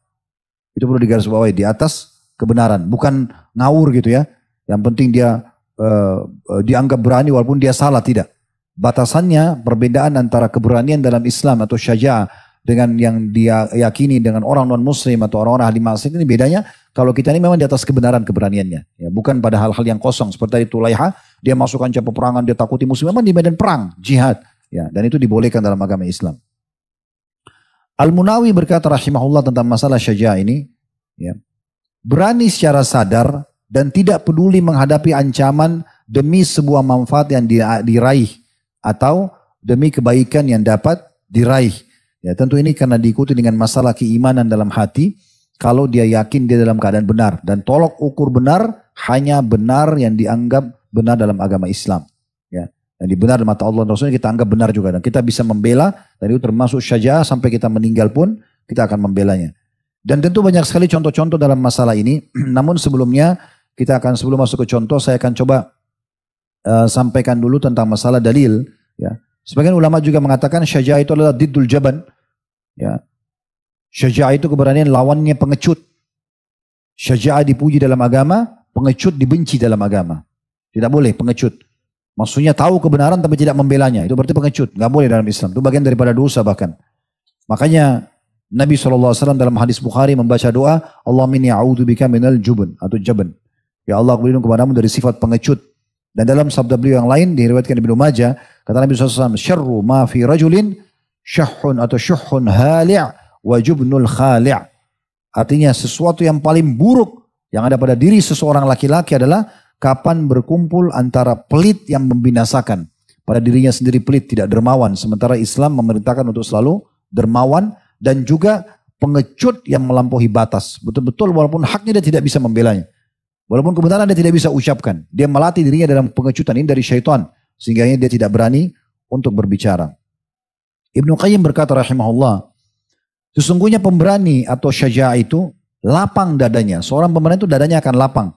Itu perlu digarisbawahi, di atas kebenaran, bukan ngawur gitu ya. Yang penting dia dianggap berani walaupun dia salah, tidak. Batasannya perbedaan antara keberanian dalam Islam atau syaja'ah dengan yang dia yakini dengan orang non muslim atau orang-orang ahli maksiat ini bedanya. Kalau kita ini memang di atas kebenaran keberaniannya, ya, bukan pada hal-hal yang kosong seperti tadi Tulaiha, dia masuk kancah peperangan, dia takuti musuh, memang di medan perang, jihad, ya, dan itu dibolehkan dalam agama Islam. Al-Munawi berkata rahimahullah tentang masalah syaja'ah ini, ya, berani secara sadar dan tidak peduli menghadapi ancaman demi sebuah manfaat yang diraih atau demi kebaikan yang dapat diraih. Ya, tentu ini karena diikuti dengan masalah keimanan dalam hati. Kalau dia yakin dia dalam keadaan benar. Dan tolok ukur benar hanya benar yang dianggap benar dalam agama Islam. Ya, yang dibenar di mata Allah dan Rasulnya kita anggap benar juga. Dan kita bisa membela. Dan itu termasuk syaja'ah sampai kita meninggal pun kita akan membelanya. Dan tentu banyak sekali contoh-contoh dalam masalah ini. Namun sebelumnya sebelum masuk ke contoh saya akan coba sampaikan dulu tentang masalah dalil. Ya. Sebagian ulama juga mengatakan syaja'ah itu adalah diddul jaban. Ya. Syaja'ah itu keberanian lawannya pengecut. Syaja'ah dipuji dalam agama, pengecut dibenci dalam agama. Tidak boleh pengecut. Maksudnya tahu kebenaran tapi tidak membelanya. Itu berarti pengecut. Gak boleh dalam Islam. Itu bagian daripada dosa bahkan. Makanya Nabi SAW dalam hadis Bukhari membaca doa, Allahumma inni a'udzubika minal jubn atau jabn. Ya Allah, aku berlindung kepadamu dari sifat pengecut. Dan dalam sabda beliau yang lain diriwayatkan Ibnu Majah, kata Nabi SAW, syarru ma fi rajulin syahhun atau syuhhun hali' wa jubnul khali'. Artinya sesuatu yang paling buruk yang ada pada diri seseorang laki-laki adalah kapan berkumpul antara pelit yang membinasakan. Pada dirinya sendiri pelit, tidak dermawan. Sementara Islam memerintahkan untuk selalu dermawan dan juga pengecut yang melampaui batas. Betul-betul walaupun haknya dia tidak bisa membelanya. Walaupun kebenaran dia tidak bisa ucapkan. Dia melatih dirinya dalam pengecutan ini dari syaitan. Sehingga dia tidak berani untuk berbicara. Ibnu Qayyim berkata rahimahullah, sesungguhnya pemberani atau syaja'ah itu lapang dadanya. Seorang pemberani itu dadanya akan lapang.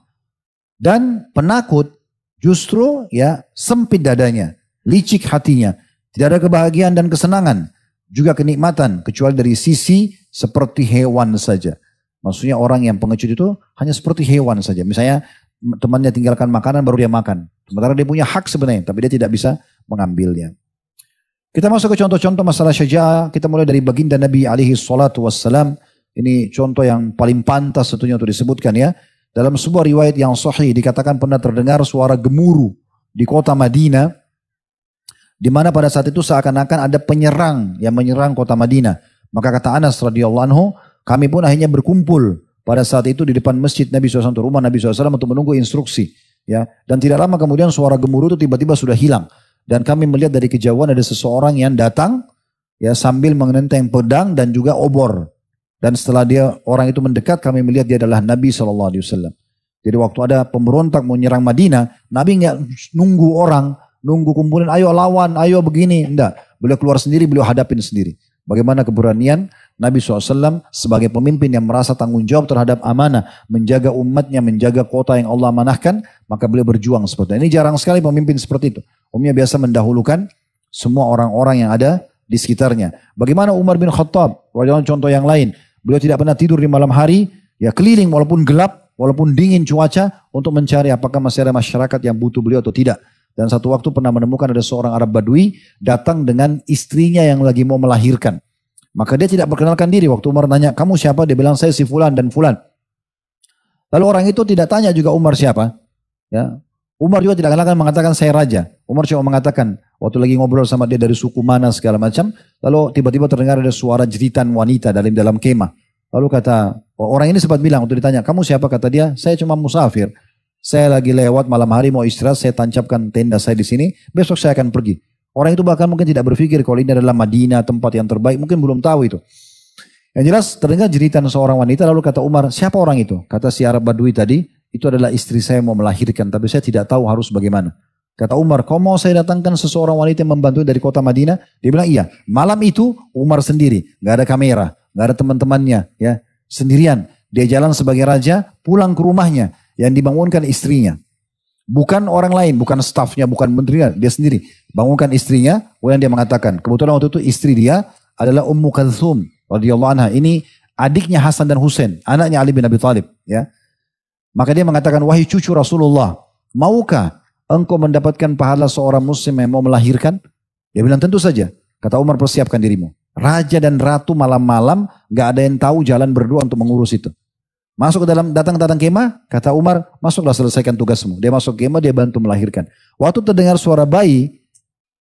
Dan penakut justru ya sempit dadanya. Licik hatinya. Tidak ada kebahagiaan dan kesenangan. Juga kenikmatan. Kecuali dari sisi seperti hewan saja. Maksudnya orang yang pengecut itu hanya seperti hewan saja. Misalnya temannya tinggalkan makanan baru dia makan. Sementara dia punya hak sebenarnya. Tapi dia tidak bisa mengambilnya. Kita masuk ke contoh-contoh masalah syaja'ah. Kita mulai dari baginda Nabi alaihi salatu wassalam. Ini contoh yang paling pantas tentunya untuk disebutkan ya. Dalam sebuah riwayat yang sahih dikatakan pernah terdengar suara gemuruh di kota Madinah. Di mana pada saat itu seakan-akan ada penyerang yang menyerang kota Madinah. Maka kata Anas radhiyallahu anhu, kami pun akhirnya berkumpul pada saat itu di depan masjid Nabi SAW, rumah Nabi SAW untuk menunggu instruksi. Ya. Dan tidak lama kemudian suara gemuruh itu tiba-tiba sudah hilang. Dan kami melihat dari kejauhan ada seseorang yang datang ya sambil menenteng pedang dan juga obor. Dan setelah orang itu mendekat, kami melihat dia adalah Nabi SAW. Jadi waktu ada pemberontak mau menyerang Madinah, Nabi nggak nunggu orang, nunggu kumpulin, ayo lawan, ayo begini. Enggak, beliau keluar sendiri, beliau hadapin sendiri. Bagaimana keberanian Nabi SAW sebagai pemimpin yang merasa tanggung jawab terhadap amanah, menjaga umatnya, menjaga kota yang Allah amanahkan, maka beliau berjuang seperti itu. Ini jarang sekali pemimpin seperti itu. Umumnya biasa mendahulukan semua orang-orang yang ada di sekitarnya. Bagaimana Umar bin Khattab, contoh yang lain. Beliau tidak pernah tidur di malam hari, ya keliling walaupun gelap, walaupun dingin cuaca, untuk mencari apakah masih ada masyarakat yang butuh beliau atau tidak. Dan satu waktu pernah menemukan ada seorang Arab Badui datang dengan istrinya yang lagi mau melahirkan. Maka dia tidak perkenalkan diri. Waktu Umar tanya, kamu siapa? Dia bilang, saya si fulan dan fulan. Lalu orang itu tidak tanya juga Umar siapa. Ya. Umar juga tidak akan mengatakan saya raja. Umar cuma mengatakan, waktu lagi ngobrol sama dia dari suku mana segala macam. Lalu tiba-tiba terdengar ada suara jeritan wanita dalam kemah. Lalu kata, orang ini sempat bilang, waktu ditanya, kamu siapa? Kata dia, saya cuma musafir. Saya lagi lewat malam hari mau istirahat, saya tancapkan tenda saya di sini, besok saya akan pergi. Orang itu bahkan mungkin tidak berpikir kalau ini adalah Madinah, tempat yang terbaik, mungkin belum tahu itu. Yang jelas terdengar jeritan seorang wanita, lalu kata Umar, siapa orang itu? Kata si Arab Badui tadi, itu adalah istri saya mau melahirkan, tapi saya tidak tahu harus bagaimana. Kata Umar, kau mau saya datangkan seseorang wanita yang membantu dari kota Madinah? Dia bilang iya. Malam itu Umar sendiri, gak ada kamera, gak ada teman-temannya, ya sendirian. Dia jalan sebagai raja, pulang ke rumahnya yang dibangunkan istrinya. Bukan orang lain, bukan stafnya, bukan menterinya, dia sendiri. Bangunkan istrinya, kemudian dia mengatakan, kebetulan waktu itu istri dia adalah Ummu Kalthum radhiyallahu anha. Ini adiknya Hasan dan Husain, anaknya Ali bin Abi Thalib, ya. Maka dia mengatakan, wahai cucu Rasulullah, maukah engkau mendapatkan pahala seorang muslim yang mau melahirkan? Dia bilang, tentu saja. Kata Umar, persiapkan dirimu. Raja dan ratu malam-malam, gak ada yang tahu jalan berdua untuk mengurus itu. Masuk ke dalam, datang kemah, kata Umar, masuklah selesaikan tugasmu. Dia masuk kemah, dia bantu melahirkan. Waktu terdengar suara bayi,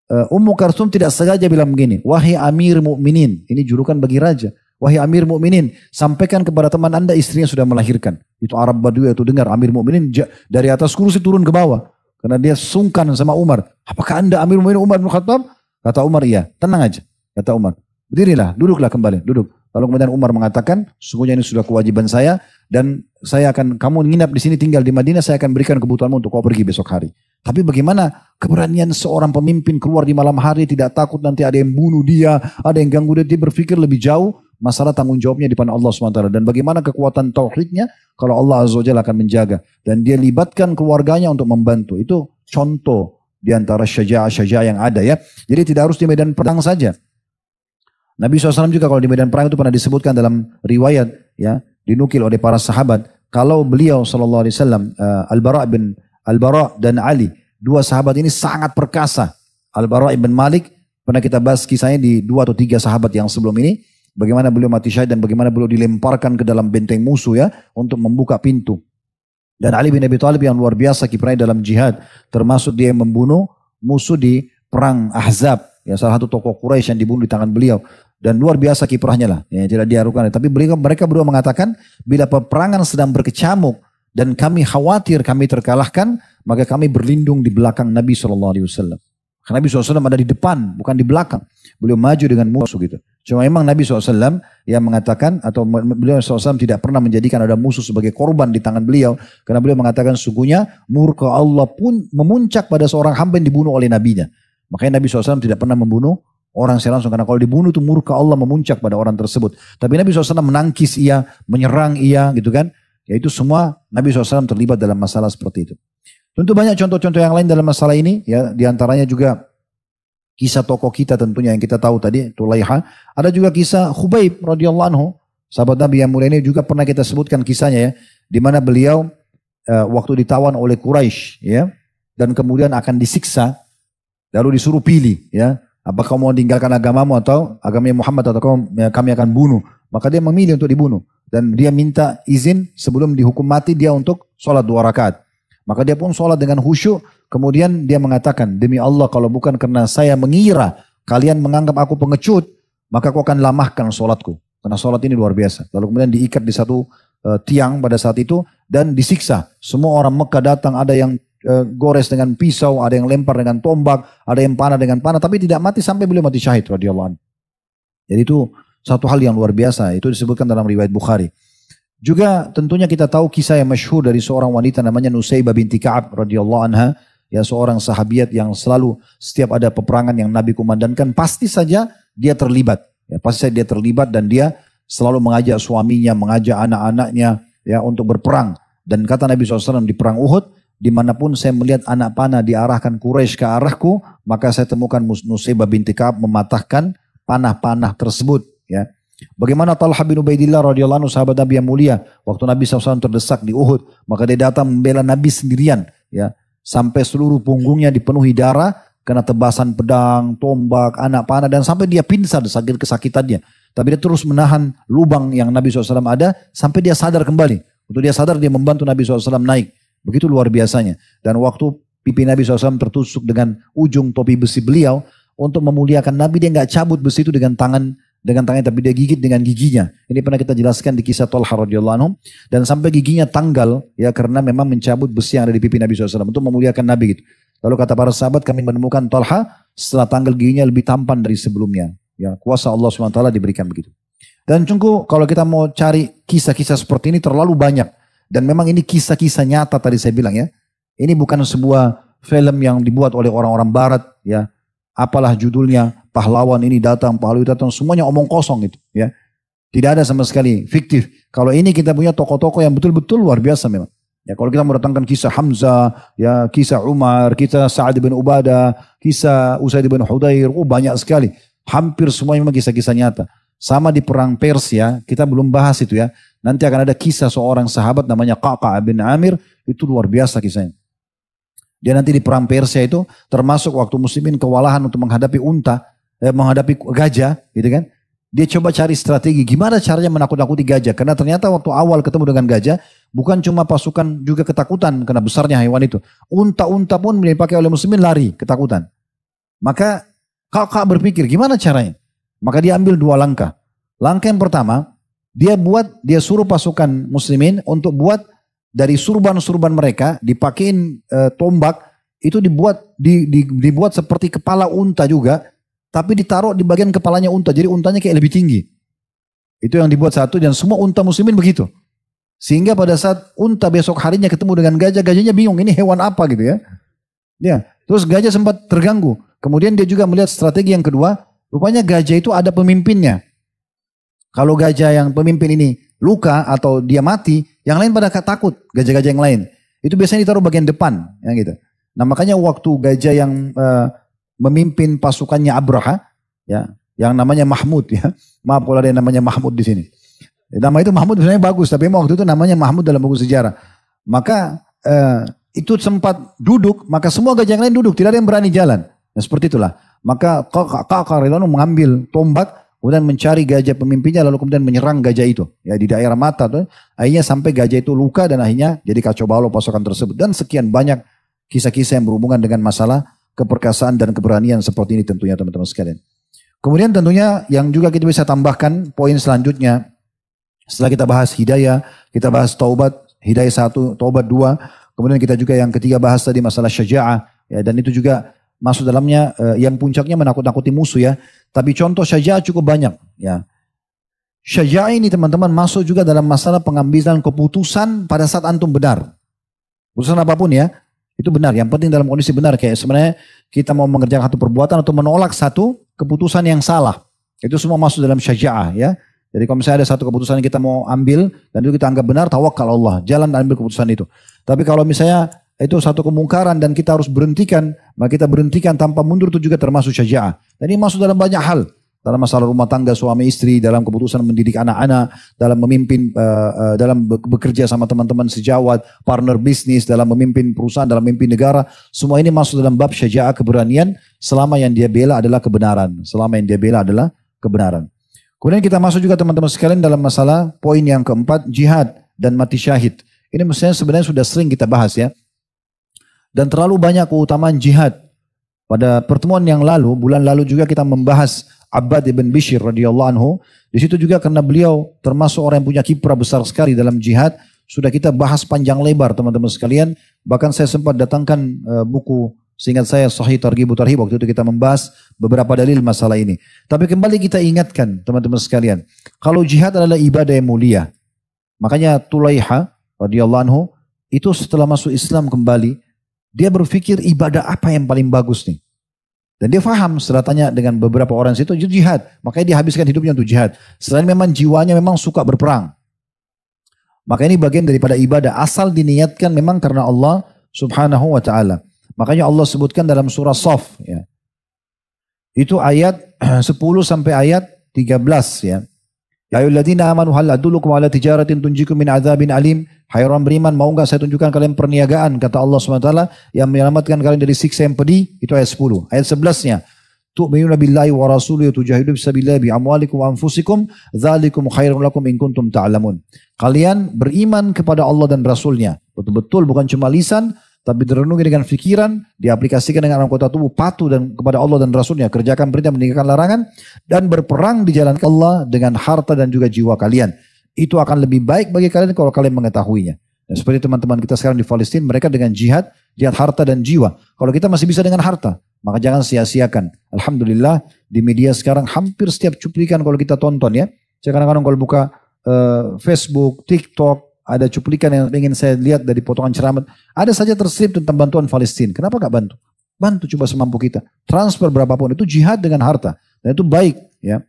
Ummu Kalthum tidak sengaja bilang begini, wahai Amir Mukminin, ini julukan bagi raja. Wahai Amir Mukminin, sampaikan kepada teman anda istrinya sudah melahirkan. Itu Arab Badui itu dengar, Amir Mukminin dari atas kursi turun ke bawah. Karena dia sungkan sama Umar. Apakah anda Amir Mukminin Umar bin Khattab? Kata Umar, iya. Tenang aja. Kata Umar, berdirilah, duduklah kembali, duduk. Lalu kemudian Umar mengatakan, sesungguhnya ini sudah kewajiban saya dan saya akan, kamu nginap di sini tinggal di Madinah, saya akan berikan kebutuhanmu untuk kau pergi besok hari. Tapi bagaimana keberanian seorang pemimpin keluar di malam hari, tidak takut nanti ada yang bunuh dia, ada yang ganggu dia berpikir lebih jauh, masalah tanggung jawabnya di depan Allah SWT. Dan bagaimana kekuatan tauhidnya kalau Allah Azza wa Jalla akan menjaga. Dan dia libatkan keluarganya untuk membantu. Itu contoh di antara syaja'ah yang ada ya. Jadi tidak harus di medan perang saja. Nabi SAW juga kalau di medan perang itu pernah disebutkan dalam riwayat ya, dinukil oleh para sahabat, kalau beliau SAW Al-Bara dan Ali, dua sahabat ini sangat perkasa. Al-Bara ibn Malik pernah kita bahas kisahnya di 2 atau 3 sahabat yang sebelum ini, bagaimana beliau mati syahid dan bagaimana beliau dilemparkan ke dalam benteng musuh ya untuk membuka pintu. Dan Ali bin Abi Thalib yang luar biasa kiprahnya dalam jihad, termasuk dia yang membunuh musuh di perang Ahzab, ya salah satu tokoh Quraisy yang dibunuh di tangan beliau. Dan luar biasa kiprahnya lah, ya, tidak diharukan. Tapi mereka berdua mengatakan, bila peperangan sedang berkecamuk dan kami khawatir kami terkalahkan, maka kami berlindung di belakang Nabi SAW. Karena Nabi SAW ada di depan, bukan di belakang. Beliau maju dengan musuh gitu. Cuma memang Nabi SAW yang mengatakan, atau beliau SAW tidak pernah menjadikan ada musuh sebagai korban di tangan beliau. Karena beliau mengatakan, sungguhnya murka Allah pun memuncak pada seorang hamba yang dibunuh oleh nabinya. Makanya Nabi SAW tidak pernah membunuh orang secara langsung, karena kalau dibunuh itu murka Allah memuncak pada orang tersebut. Tapi Nabi SAW menangkis ia, menyerang ia gitu kan. Ya itu semua Nabi SAW terlibat dalam masalah seperti itu. Tentu banyak contoh-contoh yang lain dalam masalah ini. Ya, di antaranya juga kisah tokoh kita tentunya yang kita tahu tadi, Tulaiha. Ada juga kisah Khubayb radhiyallahu anhu. Sahabat Nabi yang mulia ini juga pernah kita sebutkan kisahnya ya. Di mana beliau waktu ditawan oleh Quraisy ya. Dan kemudian akan disiksa. Lalu disuruh pilih ya. Apakah kamu mau tinggalkan agamamu atau agamanya Muhammad atau kami akan bunuh. Maka dia memilih untuk dibunuh. Dan dia minta izin sebelum dihukum mati dia untuk sholat 2 rakaat. Maka dia pun sholat dengan khusyuk. Kemudian dia mengatakan, demi Allah kalau bukan karena saya mengira kalian menganggap aku pengecut, maka aku akan lamahkan sholatku. Karena sholat ini luar biasa. Lalu kemudian diikat di satu tiang pada saat itu dan disiksa. Semua orang Mekah datang, ada yang gores dengan pisau, ada yang lempar dengan tombak, ada yang panah dengan panah, tapi tidak mati sampai beliau mati syahid radhiyallahu anhu. Jadi itu satu hal yang luar biasa, itu disebutkan dalam riwayat Bukhari. Juga tentunya kita tahu kisah yang masyhur dari seorang wanita namanya Nusaybah binti Ka'ab radhiyallahu anha, ya seorang sahabiat yang selalu setiap ada peperangan yang Nabi kumandankan pasti saja dia terlibat. Ya, pasti saja dia terlibat dan dia selalu mengajak suaminya, mengajak anak-anaknya ya untuk berperang. Dan kata Nabi SAW di perang Uhud, dimanapun saya melihat anak panah diarahkan Quraisy ke arahku, maka saya temukan Nusaybah binti Ka'ab mematahkan panah-panah tersebut. Ya. Bagaimana Talha bin Ubaidillah radhiyallahu anhu sahabat Nabi yang mulia, waktu Nabi SAW terdesak di Uhud, maka dia datang membela Nabi sendirian. Ya. Sampai seluruh punggungnya dipenuhi darah, kena tebasan pedang, tombak, anak panah, dan sampai dia pingsan sakit kesakitannya. Tapi dia terus menahan lubang yang Nabi SAW ada sampai dia sadar kembali. Waktu dia sadar dia membantu Nabi SAW naik. Begitu luar biasanya. Dan waktu pipi Nabi SAW tertusuk dengan ujung topi besi beliau, untuk memuliakan Nabi dia nggak cabut besi itu dengan tangannya, tapi dia gigit dengan giginya. Ini pernah kita jelaskan di kisah Talha radhiyallahu anhu. Dan sampai giginya tanggal ya karena memang mencabut besi yang ada di pipi Nabi SAW untuk memuliakan Nabi gitu. Lalu kata para sahabat, kami menemukan Talha setelah tanggal giginya lebih tampan dari sebelumnya. Ya, kuasa Allah SWT diberikan begitu. Dan sungguh kalau kita mau cari kisah-kisah seperti ini terlalu banyak. Dan memang ini kisah-kisah nyata tadi saya bilang ya. Ini bukan sebuah film yang dibuat oleh orang-orang barat ya. Apalah judulnya, pahlawan ini datang, pahlawan itu datang, semuanya omong kosong gitu ya. Tidak ada sama sekali fiktif. Kalau ini kita punya tokoh-tokoh yang betul-betul luar biasa memang. Ya, kalau kita mendatangkan kisah Hamzah, ya kisah Umar, kisah Sa'ad bin Ubadah, kisah Usaid bin Hudair, banyak sekali. Hampir semuanya memang kisah-kisah nyata. Sama di perang Persia, kita belum bahas itu ya. Nanti akan ada kisah seorang sahabat namanya Qaqa' bin Amir, itu luar biasa kisahnya. Dia nanti di perang Persia itu termasuk waktu muslimin kewalahan untuk menghadapi menghadapi gajah, gitu kan. Dia coba cari strategi gimana caranya menakut-nakuti gajah. Karena ternyata waktu awal ketemu dengan gajah, bukan cuma pasukan juga ketakutan karena besarnya hewan itu. Unta-unta pun dipakai oleh muslimin lari ketakutan. Maka Qaqa' berpikir gimana caranya. Maka dia ambil dua langkah. Langkah yang pertama, dia suruh pasukan muslimin untuk buat dari surban-surban mereka dipakein tombak itu dibuat seperti kepala unta juga, tapi ditaruh di bagian kepalanya unta, jadi untanya kayak lebih tinggi. Itu yang dibuat satu dan semua unta muslimin begitu. Sehingga pada saat unta besok harinya ketemu dengan gajah, gajahnya bingung ini hewan apa gitu ya. Ya, terus gajah sempat terganggu. Kemudian dia juga melihat strategi yang kedua, rupanya gajah itu ada pemimpinnya. Kalau gajah yang pemimpin ini luka atau dia mati, yang lain pada takut, gajah-gajah yang lain. Itu biasanya ditaruh bagian depan, ya gitu. Nah makanya waktu gajah yang memimpin pasukannya Abraha, ya, yang namanya Mahmud, ya. Maaf kalau ada yang namanya Mahmud di sini. Nama itu Mahmud sebenarnya bagus, tapi waktu itu namanya Mahmud dalam buku sejarah. Maka itu sempat duduk, maka semua gajah yang lain duduk, tidak ada yang berani jalan. Nah, seperti itulah. Maka Qaqa' mengambil tombak, kemudian mencari gajah pemimpinnya, lalu kemudian menyerang gajah itu. Ya di daerah mata tuh, akhirnya sampai gajah itu luka dan akhirnya jadi kacau balau pasukan tersebut. Dan sekian banyak kisah-kisah yang berhubungan dengan masalah keperkasaan dan keberanian seperti ini tentunya teman-teman sekalian. Kemudian tentunya yang juga kita bisa tambahkan poin selanjutnya, setelah kita bahas hidayah, kita bahas taubat, hidayah 1, taubat 2. Kemudian kita juga yang ketiga bahas tadi masalah syaja'ah. Ya, dan itu juga masuk dalamnya yang puncaknya menakut-nakuti musuh ya. Tapi contoh syaja'ah cukup banyak ya. Syaja'ah ini teman-teman masuk juga dalam masalah pengambilan keputusan pada saat antum benar. Keputusan apapun ya, itu benar. Yang penting dalam kondisi benar. Kayak sebenarnya kita mau mengerjakan satu perbuatan atau menolak satu keputusan yang salah. Itu semua masuk dalam syaja'ah ya. Jadi kalau misalnya ada satu keputusan yang kita mau ambil dan itu kita anggap benar, tawakal Allah, jalan dan ambil keputusan itu. Tapi kalau misalnya itu satu kemungkaran dan kita harus berhentikan, maka kita berhentikan tanpa mundur, itu juga termasuk syaja'ah. Dan ini masuk dalam banyak hal. Dalam masalah rumah tangga suami istri, dalam keputusan mendidik anak-anak, dalam memimpin, dalam bekerja sama teman-teman sejawat, partner bisnis, dalam memimpin perusahaan, dalam memimpin negara. Semua ini masuk dalam bab syaja'ah, keberanian, selama yang dia bela adalah kebenaran. Selama yang dia bela adalah kebenaran. Kemudian kita masuk juga teman-teman sekalian dalam masalah poin yang keempat, jihad dan mati syahid. Ini mestinya sebenarnya sudah sering kita bahas ya. Dan terlalu banyak keutamaan jihad. Pada pertemuan yang lalu, bulan lalu juga kita membahas Abbad ibn Bishr radhiyallahu anhu. Di situ juga karena beliau termasuk orang yang punya kiprah besar sekali dalam jihad. Sudah kita bahas panjang lebar teman-teman sekalian. Bahkan saya sempat datangkan buku, seingat saya Sahih Targhib Tarhib, waktu itu kita membahas beberapa dalil masalah ini. Tapi kembali kita ingatkan teman-teman sekalian, kalau jihad adalah ibadah yang mulia. Makanya Tulaiha radhiyallahu anhu itu setelah masuk Islam kembali, dia berpikir ibadah apa yang paling bagus nih. Dan dia faham setelah tanya dengan beberapa orang situ, jihad. Makanya dia habiskan hidupnya untuk jihad. Selain memang jiwanya memang suka berperang. Maka ini bagian daripada ibadah. Asal diniatkan memang karena Allah subhanahu wa ta'ala. Makanya Allah sebutkan dalam surah Shaf. Ya. Itu ayat 10 sampai ayat 13 ya. Ya ayyuhalladzina amanu hal adullukum ala tijaratin tunjikum min adzabin alim. Hai orang beriman, mau enggak saya tunjukkan kalian perniagaan, kata Allah SWT, yang menyelamatkan kalian dari siksa yang pedih. Itu ayat 10. Ayat 11-nya, tu'minuna billahi wa rasulihi tujahidu fisabilillah bi amwalikum wa anfusikum dzalikum khairun lakum in kuntum ta'lamun. Kalian beriman kepada Allah dan Rasulnya. Betul-betul bukan cuma lisan, tapi direnungi dengan fikiran, diaplikasikan dengan anggota tubuh, patuh dan kepada Allah dan Rasulnya, kerjakan perintah, meninggalkan larangan, dan berperang di jalan Allah dengan harta dan juga jiwa kalian. Itu akan lebih baik bagi kalian kalau kalian mengetahuinya. Dan seperti teman-teman kita sekarang di Palestina, mereka dengan jihad harta dan jiwa. Kalau kita masih bisa dengan harta, maka jangan sia-siakan. Alhamdulillah di media sekarang hampir setiap cuplikan kalau kita tonton ya. Saya kadang-kadang kalau buka Facebook, TikTok, ada cuplikan yang ingin saya lihat dari potongan ceramah. Ada saja terselip tentang bantuan Palestina. Kenapa gak bantu? Bantu coba semampu kita. Transfer berapapun, itu jihad dengan harta. Dan itu baik ya.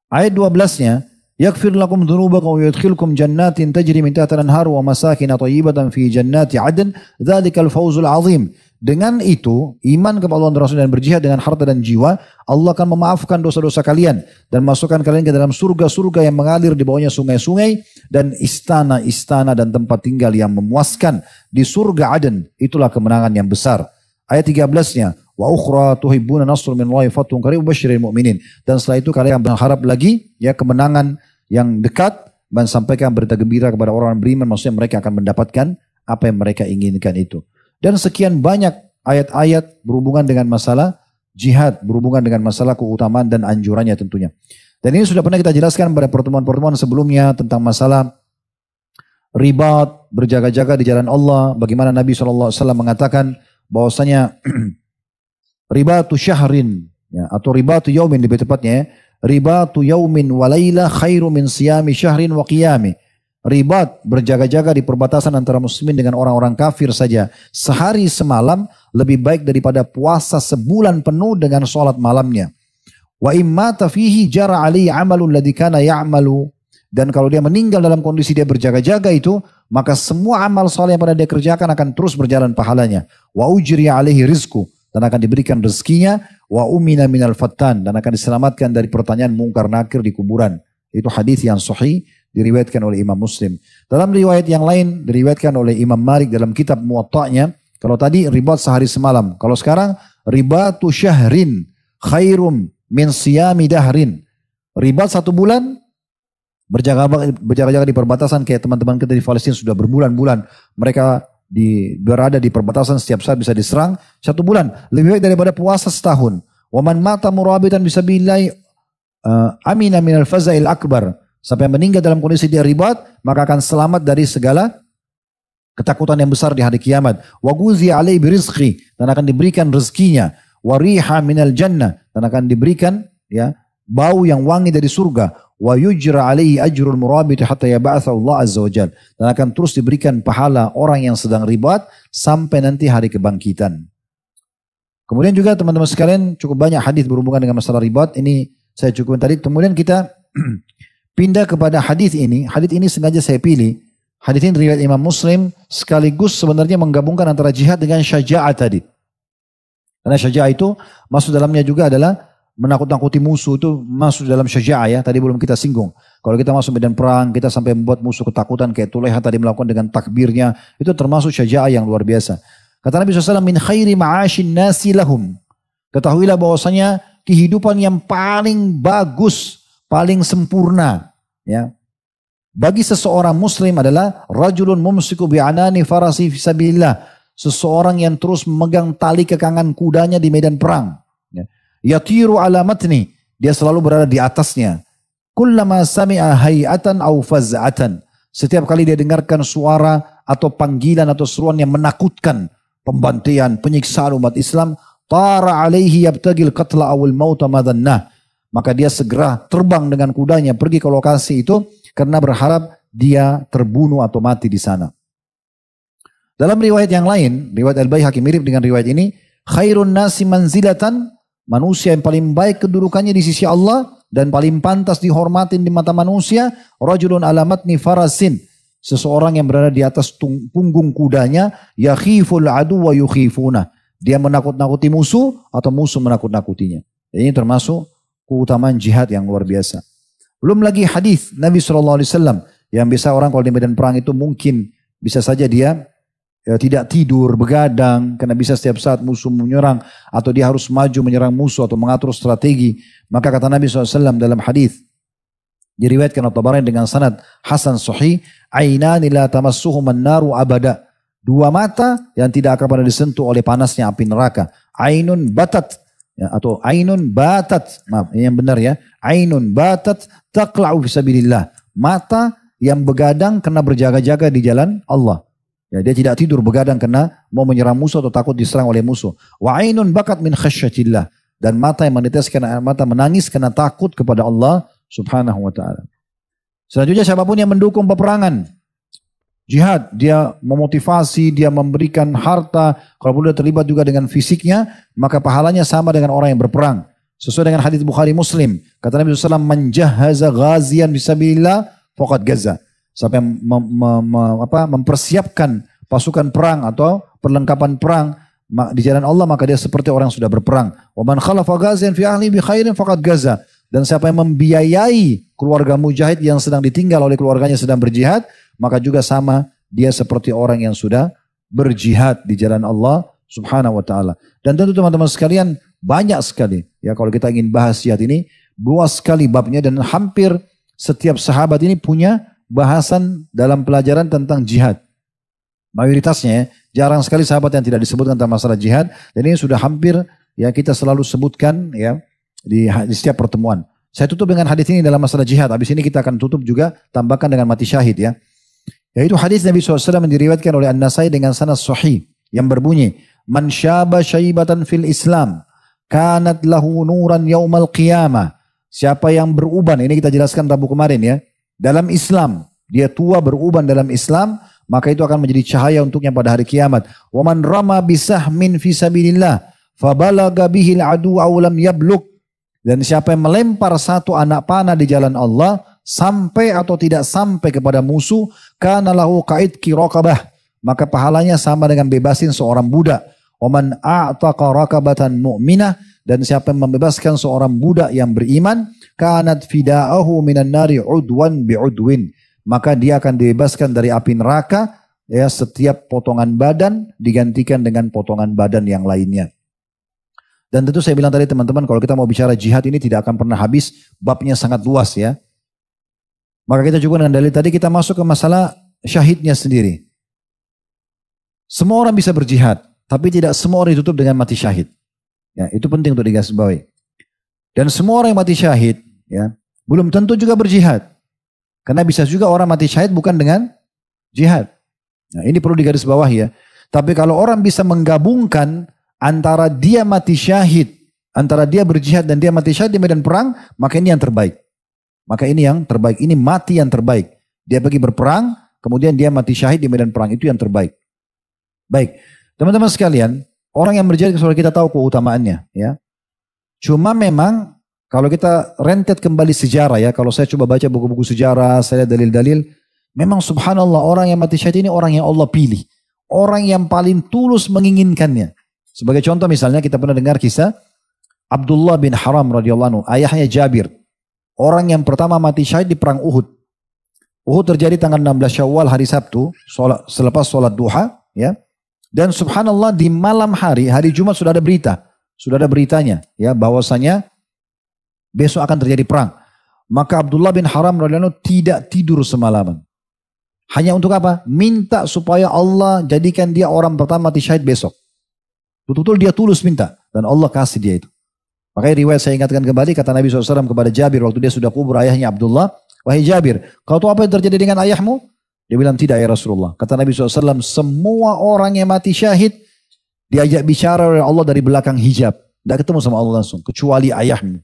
Ayat 12-nya, yaghfir lakum dzunubakum wa yudkhilkum jannatin tajri min tahtiha al-anhar wa masakin thayyibatan fi jannati 'adn dzalikal fawzul 'azim. Dengan itu, iman kepada Allah dan Rasul dan berjihad dengan harta dan jiwa, Allah akan memaafkan dosa-dosa kalian dan masukkan kalian ke dalam surga-surga yang mengalir di bawahnya sungai-sungai dan istana-istana dan tempat tinggal yang memuaskan di surga Aden. Itulah kemenangan yang besar. Ayat 13-nya, wa ukhra tuhibbuna nasrun min Allahi fathun qarib basyiril mu'minin. Dan setelah itu kalian berharap lagi ya kemenangan yang dekat dan sampaikan berita gembira kepada orang beriman, maksudnya mereka akan mendapatkan apa yang mereka inginkan itu. Dan sekian banyak ayat-ayat berhubungan dengan masalah jihad, berhubungan dengan masalah keutamaan dan anjurannya tentunya. Dan ini sudah pernah kita jelaskan pada pertemuan-pertemuan sebelumnya tentang masalah ribat, berjaga-jaga di jalan Allah. Bagaimana Nabi SAW mengatakan bahwasanya ribatu syahrin ya, atau ribatu yaumin lebih tepatnya ya, ribatu yaumin walayla khairu min siyami syahrin wa qiyami. Ribat, berjaga-jaga di perbatasan antara muslimin dengan orang-orang kafir saja sehari semalam lebih baik daripada puasa sebulan penuh dengan sholat malamnya. Wa immata fihi jara alaihi amalul ladzi kana ya'malu. Dan kalau dia meninggal dalam kondisi dia berjaga-jaga itu, maka semua amal soleh yang pernah dia kerjakan akan terus berjalan pahalanya. Wa ujri alaihi rizku, dan akan diberikan rezekinya. Wa umina minal fattan, dan akan diselamatkan dari pertanyaan mungkar nakir di kuburan. Itu hadis yang sahih, diriwayatkan oleh Imam Muslim. Dalam riwayat yang lain diriwayatkan oleh Imam Malik dalam kitab Muwatta'nya. Kalau tadi ribat sehari semalam. Kalau sekarang ribatu syahrin khairum min siyami dahrin. Ribat 1 bulan, berjaga-jaga di perbatasan kayak teman-teman kita di Palestina sudah berbulan-bulan. Mereka berada di perbatasan setiap saat bisa diserang. 1 bulan lebih baik daripada puasa setahun. Wa man mata murabitan bisabilillah amina minal fazail akbar. Sampai meninggal dalam kondisi dia ribat, maka akan selamat dari segala ketakutan yang besar di hari kiamat. Wa guziya alaihi birizqi, dan akan diberikan rezekinya. Wa riha minal jannah, dan akan diberikan ya bau yang wangi dari surga. Wa yujra alaihi ajrul murabit hatta yab'atsa Allah azza wajal, dan akan terus diberikan pahala orang yang sedang ribat sampai nanti hari kebangkitan. Kemudian juga teman-teman sekalian cukup banyak hadis berhubungan dengan masalah ribat. Ini saya cukupkan tadi. Kemudian kita pindah kepada hadis ini. Hadis ini sengaja saya pilih. Hadis ini riwayat Imam Muslim sekaligus sebenarnya menggabungkan antara jihad dengan syaja'ah tadi. Karena syaja'ah itu masuk dalamnya juga adalah menakut-nakuti musuh, itu masuk dalam syaja'ah ya. Tadi belum kita singgung. Kalau kita masuk medan perang, kita sampai membuat musuh ketakutan kayak Tulaiha tadi melakukan dengan takbirnya, itu termasuk syaja'ah yang luar biasa. Kata Nabi SAW, min khairi ma'ashin nasi lahum. Ketahuilah bahwasanya kehidupan yang paling bagus, paling sempurna ya bagi seseorang muslim adalah rajulun mumsiku bi'anani farasi fisabilillah, seseorang yang terus memegang tali kekangan kudanya di medan perang ya. Yatiru ala matni, dia selalu berada di atasnya. Kullama sami'a hay'atan aw faz'atan, setiap kali dia dengarkan suara atau panggilan atau seruan yang menakutkan, pembantaian, penyiksaan umat Islam, tara alaihi yabtagil qatla awil mauta madannah, maka dia segera terbang dengan kudanya pergi ke lokasi itu karena berharap dia terbunuh atau mati di sana. Dalam riwayat yang lain, riwayat Al-Baihaqi mirip dengan riwayat ini, khairun nasi manzilatan, manusia yang paling baik kedudukannya di sisi Allah dan paling pantas dihormatin di mata manusia, rajulun ala matni farasin, seseorang yang berada di atas punggung kudanya, yakhiful adu wa yukhifuna, dia menakut-nakuti musuh atau musuh menakut-nakutinya. Ini termasuk keutamaan jihad yang luar biasa. Belum lagi hadis Nabi SAW yang bisa orang kalau di medan perang itu mungkin bisa saja dia tidak tidur, begadang, karena bisa setiap saat musuh menyerang, atau dia harus maju menyerang musuh atau mengatur strategi. Maka kata Nabi SAW dalam hadis diriwayatkan oleh Tabarani dengan sanad hasan sahih, ainani la tamassuhuman naru abada. Dua mata yang tidak akan pernah disentuh oleh panasnya api neraka. Ainun batat, ya, atau ainun batat, maaf yang benar ya, ainun batat taqla'u fisabilillah. Mata yang begadang karena berjaga-jaga di jalan Allah. Ya, dia tidak tidur begadang karena mau menyerang musuh atau takut diserang oleh musuh. Wa ainun bakat min khasyatillah, dan mata yang meneteskan air mata menangis karena takut kepada Allah Subhanahu wa ta'ala. Selanjutnya siapapun yang mendukung peperangan jihad, dia memotivasi, dia memberikan harta, kalau dia terlibat juga dengan fisiknya, maka pahalanya sama dengan orang yang berperang. Sesuai dengan hadis Bukhari Muslim, kata Nabi SAW, man jahaza ghaziyan fisabilillah faqad gaza. Sampai mempersiapkan pasukan perang atau perlengkapan perang di jalan Allah, maka dia seperti orang yang sudah berperang. Wa man khalafa ghaziyan fi ahli bi khairin faqad gaza. Dan siapa yang membiayai keluarga mujahid yang sedang ditinggal oleh keluarganya sedang berjihad, maka juga sama dia seperti orang yang sudah berjihad di jalan Allah Subhanahu wa ta'ala. Dan tentu teman-teman sekalian, banyak sekali ya kalau kita ingin bahas jihad ini, luas sekali babnya, dan hampir setiap sahabat ini punya bahasan dalam pelajaran tentang jihad. Mayoritasnya ya, jarang sekali sahabat yang tidak disebutkan tentang masalah jihad, dan ini sudah hampir ya kita selalu sebutkan ya di setiap pertemuan. Saya tutup dengan hadis ini dalam masalah jihad. Habis ini kita akan tutup juga tambahkan dengan mati syahid ya. Yaitu hadis Nabi SAW yang diriwayatkan oleh An-Nasai dengan sanad sahih yang berbunyi, man syaba syaibatan fil Islam kanat lahu nuran yaumal qiyamah. Siapa yang beruban, ini kita jelaskan Rabu kemarin ya, dalam Islam, dia tua beruban dalam Islam, maka itu akan menjadi cahaya untuknya pada hari kiamat. Wa man rama bisahmin fi sabilillah fabalaga bihil adu aw lam yablug. Dan siapa yang melempar satu anak panah di jalan Allah sampai atau tidak sampai kepada musuh, kana lahu ka'idki raqabah, maka pahalanya sama dengan bebasin seorang budak. Wa man a'taqa raqabatan mu'minah, dan siapa yang membebaskan seorang budak yang beriman, kanat fida'ahu minan nari udwan bi'udwin, maka dia akan dibebaskan dari api neraka ya, setiap potongan badan digantikan dengan potongan badan yang lainnya. Dan tentu saya bilang tadi teman-teman, kalau kita mau bicara jihad ini tidak akan pernah habis, babnya sangat luas ya. Maka kita cukup dengan dalil tadi, kita masuk ke masalah syahidnya sendiri. Semua orang bisa berjihad, tapi tidak semua orang ditutup dengan mati syahid. Ya, itu penting untuk digarisbawahi. Dan semua orang yang mati syahid ya, belum tentu juga berjihad. Karena bisa juga orang mati syahid bukan dengan jihad. Nah, ini perlu digarisbawahi ya. Tapi kalau orang bisa menggabungkan antara dia mati syahid, antara dia berjihad dan dia mati syahid di medan perang, maka ini yang terbaik. Maka ini yang terbaik, ini mati yang terbaik. Dia pergi berperang, kemudian dia mati syahid di medan perang, itu yang terbaik. Baik, teman-teman sekalian, orang yang berjihad sudah kita tahu keutamaannya ya. Cuma memang kalau kita rentet kembali sejarah ya, kalau saya coba baca buku-buku sejarah, saya lihat dalil-dalil, memang subhanallah orang yang mati syahid ini orang yang Allah pilih. Orang yang paling tulus menginginkannya. Sebagai contoh misalnya kita pernah dengar kisah Abdullah bin Haram radhiyallahu anhu, ayahnya Jabir. Orang yang pertama mati syahid di perang Uhud. Uhud terjadi tanggal 16 Syawal hari Sabtu, selepas sholat duha ya. Dan subhanallah di malam hari Jumat sudah ada berita. Sudah ada beritanya ya, bahwasanya besok akan terjadi perang. Maka Abdullah bin Haram radhiyallahu anhu tidak tidur semalaman. Hanya untuk apa? Minta supaya Allah jadikan dia orang pertama mati syahid besok. Betul-betul dia tulus minta. Dan Allah kasih dia itu. Makanya riwayat saya ingatkan kembali, kata Nabi SAW kepada Jabir waktu dia sudah kubur ayahnya Abdullah. Wahai Jabir, kau tahu apa yang terjadi dengan ayahmu? Dia bilang tidak ya Rasulullah. Kata Nabi SAW, semua orang yang mati syahid diajak bicara oleh Allah dari belakang hijab. Tidak ketemu sama Allah langsung. Kecuali ayahmu.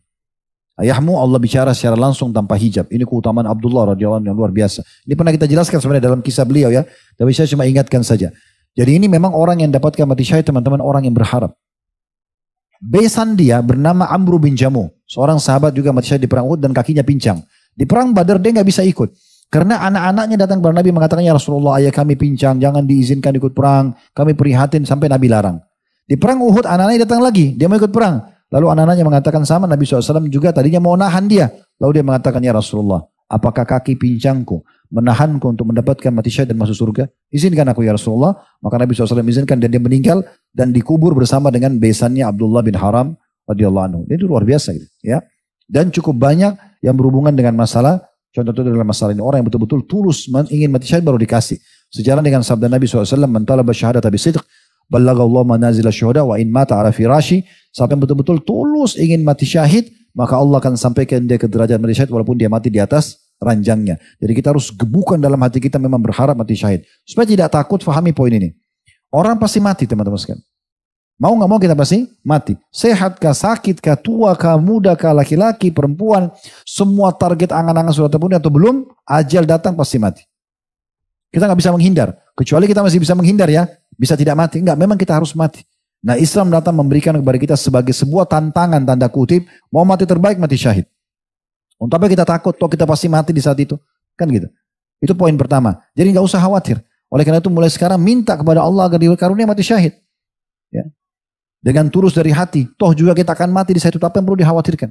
Ayahmu Allah bicara secara langsung tanpa hijab. Ini keutamaan Abdullah radhiyallahu anhu yang luar biasa. Ini pernah kita jelaskan sebenarnya dalam kisah beliau ya. Tapi saya cuma ingatkan saja. Jadi ini memang orang yang dapatkan mati syahid teman-teman, orang yang berharap. Besan dia bernama Amru bin Jamu. Seorang sahabat juga mati syahid di perang Uhud dan kakinya pincang. Di perang Badar dia nggak bisa ikut. Karena anak-anaknya datang kepada Nabi mengatakan, ya Rasulullah ayah kami pincang, jangan diizinkan ikut perang. Kami prihatin sampai Nabi larang. Di perang Uhud anak-anaknya datang lagi, dia mau ikut perang. Lalu anak-anaknya mengatakan sama, Nabi SAW juga tadinya mau nahan dia. Lalu dia mengatakan, ya Rasulullah, apakah kaki pincangku menahanku untuk mendapatkan mati syahid dan masuk surga? Izinkan aku ya Rasulullah. Maka Nabi SAW izinkan dan dia meninggal dan dikubur bersama dengan besannya Abdullah bin Haram radhiyallahu anhu. Itu luar biasa gitu, ya. Dan cukup banyak yang berhubungan dengan masalah, contoh-contoh dalam masalah ini, orang yang betul-betul tulus ingin mati syahid baru dikasih. Sejalan dengan sabda Nabi SAW, man talaba syahadata bisidq ballaghallahu manazil syuhada wa in mata ala firashi. Siapa yang betul-betul tulus ingin mati syahid, maka Allah akan sampaikan dia ke derajat mati syahid walaupun dia mati di atas ranjangnya. Jadi kita harus gebukan dalam hati kita memang berharap mati syahid. Supaya tidak takut, fahami poin ini. Orang pasti mati teman-teman sekalian. Mau nggak mau kita pasti mati. Sehat kah, sakit kah, tua kah, muda kah, laki-laki, perempuan. Semua target angan-angan sudah terpenuhi atau belum, ajal datang pasti mati. Kita nggak bisa menghindar. Kecuali kita masih bisa menghindar ya. Bisa tidak mati. Enggak, memang kita harus mati. Nah Islam datang memberikan kepada kita sebagai sebuah tantangan tanda kutip. Mau mati terbaik, mati syahid. Untuk apa kita takut? Toh kita pasti mati di saat itu. Kan gitu. Itu poin pertama. Jadi nggak usah khawatir. Oleh karena itu mulai sekarang minta kepada Allah agar dikaruniai mati syahid. Ya. Dengan tulus dari hati. Toh juga kita akan mati di saat itu. Apa yang perlu dikhawatirkan?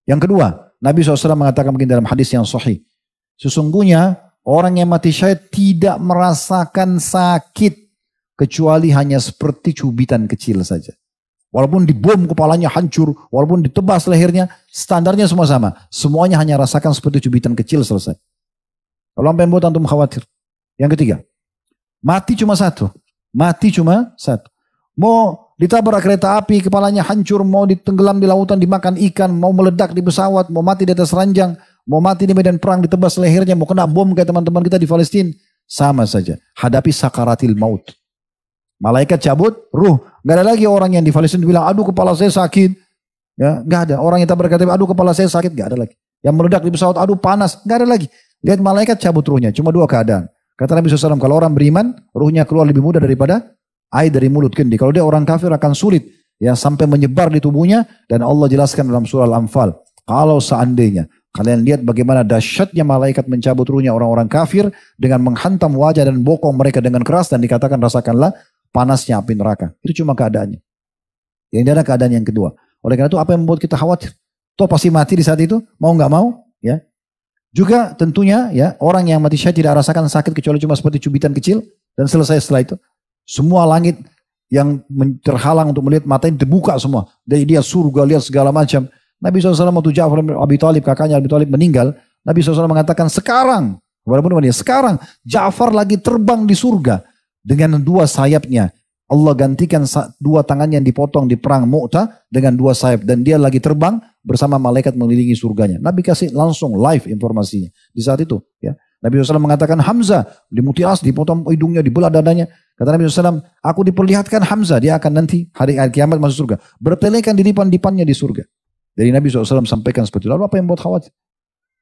Yang kedua, Nabi SAW mengatakan mungkin dalam hadis yang sahih. Sesungguhnya orang yang mati syahid tidak merasakan sakit. Kecuali hanya seperti cubitan kecil saja. Walaupun dibom kepalanya hancur. Walaupun ditebas lehernya. Standarnya semua sama. Semuanya hanya rasakan seperti cubitan kecil selesai. Kalau sampai buat antum khawatir. Yang ketiga. Mati cuma satu. Mati cuma satu. Mau ditabrak kereta api, kepalanya hancur. Mau ditenggelam di lautan, dimakan ikan. Mau meledak di pesawat. Mau mati di atas ranjang. Mau mati di medan perang, ditebas lehernya. Mau kena bom kayak teman-teman kita di Palestina. Sama saja. Hadapi sakaratil maut. Malaikat cabut ruh. Gak ada lagi orang yang di Palestina bilang, aduh kepala saya sakit. Ya, gak ada. Orang yang tabrak kereta api, aduh kepala saya sakit. Gak ada lagi. Yang meledak di pesawat, aduh panas. Gak ada lagi. Lihat malaikat cabut ruhnya. Cuma dua keadaan. Kata Nabi SAW, kalau orang beriman, ruhnya keluar lebih mudah daripada air dari mulut kendi. Kalau dia orang kafir akan sulit. Ya, sampai menyebar di tubuhnya. Dan Allah jelaskan dalam surah Al-Anfal. Kalau seandainya kalian lihat bagaimana dahsyatnya malaikat mencabut ruhnya orang-orang kafir. Dengan menghantam wajah dan bokong mereka dengan keras. Dan dikatakan rasakanlah panasnya api neraka. Itu cuma keadaannya. Yang tidak ada keadaan yang kedua. Oleh karena itu apa yang membuat kita khawatir? Toh pasti mati di saat itu. Mau nggak mau. Ya. Juga tentunya ya orang yang mati syahid tidak rasakan sakit kecuali cuma seperti cubitan kecil. Dan selesai setelah itu. Semua langit yang terhalang untuk melihat matanya dibuka semua. Dari dia surga, lihat segala macam. Nabi SAW waktu Ja'far bin Abi Thalib, kakaknya Abi Thalib meninggal. Nabi SAW mengatakan sekarang. Sekarang Ja'far lagi terbang di surga. Dengan dua sayapnya. Allah gantikan dua tangannya yang dipotong di perang Mu'tah dengan dua sayap. Dan dia lagi terbang bersama malaikat mengelilingi surganya. Nabi kasih langsung live informasinya. Di saat itu. Ya. Nabi SAW mengatakan Hamzah dimutilasi, dipotong hidungnya, dibelah dadanya. Kata Nabi SAW, aku diperlihatkan Hamzah. Dia akan nanti hari kiamat masuk surga. Bertelekan di dipan-dipannya di surga. Jadi Nabi SAW sampaikan seperti itu. Lalu apa yang buat khawatir?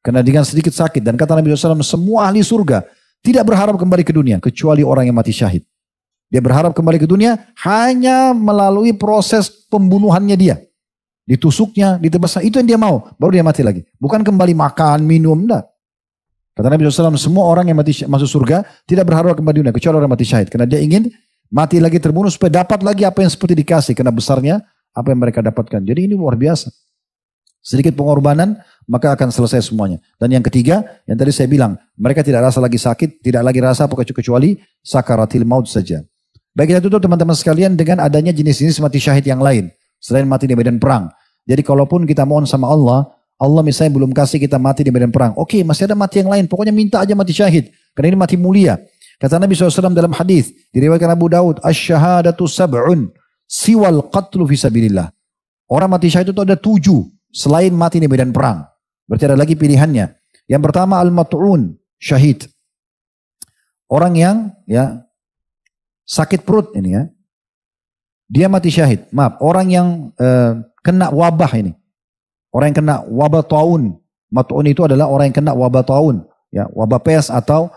Karena dengan sedikit sakit. Dan kata Nabi SAW, semua ahli surga tidak berharap kembali ke dunia kecuali orang yang mati syahid. Dia berharap kembali ke dunia hanya melalui proses pembunuhannya dia. Ditusuknya, ditebasnya, itu yang dia mau. Baru dia mati lagi. Bukan kembali makan, minum, enggak. Kata Nabi SAW, semua orang yang mati masuk surga tidak berharap kembali ke dunia kecuali orang mati syahid. Karena dia ingin mati lagi terbunuh supaya dapat lagi apa yang seperti dikasih. Karena besarnya apa yang mereka dapatkan. Jadi ini luar biasa. Sedikit pengorbanan, maka akan selesai semuanya. Dan yang ketiga, yang tadi saya bilang, mereka tidak rasa lagi sakit, tidak lagi rasa apa kecuali sakaratil maut saja. Baik, kita tutup teman-teman sekalian dengan adanya jenis-jenis mati syahid yang lain. Selain mati di medan perang. Jadi kalaupun kita mohon sama Allah, Allah misalnya belum kasih kita mati di medan perang. Oke, masih ada mati yang lain. Pokoknya minta aja mati syahid. Karena ini mati mulia. Kata Nabi SAW dalam hadis diriwayatkan Abu Daud, Asyhadatu sab'un siwal qatlu fisabilillah. Orang mati syahid itu ada 7. Selain mati di medan perang. Berarti ada lagi pilihannya. Yang pertama al-mat'un, syahid. Orang yang ya sakit perut ini ya. Dia mati syahid. Maaf, orang yang kena wabah ini. Orang yang kena wabah taun. Mat'un itu adalah orang yang kena wabah taun. Ya, wabah pes atau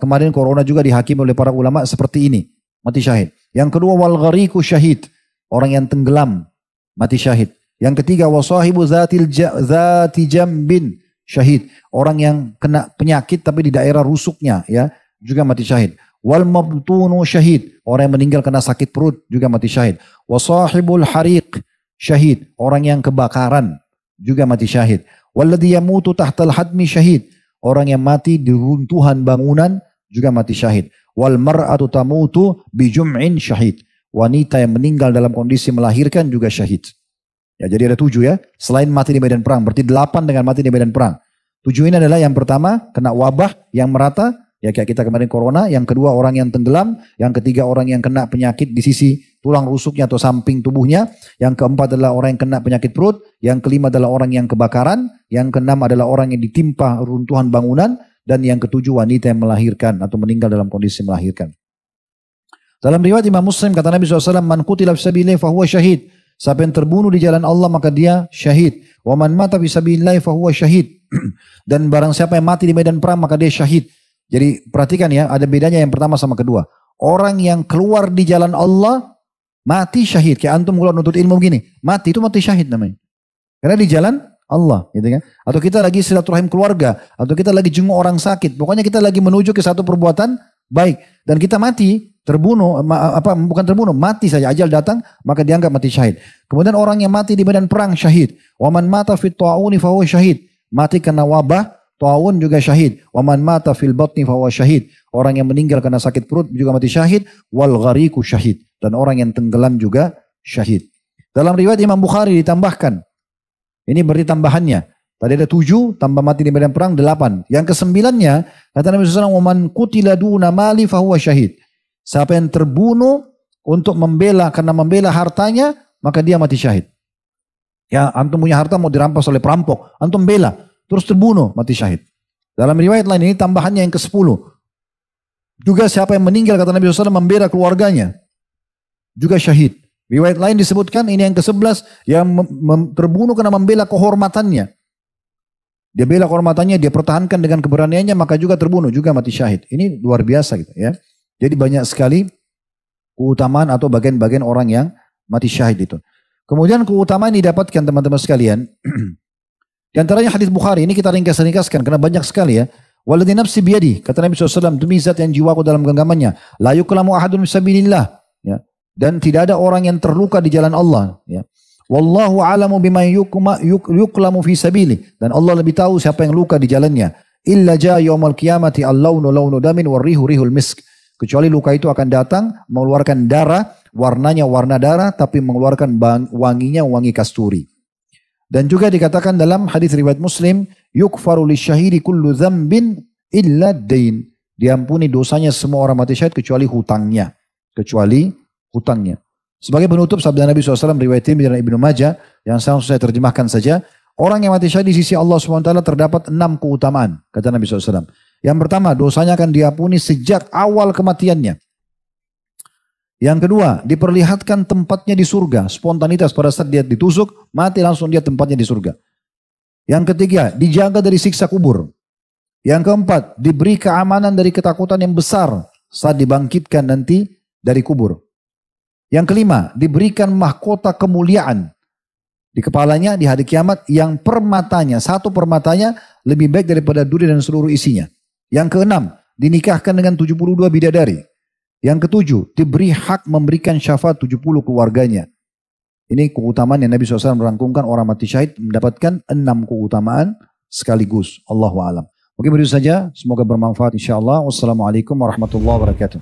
kemarin corona juga dihakimi oleh para ulama seperti ini. Mati syahid. Yang kedua wal ghariqu syahid. Orang yang tenggelam. Mati syahid. Yang ketiga wasahibu zati jambin syahid. Orang yang kena penyakit tapi di daerah rusuknya ya juga mati syahid. Wal mabtunu syahid. Orang yang meninggal kena sakit perut juga mati syahid. Wasahibul hariq syahid. Orang yang kebakaran juga mati syahid. Walladhi yamutu tahtal hadmi syahid. Orang yang mati di runtuhan bangunan juga mati syahid. Wal mar'atu tamutu bijum'in syahid. Wanita yang meninggal dalam kondisi melahirkan juga syahid. Ya, jadi ada 7 ya. Selain mati di medan perang, berarti 8 dengan mati di medan perang. 7 ini adalah yang pertama, kena wabah yang merata. Ya kayak kita kemarin corona. Yang kedua orang yang tenggelam. Yang ketiga orang yang kena penyakit di sisi tulang rusuknya atau samping tubuhnya. Yang keempat adalah orang yang kena penyakit perut. Yang kelima adalah orang yang kebakaran. Yang keenam adalah orang yang ditimpa runtuhan bangunan. Dan yang ketujuh wanita yang melahirkan atau meninggal dalam kondisi melahirkan. Dalam riwayat Imam Muslim kata Nabi SAW, man qutila fisabilillah fahuwa syahid. Siapa yang terbunuh di jalan Allah maka dia syahid. Wa man mata fisabilillah fahuwa syahid. Dan barang siapa yang mati di medan perang maka dia syahid. Jadi perhatikan ya, ada bedanya yang pertama sama kedua. Orang yang keluar di jalan Allah mati syahid. Kayak antum kalau nuntut ilmu begini, mati itu mati syahid namanya. Karena di jalan Allah, gitu kan? Atau kita lagi silaturahim keluarga, atau kita lagi jenguk orang sakit. Pokoknya kita lagi menuju ke satu perbuatan baik dan kita mati, terbunuh, bukan terbunuh, mati saja, ajal datang, maka dianggap mati syahid. Kemudian orang yang mati di medan perang syahid. Wa man mata fit ta'uni fa huwa syahid. Mati karena wabah, ta'un juga syahid. Wa man mata fil batni fa huwa syahid. Orang yang meninggal karena sakit perut juga mati syahid. Wal ghariqu syahid. Dan orang yang tenggelam juga syahid. Dalam riwayat Imam Bukhari ditambahkan, ini berarti tambahannya. Tadi ada 7, tambah mati di medan perang 8. Yang ke-9-nya, kata Nabi SAW, "Man qutila duna mali fahuwa syahid." Siapa yang terbunuh untuk membela, karena membela hartanya, maka dia mati syahid. Ya, antum punya harta mau dirampas oleh perampok, antum bela, terus terbunuh, mati syahid. Dalam riwayat lain ini tambahannya yang ke-10. Juga siapa yang meninggal, kata Nabi SAW, membela keluarganya, juga syahid. Riwayat lain disebutkan, ini yang ke-11, yang terbunuh karena membela kehormatannya. Dia bela kehormatannya, dia pertahankan dengan keberaniannya, maka juga terbunuh, juga mati syahid. Ini luar biasa gitu ya. Jadi banyak sekali keutamaan atau bagian-bagian orang yang mati syahid itu. Kemudian keutamaan didapatkan teman-teman sekalian. Di antaranya hadis Bukhari, ini kita ringkas-ringkaskan karena banyak sekali ya. Waladhi nafsi biyadi, kata Nabi SAW, demi zat yang jiwaku dalam genggamannya. La yuklamu ahadun fisabilillah. Ya. Dan tidak ada orang yang terluka di jalan Allah. Ya. Wallahu a'lamu bima yuklamu fi sabili. Dan Allah lebih tahu siapa yang luka di jalannya. Illa ja yawmal qiyamati al-launu launu damin warrihu rihul misk. Kecuali luka itu akan datang mengeluarkan darah, warnanya warna darah, tapi mengeluarkan wanginya wangi kasturi. Dan juga dikatakan dalam hadis riwayat Muslim, yukfaru lisyahidi kullu dzambin illa dain. Diampuni dosanya semua orang mati syahid kecuali hutangnya. Kecuali hutangnya. Sebagai penutup sabda Nabi SAW riwayat Tirmidzi dan Ibnu Majah yang langsung saya terjemahkan saja. Orang yang mati syahid di sisi Allah SWT terdapat 6 keutamaan. Kata Nabi SAW. Yang pertama, dosanya akan diampuni sejak awal kematiannya. Yang kedua, diperlihatkan tempatnya di surga. Spontanitas pada saat dia ditusuk, mati langsung dia tempatnya di surga. Yang ketiga, dijaga dari siksa kubur. Yang keempat, diberi keamanan dari ketakutan yang besar saat dibangkitkan nanti dari kubur. Yang kelima, diberikan mahkota kemuliaan di kepalanya di hari kiamat yang permatanya, satu permatanya lebih baik daripada dunia dan seluruh isinya. Yang keenam, dinikahkan dengan 72 bidadari. Yang ketujuh, diberi hak memberikan syafaat 70 keluarganya. Ini keutamaan yang Nabi SAW merangkumkan orang mati syahid mendapatkan 6 keutamaan sekaligus. Allahu a'lam. Mungkin begitu saja, semoga bermanfaat insyaAllah. Wassalamualaikum warahmatullahi wabarakatuh.